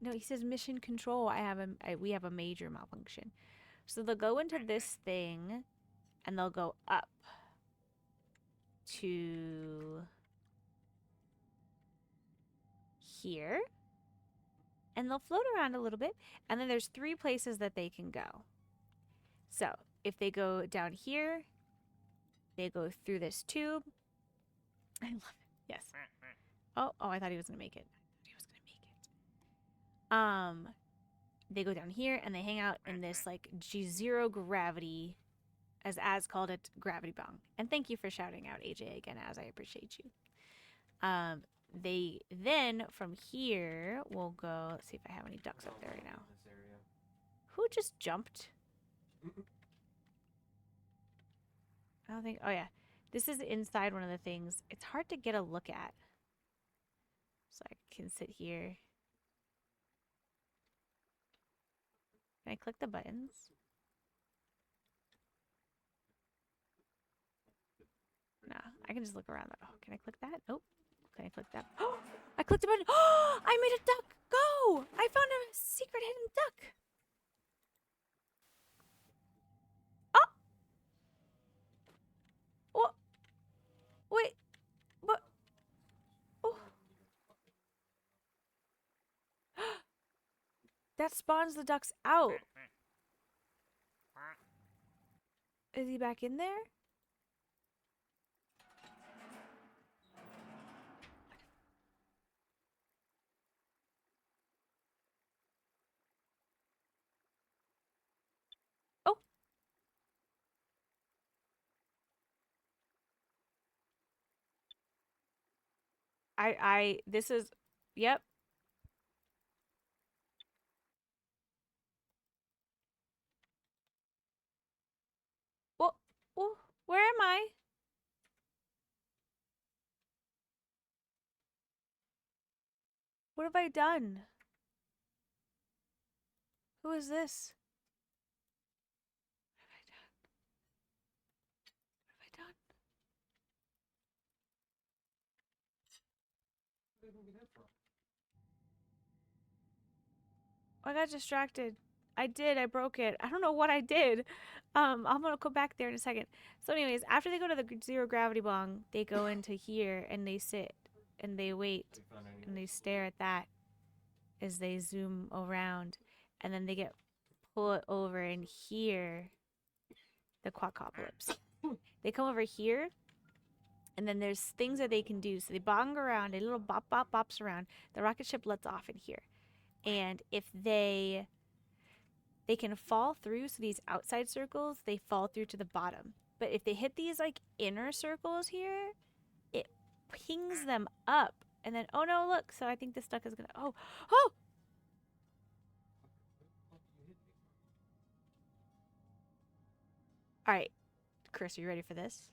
No, he says mission control. We have a major malfunction. So they'll go into this thing and they'll go up to here. And they'll float around a little bit. And then there's 3 places that they can go. So if they go down here, they go through this tube. I love it. Yes. Oh, I thought he was gonna make it. They go down here and they hang out in this like G0 gravity, as called it, gravity bong. And thank you for shouting out AJ again, as I appreciate you. They then from here will go. Let's see if I have any ducks up there right now. Who just jumped? I don't think. Oh yeah, this is inside one of the things. It's hard to get a look at. So I can sit here. Can I click the buttons? No, I can just look around. Oh, can I click that? Oh, can I click that? Oh, I clicked a button. Oh, I made a duck go. I found a secret hidden duck. Oh, what? Wait, what? Oh, that spawns the ducks out. Is he back in there? Oh. This is, yep. Oh, oh, where am I? What have I done? Who is this? What have I done? What have I done? Where did we get that from? I got distracted. I did. I broke it. I don't know what I did. I'm gonna go back there in a second. So, anyways, after they go to the 0 gravity bong, they go into here and they sit and they wait and they stare at that as they zoom around, and then they get pulled over in here. The quadcopolyps. They come over here, and then there's things that they can do. So they bong around, a little bop bop bops around. The rocket ship lets off in here, and if they can fall through, so these outside circles, they fall through to the bottom. But if they hit these like inner circles here, it pings them up. And then, oh no, look. So I think this duck is gonna, oh. All right, Chris, are you ready for this?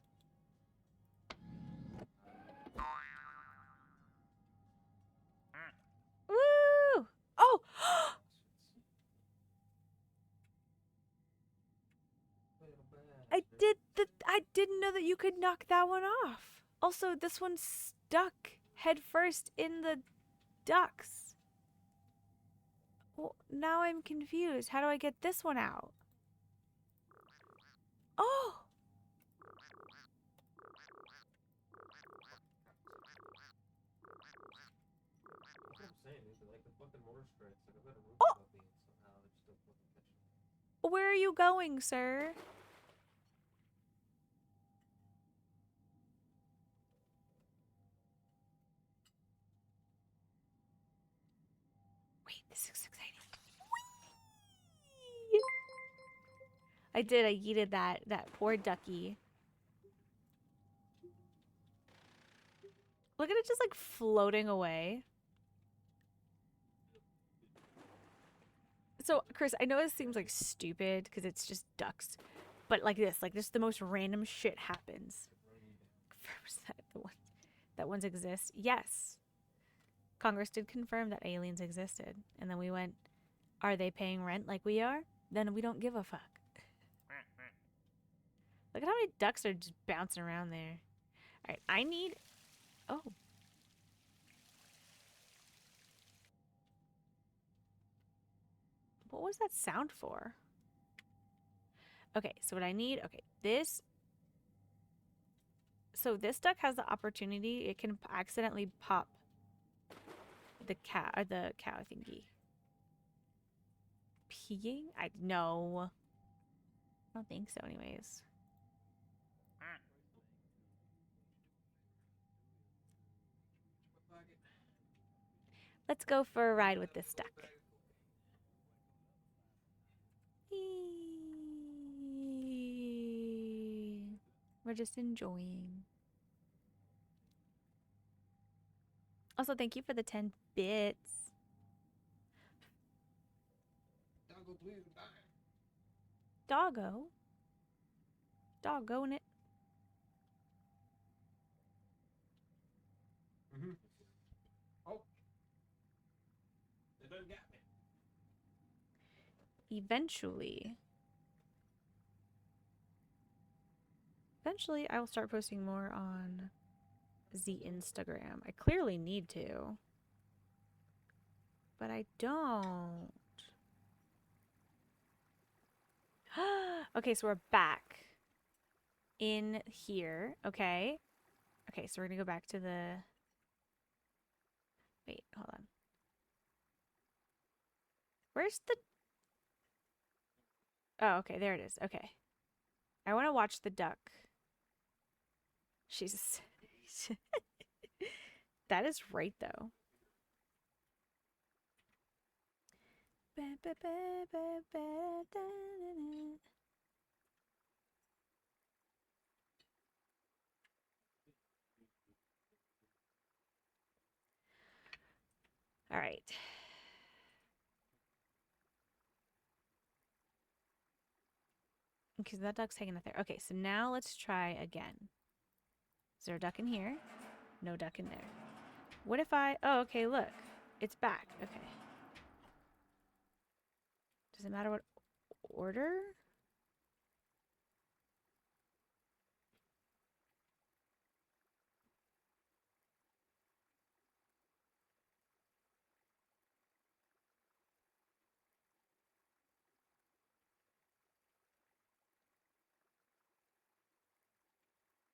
didn't know that you could knock that one off. Also, this one's stuck head first in the ducks. Well, now I'm confused. How do I get this one out? Oh! That's what I'm saying, dude. Like the fucking motor strikes. Like I've got a roof Oh! puppy and somehow they're still fucking catching. Where are you going, sir? Wait, this is exciting. Whee! I did. I yeeted that poor ducky. Look at it just like floating away. So, Chris, I know this seems like stupid because it's just ducks, but like this, like just the most random shit happens. Confirms that ones exist. Yes, Congress did confirm that aliens existed, and then we went, "Are they paying rent like we are? Then we don't give a fuck." Look at how many ducks are just bouncing around there. All right, I need. Oh. What was that sound for? Okay, so what I need, okay, this. So this duck has the opportunity, it can accidentally pop the cow thingy. Peeing? No. I don't think so anyways. Let's go for a ride with this duck. We're just enjoying. Also, thank you for the 10 bits. Doggo, please, die. Doggo? Doggone it. Oh. They done got me. Eventually, I will start posting more on the Instagram. I clearly need to, but I don't. Okay, so we're back in here. Okay. Okay, so we're gonna go back to the. Wait, hold on. Where's the. Oh, okay, there it is. Okay. I want to watch the duck. She's. That is right, though. All right. Because that duck's hanging out there. Okay, so now let's try again. Is there a duck in here? No duck in there. What if I... Oh, okay, look. It's back. Okay. Does it matter what order?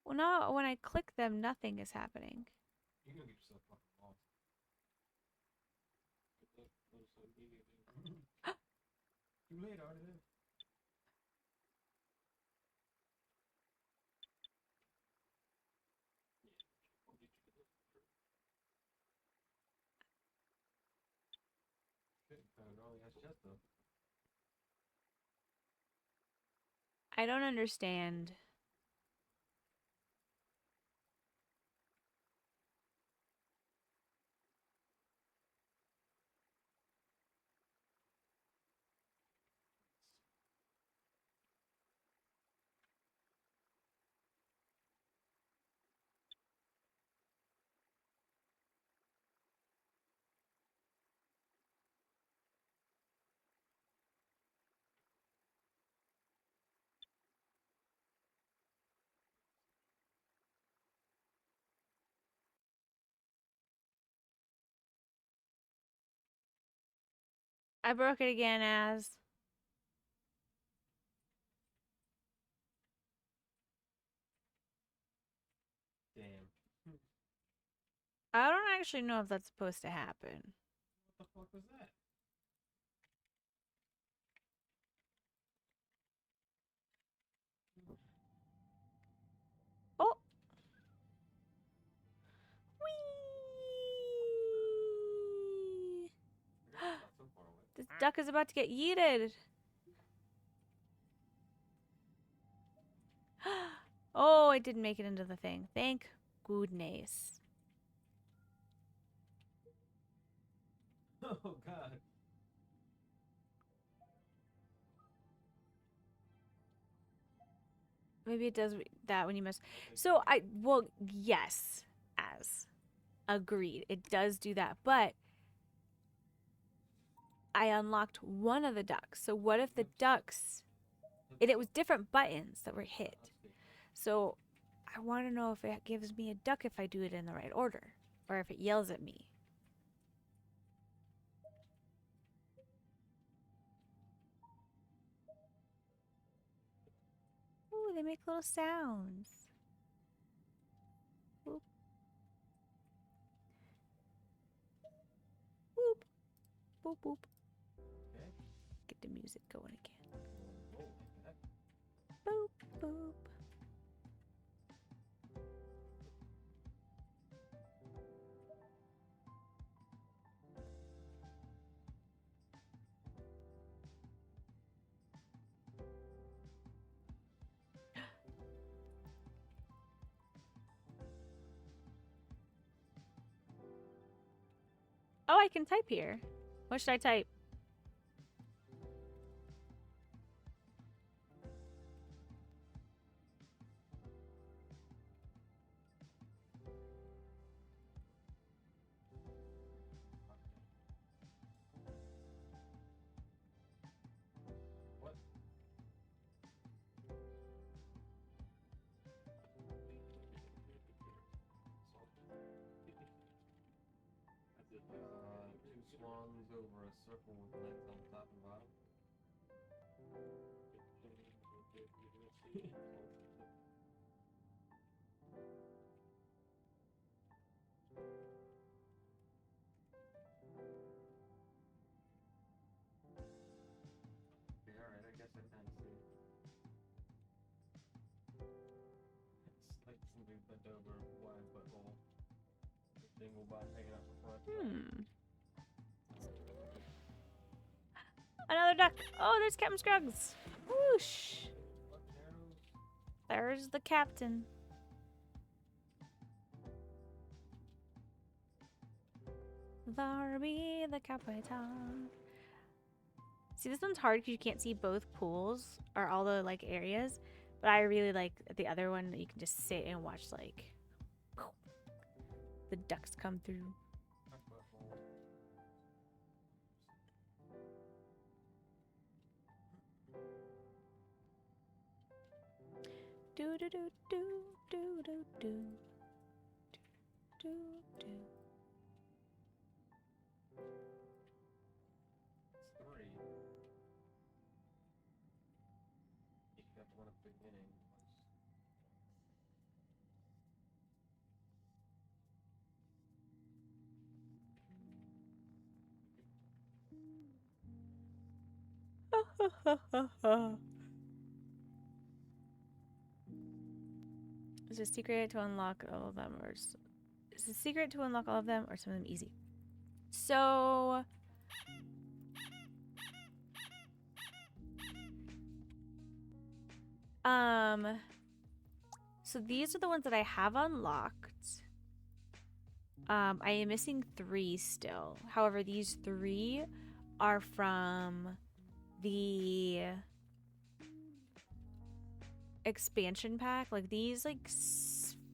Well, no, when I click them, nothing is happening. You're gonna get yourself fucking lost. Too late, already there. I don't understand. I broke it again, as. Damn. I don't actually know if that's supposed to happen. What the fuck was that? Oh! Whee! Not so far away. This duck is about to get yeeted. Oh, I didn't make it into the thing. Thank goodness. Oh god. Maybe it does that when you miss. So well, yes, as agreed, it does do that. But I unlocked one of the ducks. So what if the ducks, and it was different buttons that were hit. So I want to know if it gives me a duck if I do it in the right order, or if it yells at me. Ooh, they make little sounds. Boop. Boop. Boop, boop. Okay. Get the music going again. Oh, okay. Boop, boop. Oh, I can type here. What should I type? What? Two swans over a circle with legs on top and bottom. Okay, alright, I guess I kind of see. It's like somebody bent over, wide butthole. Dinglebot hanging out the front. Another duck. Oh, there's Captain Scruggs. Whoosh. There's the captain. There be the capitan. See, this one's hard because you can't see both pools or all the like areas, but I really like the other one that you can just sit and watch like the ducks come through. Do do do do do do do do do. It's three. You got one at the beginning. Is it a secret to unlock all of them, or is it a secret to unlock all of them, or some of them easy? So so these are the ones that I have unlocked. I am missing 3 still. However, these 3 are from the expansion pack. Like these like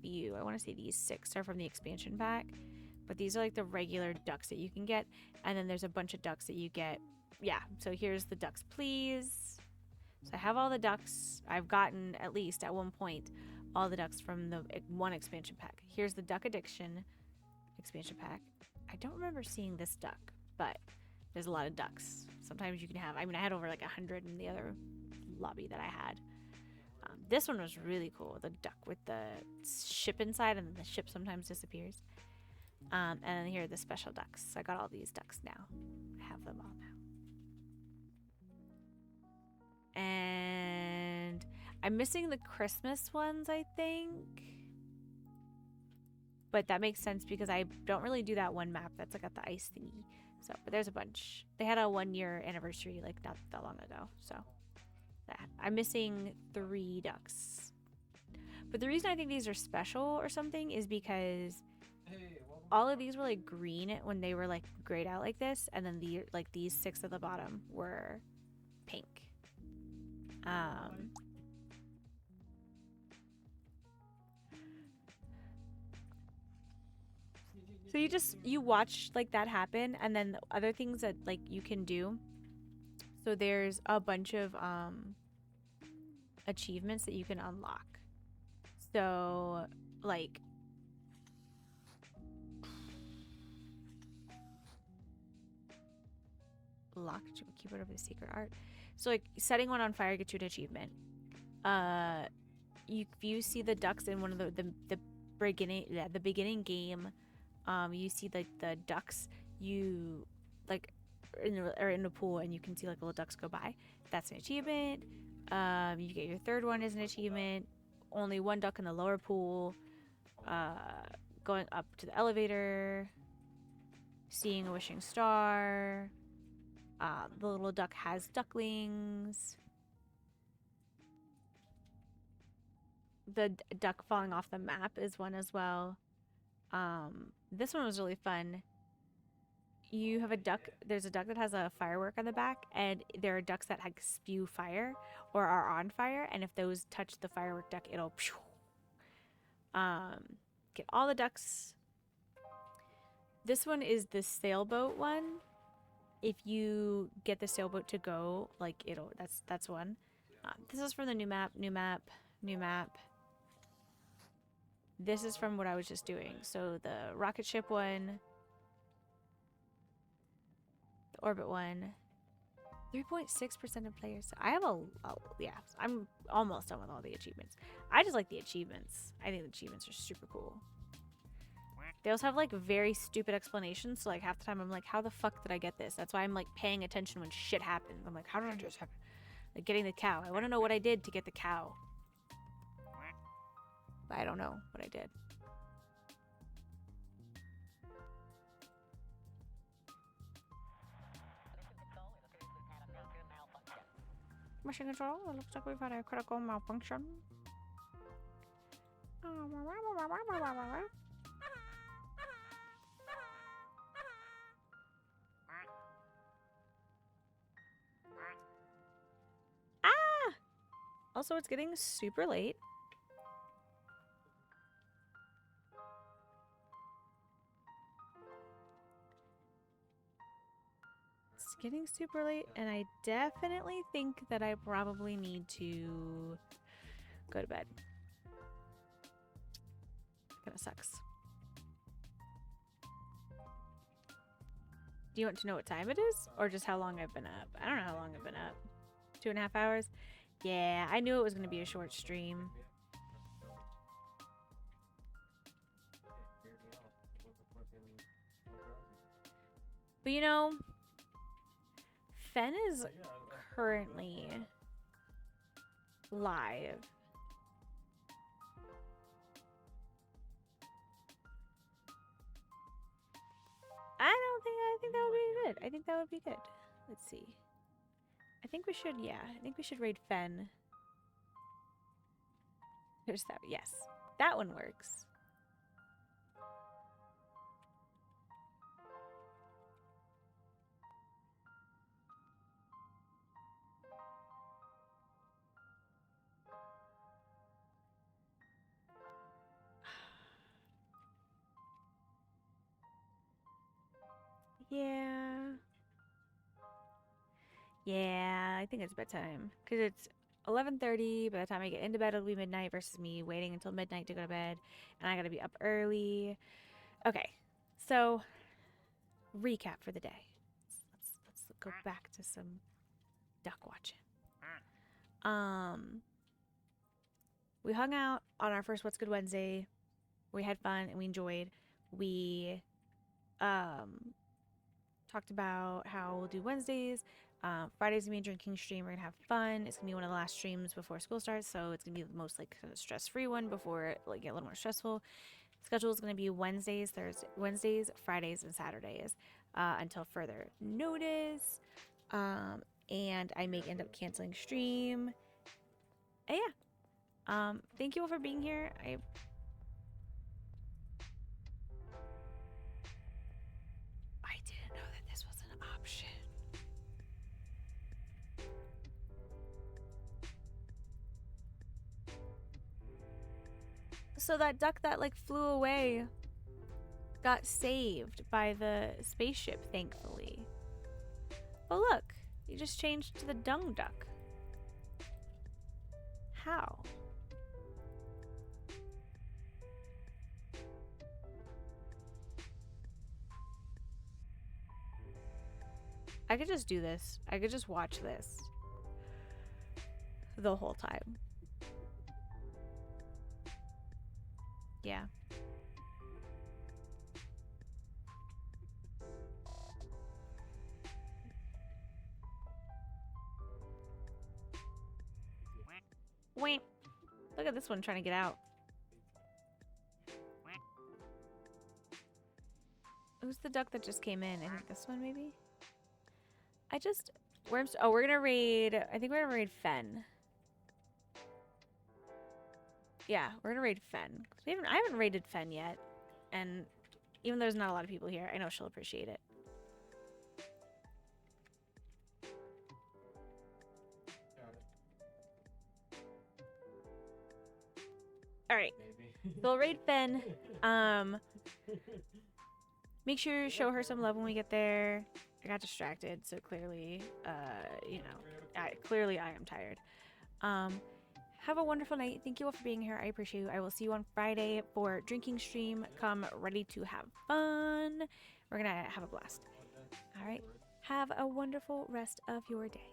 few, I want to say these 6 are from the expansion pack, but these are like the regular ducks that you can get, and then there's a bunch of ducks that you get. Yeah, so here's the ducks please. So I have all the ducks. I've gotten at least at one point all the ducks from the one expansion pack. Here's the duck addiction expansion pack. I don't remember seeing this duck, but There's a lot of ducks. Sometimes you can have, I mean, I had over like 100 in the other lobby that I had. This one was really cool. The duck with the ship inside, and then the ship sometimes disappears. And then here are the special ducks. I got all these ducks now. I have them all now. And I'm missing the Christmas ones, I think. But that makes sense because I don't really do that one map that's like got the ice thingy. So, but there's a bunch. They had a 1-year anniversary like not that long ago. So, I'm missing 3 ducks. But the reason I think these are special or something is because all of these were like green when they were like grayed out like this, and then these 6 at the bottom were pink. So you watch like that happen, and then the other things that like you can do. So there's a bunch of achievements that you can unlock. So like lock keyboard over the secret art. So like setting one on fire gets you an achievement. If you see the ducks in one of the beginning game, you see like the ducks you like in a pool, and you can see like little ducks go by. That's an achievement. You get your 3rd one as an achievement. Only 1 duck in the lower pool. Going up to the elevator. Seeing a wishing star. The little duck has ducklings. The duck falling off the map is one as well. This one was really fun. You have a duck. There's a duck that has a firework on the back, and there are ducks that like spew fire or are on fire, and if those touch the firework duck, it'll get all the ducks. This one is the sailboat one. If you get the sailboat to go, like that's one. This is from the new map. This is from what I was just doing. So the rocket ship one, the orbit one. 3.6% of players. I have yeah, I'm almost done with all the achievements. I just like the achievements. I think the achievements are super cool. They also have like very stupid explanations. So like half the time I'm like, how the fuck did I get this? That's why I'm like paying attention when shit happens. I'm like, how did this happen? Like getting the cow. I want to know what I did to get the cow. But I don't know what I did. Mission control. It looks like we've had a critical malfunction. Also, it's getting super late. It's getting super late, and I definitely think that I probably need to go to bed. Kinda sucks. Do you want to know what time it is? Or just how long I've been up? I don't know how long I've been up. 2.5 hours? Yeah, I knew it was going to be a short stream. But you know, Fen is currently live. I think that would be good. I think that would be good. Let's see. I think we should raid Fen. There's that. Yes. That one works. Yeah. Yeah, I think it's bedtime. Because it's 11:30. By the time I get into bed, it'll be midnight versus me waiting until midnight to go to bed. And I gotta be up early. Okay. So, recap for the day. go back to some duck watching. We hung out on our first What's Good Wednesday. We had fun and we enjoyed. We talked about how we'll do Wednesdays. Friday's gonna be a drinking stream. We're gonna have fun. It's gonna be one of the last streams before school starts, so it's gonna be the most like kind of stress-free one before it like get a little more stressful. Schedule is gonna be Wednesdays, Fridays, and Saturdays until further notice. And I may end up canceling stream. And yeah. Thank you all for being here. I didn't know that this was an option. So that duck that like flew away got saved by the spaceship, thankfully. But look, you just changed to the dung duck. How? I could just do this. I could just watch this the whole time. Yeah. Wait. Look at this one trying to get out. Who's the duck that just came in? I think this one maybe? We're gonna raid, I think we're gonna raid Fen. Yeah, we're gonna raid Fen. I haven't raided Fen yet. And even though there's not a lot of people here, I know she'll appreciate it. Alright. We'll raid Fen. Make sure to show her some love when we get there. I got distracted, so clearly, you know, clearly I am tired. Have a wonderful night. Thank you all for being here. I appreciate you. I will see you on Friday for drinking stream. Come ready to have fun. We're gonna have a blast. All right. Have a wonderful rest of your day.